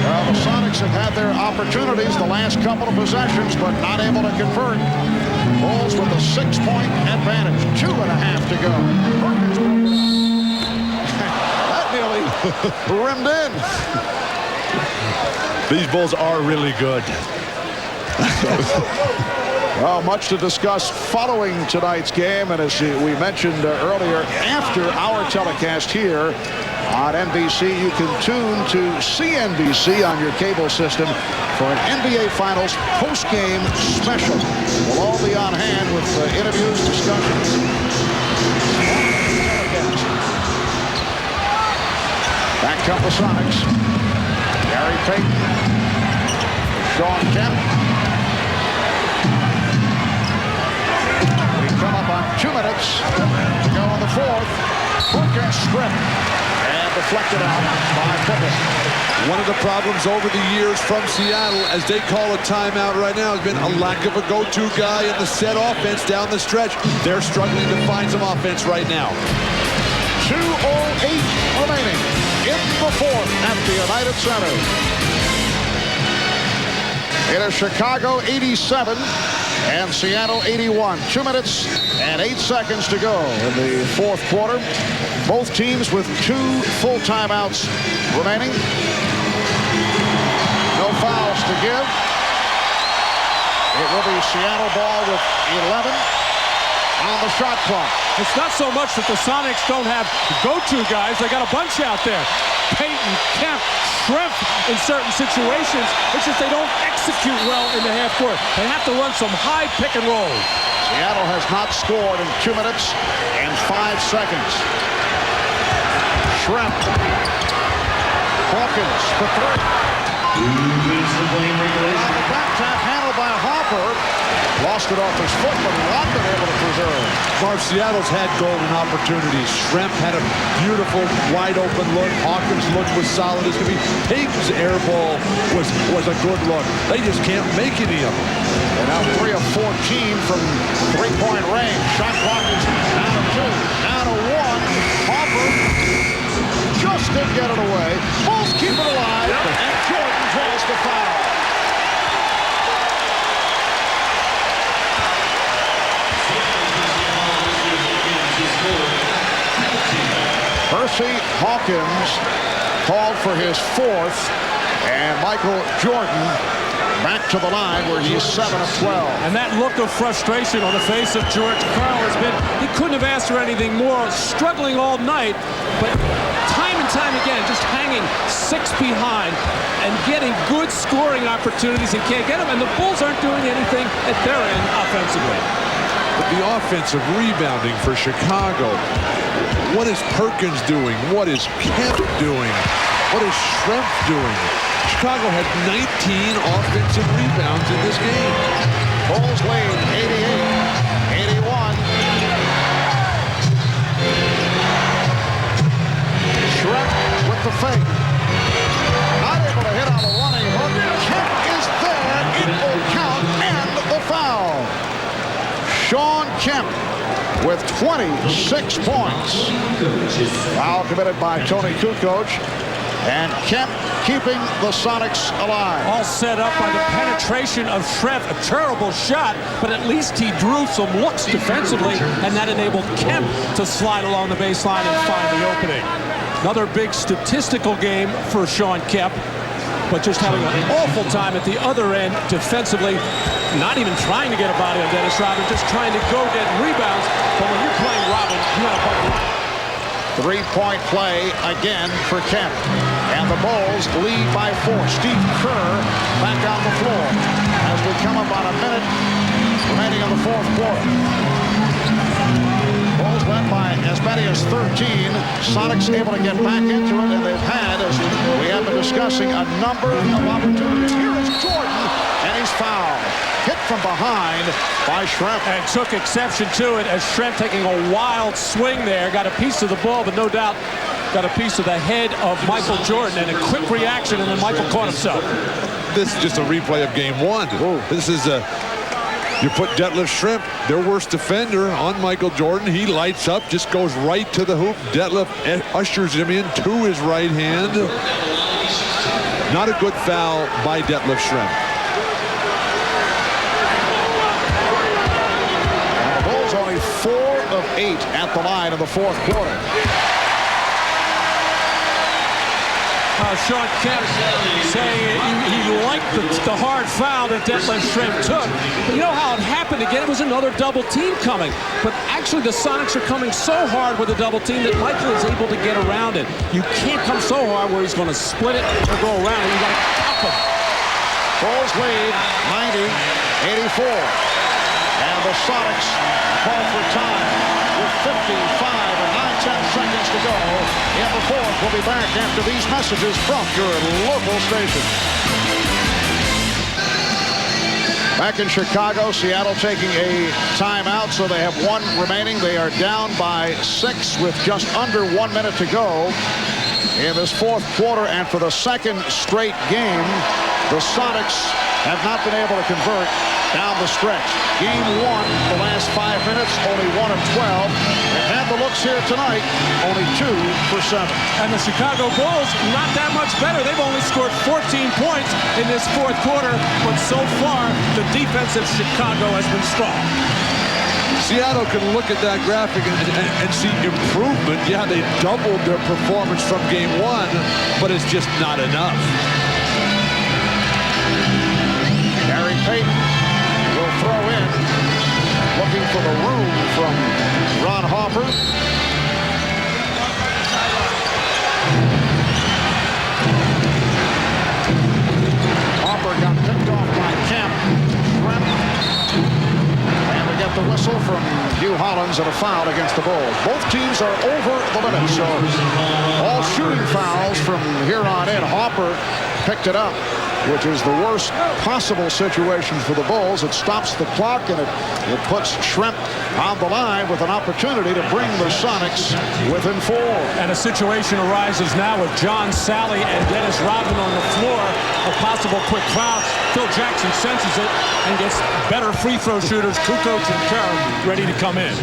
Well, the Sonics have had their opportunities the last couple of possessions, but not able to convert. Bulls with a 6-point advantage. 2.5 to go. That nearly rimmed in. These Bulls are really good. Well, much to discuss following tonight's game, and as we mentioned earlier, after our telecast here on NBC, you can tune to CNBC on your cable system for an NBA Finals post-game special. We'll all be on hand with interviews, discussions. Back come the Sonics. Gary Payton, Sean Kemp. We come up on 2 minutes to go in the fourth. Perkins stripped and deflected out by Pippen. One of the problems over the years from Seattle, as they call a timeout right now, has been a lack of a go-to guy in the set offense down the stretch. They're struggling to find some offense right now. 2:08 remaining in the fourth at the United Center. It is Chicago 87 and Seattle 81. 2 minutes and 8 seconds to go in the fourth quarter. Both teams with 2 full timeouts remaining. No fouls to give. It will be Seattle ball with 11 on the shot clock. It's not so much that the Sonics don't have go-to guys. They got a bunch out there. Payton, Kemp, Shrimp in certain situations. It's just they don't execute well in the half court. They have to run some high pick and roll. Seattle has not scored in 2 minutes and 5 seconds. Shrimp. Hawkins for 3. The back tap handled by Harper. Lost it off his foot, but not been able to preserve. Marv, Seattle's had golden opportunities. Shrimp had a beautiful wide open look. Hawkins' look was solid as could be. Payton's air ball was a good look. They just can't make any of them. And now 3 of 14 from 3-point range. Shot clock is down to 2. Down to 1. Harper just didn't get it away. Bulls keep it alive. And Jordan draws the foul. Percy Hawkins called for his 4th, and Michael Jordan back to the line where he's 7 of 12. And that look of frustration on the face of George Karl has been, he couldn't have asked for anything more, struggling all night, but time and time again, just hanging 6 behind and getting good scoring opportunities and can't get them, and the Bulls aren't doing anything at their end offensively. But the offensive rebounding for Chicago, what is Perkins doing? What is Kemp doing? What is Shrimp doing? Chicago had 19 offensive rebounds in this game. Bulls lead 88-81. Shrimp with the fake. Not able to hit on the running hook. Kemp is there. It will count and the foul. Sean Kemp with 26 points. Foul committed by Tony Kukoc. And Kemp keeping the Sonics alive. All set up by the penetration of Shrimp. A terrible shot, but at least he drew some looks defensively, and that enabled Kemp to slide along the baseline and find the opening. Another big statistical game for Sean Kemp, but just having an awful time at the other end defensively. Not even trying to get a body on Dennis Rodman, just trying to go get rebounds. But when you're playing Rodman, you got to play. 3-point play again for Kemp. And the Bulls lead by 4. Steve Kerr back on the floor as we come up on a minute remaining in the fourth quarter. Bulls led by as many as 13. Sonics able to get back into it, and they've had, as we have been discussing, a number of opportunities. Here is Jordan, and he's fouled. Hit from behind by Schrempf. And took exception to it as Schrempf taking a wild swing there. Got a piece of the ball, but no doubt got a piece of the head of Michael Jordan, and a quick reaction, and then Michael caught himself. This is just a replay of game one. This is you put Detlef Schrempf, their worst defender, on Michael Jordan. He lights up, just goes right to the hoop. Detlef ushers him in to his right hand. Not a good foul by Detlef Schrempf. The Bulls only 4 of 8 at the line in the fourth quarter. Sean Kemp saying he liked the hard foul that Detlef Schrempf took. But you know how it happened again? It was another double team coming. But actually the Sonics are coming so hard with a double team that Michael is able to get around it. You can't come so hard where he's going to split it or go around it. You got to stop him. Bulls lead 90-84. And the Sonics call for time with 55 and 9/10 seconds to go in the fourth. We'll be back after these messages from your local station. Back in Chicago, Seattle taking a timeout, so they have 1 remaining. They are down by 6 with just under 1 minute to go in this fourth quarter. And for the second straight game, the Sonics have not been able to convert down the stretch. Game 1, the last 5 minutes, only 1 of 12. And had the looks here tonight, only 2 for 7. And the Chicago Bulls, not that much better. They've only scored 14 points in this fourth quarter, but so far, the defense of Chicago has been strong. Seattle can look at that graphic and see improvement. Yeah, they doubled their performance from game 1, but it's just not enough. Gary Payton will throw in, looking for the room from Ron Harper. Harper got picked off by Kemp. And we get the whistle from Hugh Hollins and a foul against the Bulls. Both teams are over the limit, so all shooting fouls from here on in. Harper picked it up, which is the worst possible situation for the Bulls. It stops the clock, and it puts Schrempf on the line with an opportunity to bring the Sonics within 4. And a situation arises now with John Sally and Dennis Rodman on the floor. A possible quick foul. Phil Jackson senses it and gets better free throw shooters, Kukoc and Kerr, ready to come in.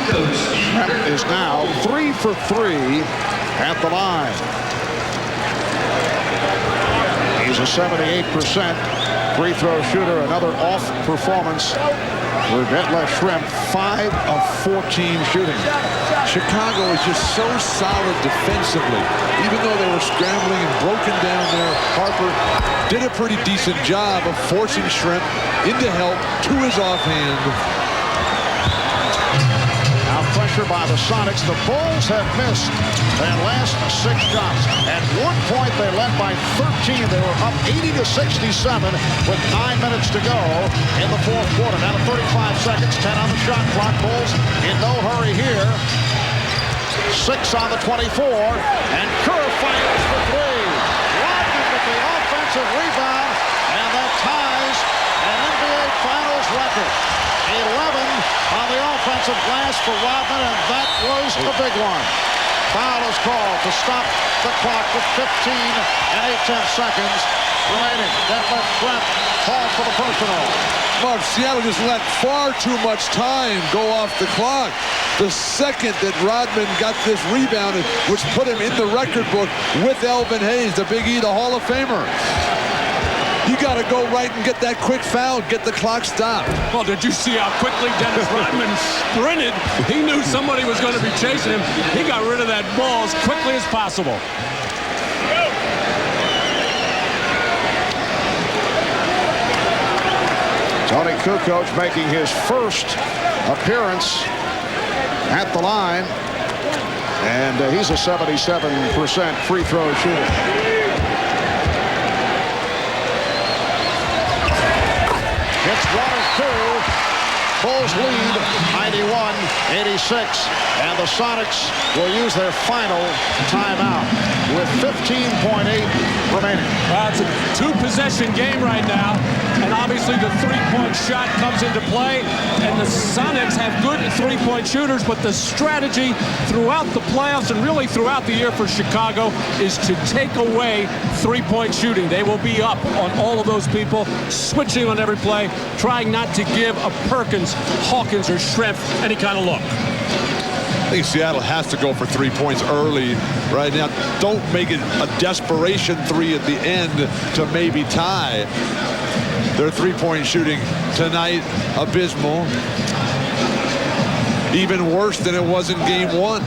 Schrempf is now 3 for 3 at the line. He's a 78% free throw shooter. Another off performance for Detlef Schrempf. 5 of 14 shooting. Chicago is just so solid defensively. Even though they were scrambling and broken down there, Harper did a pretty decent job of forcing Schrempf into help to his offhand. Now pressure by the Sonics. The Bulls have missed their last 6 shots. At one point, they led by 13. They were up 80-67 with 9 minutes to go in the fourth quarter. Down to 35 seconds, 10 on the shot clock. Bulls in no hurry here. 6 on the 24, and Kerr fires for 3. Rodman with the offensive rebound, and that ties an NBA Finals record. 11 on the offensive glass for Rodman, and that was a big one. Foul is called to stop the clock with 15 and 8/10 seconds remaining. Detlef Schrempf called for the personal. Mark, Seattle just let far too much time go off the clock. The second that Rodman got this rebound, which put him in the record book with Elvin Hayes, the Big E, the Hall of Famer. You got to go right and get that quick foul, get the clock stopped. Well, did you see how quickly Dennis Rodman sprinted? He knew somebody was going to be chasing him. He got rid of that ball as quickly as possible. Tony Kukoc making his first appearance at the line, and he's a 77% free throw shooter. Hits 1 of 2. Bulls lead 91-86. And the Sonics will use their final timeout with 15.8 remaining. Well, it's a two-possession game right now, and obviously the three-point shot comes into play, and the Sonics have good three-point shooters, but the strategy throughout the playoffs and really throughout the year for Chicago is to take away three-point shooting. They will be up on all of those people, switching on every play, trying not to give a Perkins, Hawkins, or Schrempf any kind of look. I think Seattle has to go for 3 points early right now. Don't make it a desperation three at the end to maybe tie. Their three-point shooting tonight, abysmal. Even worse than it was in game one.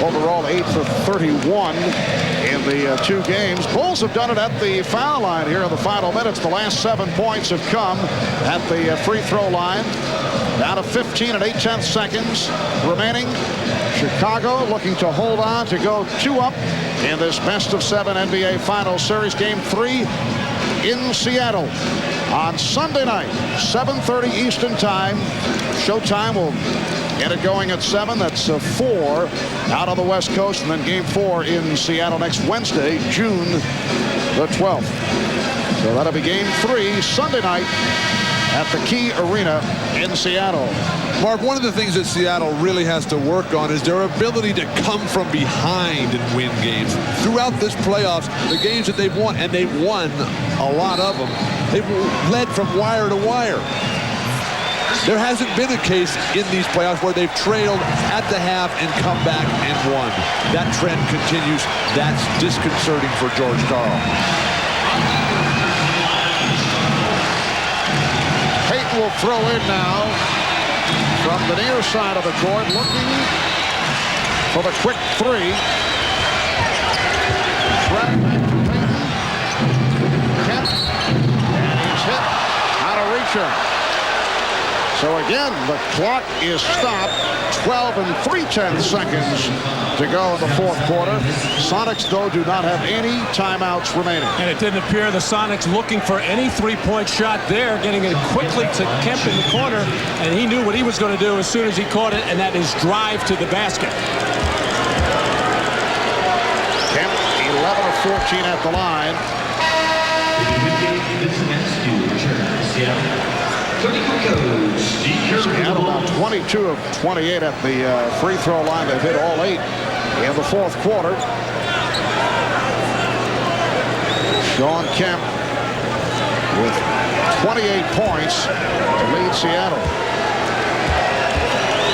Overall, 8 for 31 in the two games. Bulls have done it at the foul line here in the final minutes. The last 7 points have come at the free throw line. Down to 15 and 8/10 seconds remaining. Chicago looking to hold on to go 2 up in this best-of-7 NBA Finals Series. Game 3 in Seattle on Sunday night, 7:30 Eastern Time. Showtime will get it going at 7. That's 4 out on the West Coast. And then Game 4 in Seattle next Wednesday, June the 12th. So that'll be Game 3 Sunday night at the Key Arena in Seattle. Mark, one of the things that Seattle really has to work on is their ability to come from behind and win games. Throughout this playoffs, the games that they've won, and they've won a lot of them, they've led from wire to wire. There hasn't been a case in these playoffs where they've trailed at the half and come back and won. That trend continues. That's disconcerting for George Karl. Payton will throw in now from the near side of the court, looking for the quick three. Trap back to Payton. Kemp. And he's hit out of reacher. So again, the clock is stopped. 12 and 3/10 seconds to go in the fourth quarter. Sonics, though, do not have any timeouts remaining. And it didn't appear the Sonics looking for any three-point shot there, getting it quickly to Kemp in the corner, and he knew what he was going to do as soon as he caught it, and that is drive to the basket. Kemp, 11 of 14 at the line. Seattle about 22 of 28 at the free throw line. They've hit all 8 in the fourth quarter. Shawn Kemp with 28 points to lead Seattle.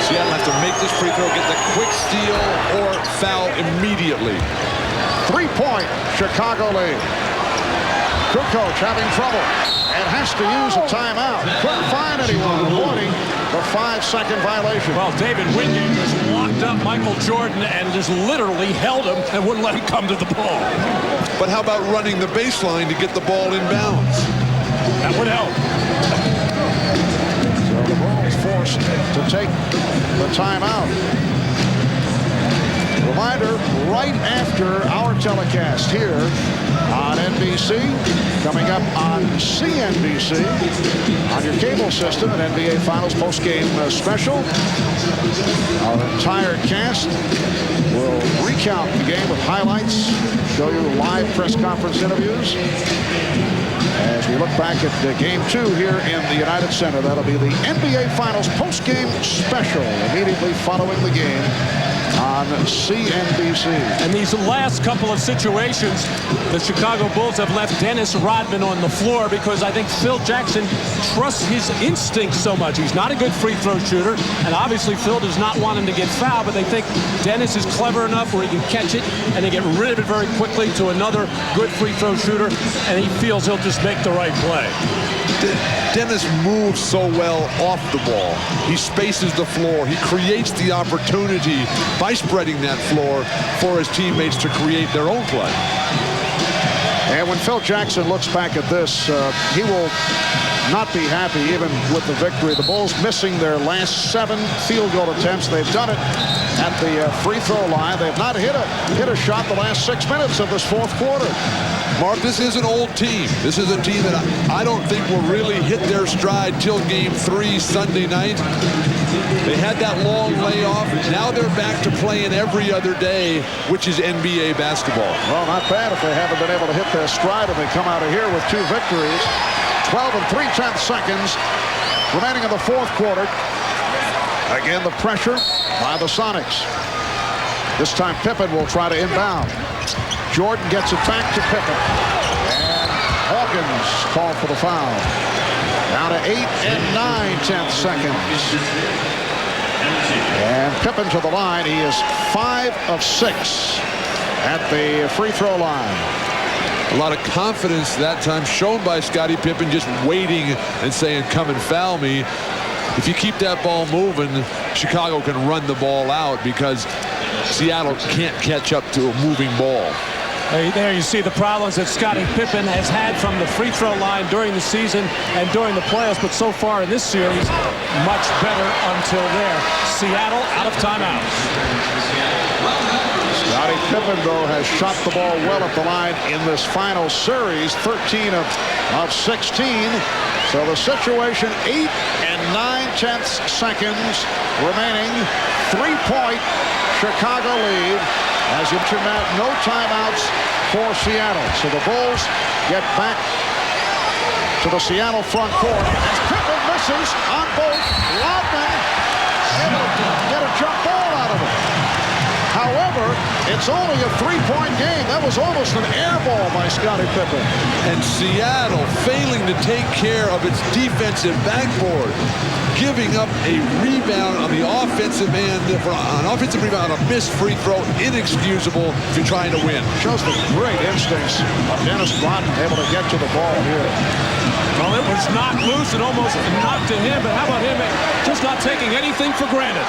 Seattle has to make this free throw, get the quick steal or foul immediately. 3-point Chicago lead. Kukoc having trouble and has to use a timeout. Couldn't find anyone, avoiding the 5-second violation. Well, David Wingate just locked up Michael Jordan and just literally held him and wouldn't let him come to the ball. But how about running the baseline to get the ball in bounds? That would help. So the Bulls forced to take the timeout. Reminder, right after our telecast here on NBC, coming up on CNBC, on your cable system, an NBA Finals postgame special. Our entire cast will recount the game with highlights, show you live press conference interviews. As we look back at Game 2 here in the United Center, that'll be the NBA Finals postgame special immediately following the game on CNBC. And these last couple of situations, the Chicago Bulls have left Dennis Rodman on the floor because I think Phil Jackson trusts his instincts so much. He's not a good free throw shooter, and obviously Phil does not want him to get fouled, but they think Dennis is clever enough where he can catch it and they get rid of it very quickly to another good free throw shooter, and he feels he'll just make the right play. Dennis moves so well off the ball. He spaces the floor. He creates the opportunity by spreading that floor for his teammates to create their own play. And when Phil Jackson looks back at this, he will not be happy even with the victory. The Bulls missing their last 7 field goal attempts. They've done it at the free throw line. They've not hit a shot the last 6 minutes of this fourth quarter. Mark, this is an old team. This is a team that I don't think will really hit their stride till Game 3 Sunday night. They had that long layoff. Now they're back to playing every other day, which is NBA basketball. Well, not bad if they haven't been able to hit their stride and they come out of here with 2 victories. 12 and 3/10 seconds remaining in the fourth quarter. Again, the pressure by the Sonics. This time Pippen will try to inbound. Jordan gets it back to Pippen. And Hawkins called for the foul. Down to 8 and 9/10 seconds. And Pippen to the line. He is 5 of 6 at the free throw line. A lot of confidence that time shown by Scottie Pippen, just waiting and saying, come and foul me. If you keep that ball moving, Chicago can run the ball out because Seattle can't catch up to a moving ball. There you see the problems that Scottie Pippen has had from the free throw line during the season and during the playoffs, but so far in this series, much better until there. Seattle out of timeout. Scottie Pippen, though, has shot the ball well at the line in this final series, 13 of 16. So the situation, 8 and 9/10 seconds remaining, 3-point Chicago lead. As you mentioned, Matt, no timeouts for Seattle. So the Bulls get back to the Seattle front court. As Pippen misses on both, Rodman able to get a jump ball out of it. However, it's only a 3-point game. That was almost an air ball by Scottie Pippen. And Seattle failing to take care of its defensive backboard, giving up a rebound on the offensive end, an offensive rebound on a missed free throw, inexcusable if you're trying to win. Shows the great instincts of Dennis Rodman, able to get to the ball here. Well, it was knocked loose and almost knocked to him, but how about him just not taking anything for granted?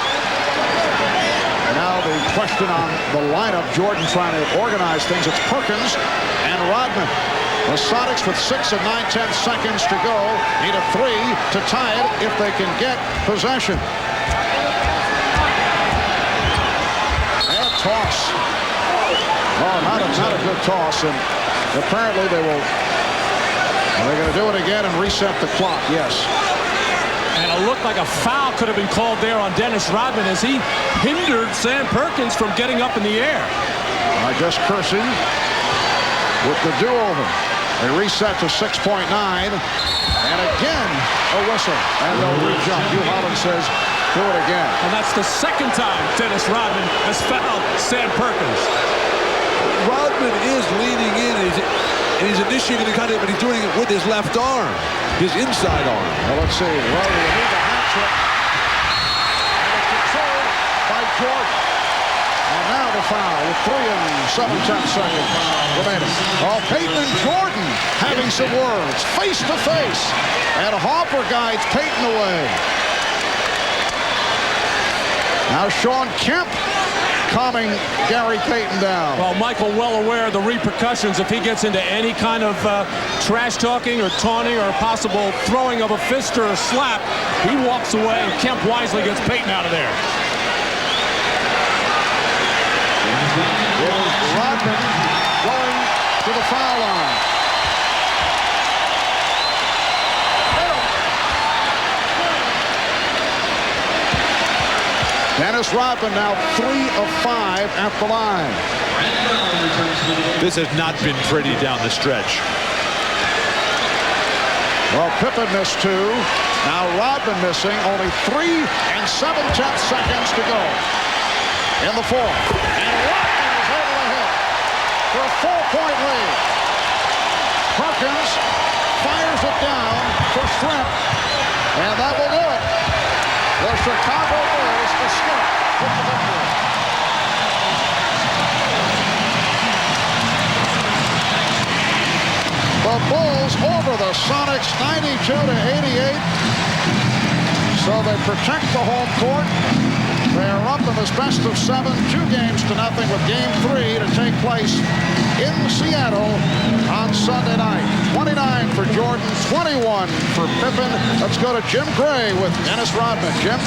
Now the question on the lineup, Jordan trying to organize things. It's Perkins and Rodman. The Sonics with 6 and 9/10 seconds to go. Need a 3 to tie it if they can get possession. And toss. Oh, not a good toss. And apparently they're going to do it again and reset the clock. Yes. And it looked like a foul could have been called there on Dennis Rodman as he hindered Sam Perkins from getting up in the air. I guess cursing with the do-over. They reset to 6.9. And again, a whistle. And they'll re-jump. Hugh Holland says, do it again. And that's the second time Dennis Rodman has fouled Sam Perkins. Rodman is leaning in, and he's initiating the contact, but he's doing it with his left arm, his inside arm. Well, let's see. Well, we need the hat trick. And it's controlled by Jordan. And now the foul with 3 and 7/10 seconds remaining. Oh, Peyton and Jordan having some words, face to face. And Harper guides Peyton away. Now Sean Kemp calming Gary Payton down. Well, Michael well aware of the repercussions if he gets into any kind of trash talking or taunting or possible throwing of a fist or a slap. He walks away and Kemp wisely gets Payton out of there. Rodman going to the foul line. Dennis Rodman now 3 of 5 at the line. This has not been pretty down the stretch. Well, Pippen missed 2. Now Rodman missing. Only 3 and 7/10 seconds to go in the fourth. And Rodman is able to hit for a 4-point lead. Perkins fires it down for Shrimp. And that will do it. The Chicago Bulls escape with the victory. The Bulls over the Sonics 92-88. So they protect the home court. They are up in this best of 7, 2-0 with Game 3 to take place in Seattle on Sunday night. 29 for Jordan, 21 for Pippen. Let's go to Jim Gray with Dennis Rodman. Jim?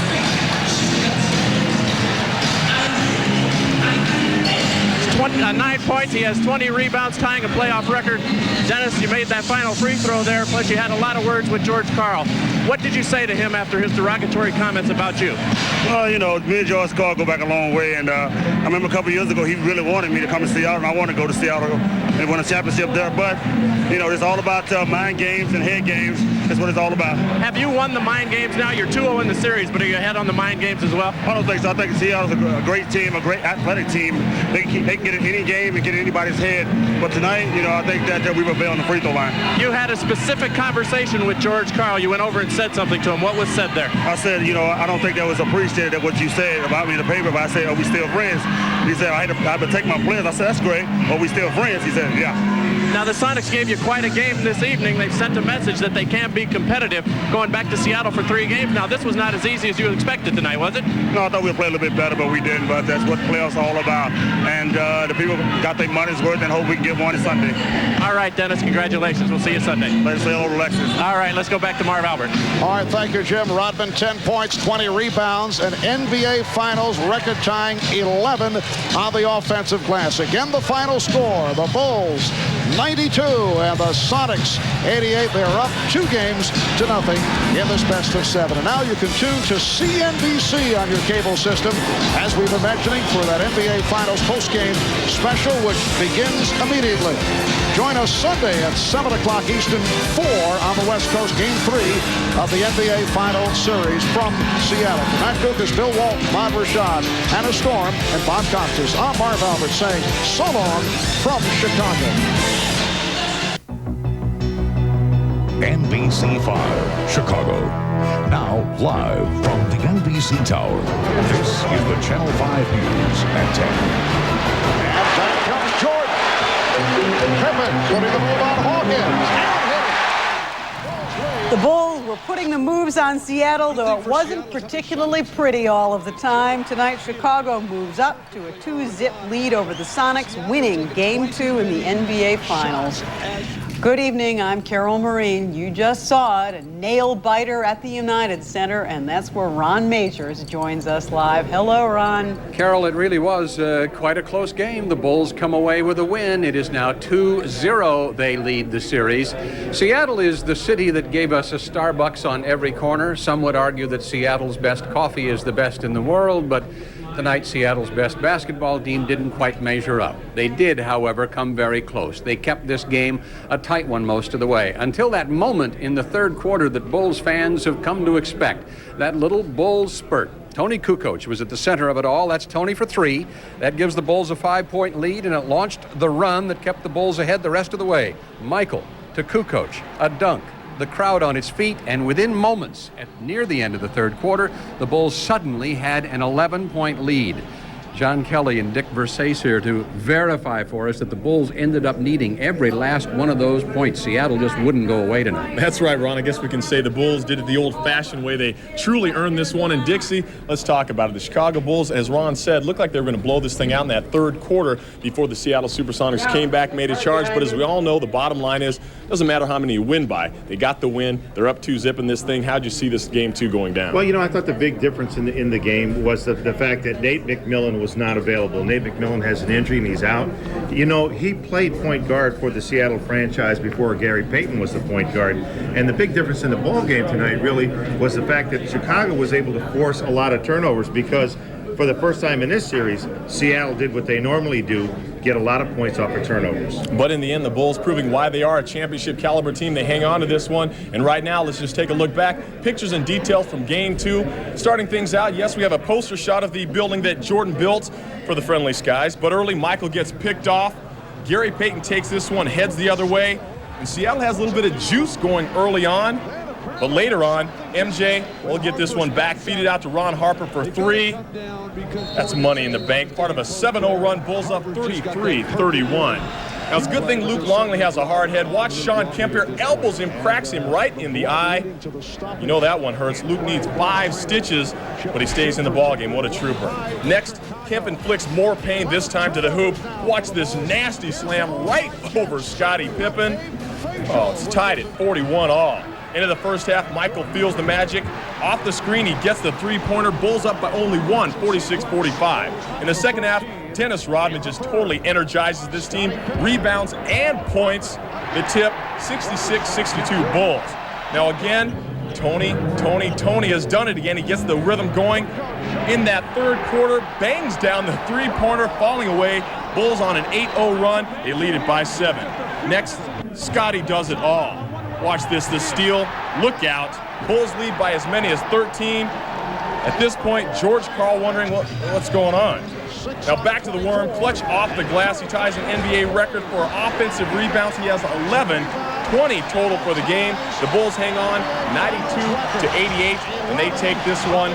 9 points. He has 20 rebounds, tying a playoff record. Dennis, you made that final free throw there, plus you had a lot of words with George Karl. What did you say to him after his derogatory comments about you? Well, you know, me and George Karl go back a long way, and I remember a couple years ago he really wanted me to come to Seattle, and I wanted to go to Seattle and win a championship there. But, you know, it's all about mind games and head games. That's what it's all about. Have you won the mind games now? You're 2-0 in the series, but are you ahead on the mind games as well? I don't think so. I think Seattle's a great team, a great athletic team. They can get in any game and get in anybody's head. But tonight, you know, I think that we were on the free throw line. You had a specific conversation with George Karl. You went over and said something to him. What was said there? I said, you know, I don't think that was appreciated that what you said about me in the paper, but I said, are we still friends? He said, I had to protect my players. I said, that's great. Are we still friends? He said, yeah. Now, the Sonics gave you quite a game this evening. They've sent a message that they can't be competitive going back to Seattle for 3 games. Now, this was not as easy as you expected tonight, was it? No, I thought we would play a little bit better, but we didn't. But that's what playoffs are all about. And the people got their money's worth and hope we can get one Sunday. All right, Dennis, congratulations. We'll see you Sunday. Let's say hello to Lexus. All right, let's go back to Marv Albert. All right, thank you, Jim. Rodman, 10 points, 20 rebounds, and NBA Finals record-tying 11 on the offensive glass. Again, the final score, the Bulls 92 and the Sonics 88. They're up 2 games to nothing in this best of 7. And now you can tune to CNBC on your cable system, as we've been mentioning, for that NBA Finals postgame special, which begins immediately. Join us Sunday at 7 o'clock Eastern, 4 on the West Coast, Game 3 of the NBA Final Series from Seattle. For Matt Dukas, Bill Walton, Bob Rashad, Anna Storm, and Bob Costas, I'm Marv Albert saying so long from Chicago. NBC5, Chicago. Now live from the NBC Tower. This is the Channel 5 News at 10. And back comes Jordan. Pippen putting the move on Hawkins. The Bulls were putting the moves on Seattle, though it wasn't particularly pretty all of the time. Tonight, Chicago moves up to a 2-zip lead over the Sonics, winning Game 2 in the NBA Finals. Good evening, I'm Carol Marine. You just saw it, a nail-biter at the United Center, and that's where Ron Majors joins us live. Hello, Ron. Carol, it really was quite a close game. The Bulls come away with a win. It is now 2-0. They lead the series. Seattle is the city that gave us a Starbucks on every corner. Some would argue that Seattle's best coffee is the best in the world, but tonight, Seattle's best basketball team didn't quite measure up. They did, however, come very close. They kept this game a tight one most of the way, until that moment in the third quarter that Bulls fans have come to expect, that little Bulls spurt. Tony Kukoc was at the center of it all. That's Tony for 3. That gives the Bulls a 5-point lead, and it launched the run that kept the Bulls ahead the rest of the way. Michael to Kukoc, a dunk. The crowd on its feet, and within moments, near the end of the third quarter, the Bulls suddenly had an 11-point lead. John Kelly and Dick Versace here to verify for us that the Bulls ended up needing every last one of those points. Seattle just wouldn't go away tonight. That's right, Ron. I guess we can say the Bulls did it the old-fashioned way. They truly earned this one. And Dixie, let's talk about it. The Chicago Bulls, as Ron said, looked like they were going to blow this thing out in that third quarter before the Seattle Supersonics came back, made a charge. But as we all know, the bottom line is, it doesn't matter how many you win by. They got the win. They're up 2-zip in this thing. How'd you see this game 2 going down? Well, you know, I thought the big difference in the game was the fact that Nate McMillan was not available. Nate McMillan has an injury and he's out. You know, he played point guard for the Seattle franchise before Gary Payton was the point guard. And the big difference in the ball game tonight really was the fact that Chicago was able to force a lot of turnovers, because for the first time in this series, Seattle did what they normally do, get a lot of points off of turnovers. But in the end, the Bulls proving why they are a championship caliber team. They hang on to this one. And right now, let's just take a look back. Pictures and details from Game 2. Starting things out, yes, we have a poster shot of the building that Jordan built for the Friendly Skies. But early, Michael gets picked off. Gary Payton takes this one, heads the other way. And Seattle has a little bit of juice going early on. But later on, MJ will get this one back, feed it out to Ron Harper for 3. That's money in the bank. Part of a 7-0 run. Bulls up 33-31. Now, it's a good thing Luke Longley has a hard head. Watch Sean Kemp here. Elbows him, cracks him right in the eye. You know that one hurts. Luke needs 5 stitches, but he stays in the ballgame. What a trooper. Next, Kemp inflicts more pain, this time to the hoop. Watch this nasty slam right over Scottie Pippen. Oh, it's tied at 41 all. Into the first half, Michael feels the magic. Off the screen, he gets the 3-pointer. Bulls up by only 1, 46-45. In the second half, Dennis Rodman just totally energizes this team. Rebounds and points. The tip, 66-62 Bulls. Now again, Tony has done it again. He gets the rhythm going. In that third quarter, bangs down the three-pointer, falling away. Bulls on an 8-0 run. They lead it by 7. Next, Scottie does it all. Watch this, the steal. Look out. Bulls lead by as many as 13. At this point, George Karl wondering what's going on. Now back to the worm, clutch off the glass. He ties an NBA record for offensive rebounds. He has 11, 20 total for the game. The Bulls hang on 92-88, and they take this one,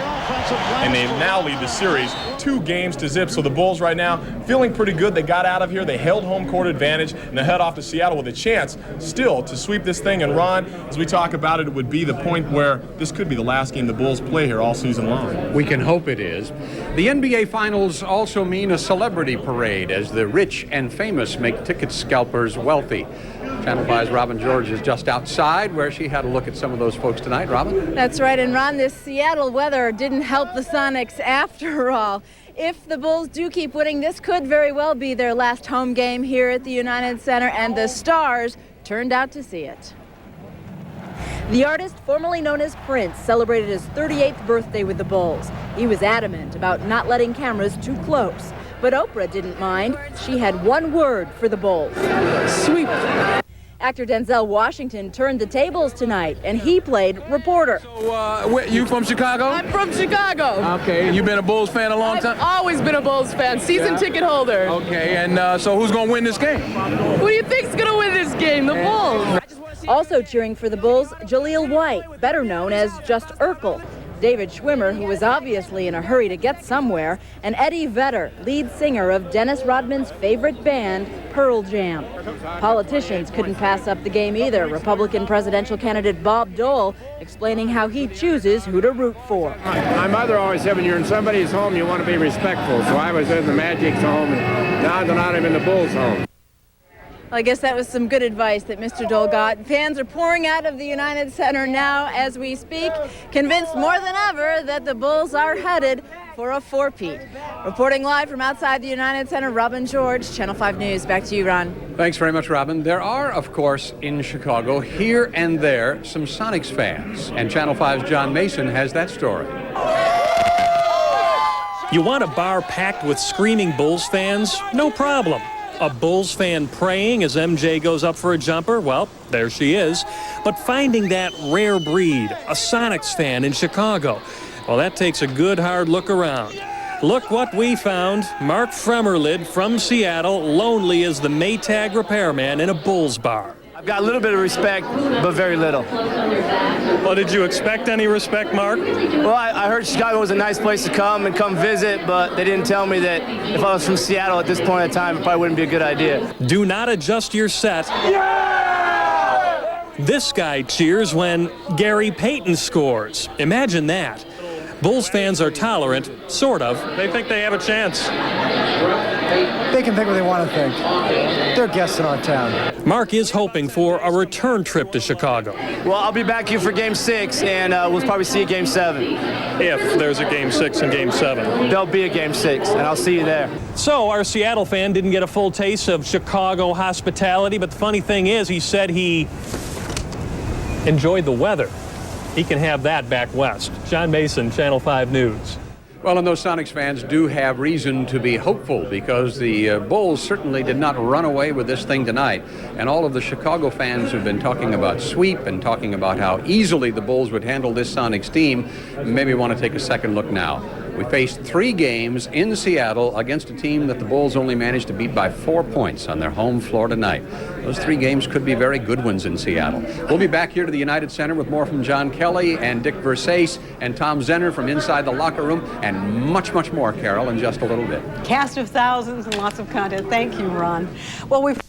and they now lead the series 2-0. So the Bulls right now feeling pretty good. They got out of here. They held home court advantage, and they head off to Seattle with a chance still to sweep this thing. And Ron, as we talk about it, it would be the point where this could be the last game the Bulls play here all season long. We can hope it is. The NBA Finals also mean a celebrity parade as the rich and famous make ticket scalpers wealthy. Channel 5's Robin George is just outside where she had a look at some of those folks tonight. Robin? That's right, and Ron, this Seattle weather didn't help the Sonics after all. If the Bulls do keep winning, this could very well be their last home game here at the United Center, and the Stars turned out to see it. The artist, formerly known as Prince, celebrated his 38th birthday with the Bulls. He was adamant about not letting cameras too close. But Oprah didn't mind. She had one word for the Bulls: sweep. Actor Denzel Washington turned the tables tonight, and he played reporter. So, you from Chicago? I'm from Chicago. Okay, and you been a Bulls fan a long time? I've always been a Bulls fan, season ticket holder. Okay, and so who's going to win this game? Who do you think's going to win this game? The Bulls. Also cheering for the Bulls, Jaleel White, better known as just Urkel. David Schwimmer, who was obviously in a hurry to get somewhere, and Eddie Vedder, lead singer of Dennis Rodman's favorite band, Pearl Jam. Politicians couldn't pass up the game either. Republican presidential candidate Bob Dole explaining how he chooses who to root for. My mother always said when you're in somebody's home, you want to be respectful. So I was in the Magic's home, and now I'm in the Bulls' home. Well, I guess that was some good advice that Mr. Dole got. Fans are pouring out of the United Center now as we speak, convinced more than ever that the Bulls are headed for a four-peat. Reporting live from outside the United Center, Robin George, Channel 5 News. Back to you, Ron. Thanks very much, Robin. There are, of course, in Chicago, here and there, some Sonics fans. And Channel 5's John Mason has that story. You want a bar packed with screaming Bulls fans? No problem. A Bulls fan praying as MJ goes up for a jumper? Well, there she is. But finding that rare breed, a Sonics fan in Chicago, well, that takes a good hard look around. Look what we found. Mark Fremerlid from Seattle, lonely as the Maytag repairman in a Bulls bar. I've got a little bit of respect, but very little. Well, did you expect any respect, Mark? Well, I heard Chicago was a nice place to come visit, but they didn't tell me that if I was from Seattle at this point in time, it probably wouldn't be a good idea. Do not adjust your set. Yeah! This guy cheers when Gary Payton scores. Imagine that. Bulls fans are tolerant, sort of. They think they have a chance. They can think what they want to think. They're guests in our town. Mark is hoping for a return trip to Chicago. Well, I'll be back here for Game 6, and we'll probably see you Game 7. If there's a Game 6 and Game 7. There'll be a Game 6, and I'll see you there. So our Seattle fan didn't get a full taste of Chicago hospitality, but the funny thing is he said he enjoyed the weather. He can have that back west. John Mason, Channel 5 News. Well, and those Sonics fans do have reason to be hopeful because the Bulls certainly did not run away with this thing tonight. And all of the Chicago fans who've been talking about sweep and talking about how easily the Bulls would handle this Sonics team maybe want to take a second look now. We faced 3 games in Seattle against a team that the Bulls only managed to beat by 4 points on their home floor tonight. Those 3 games could be very good ones in Seattle. We'll be back here to the United Center with more from John Kelly and Dick Versace and Tom Zenner from inside the locker room and much, much more, Carol, in just a little bit. Cast of thousands and lots of content. Thank you, Ron. Well, we've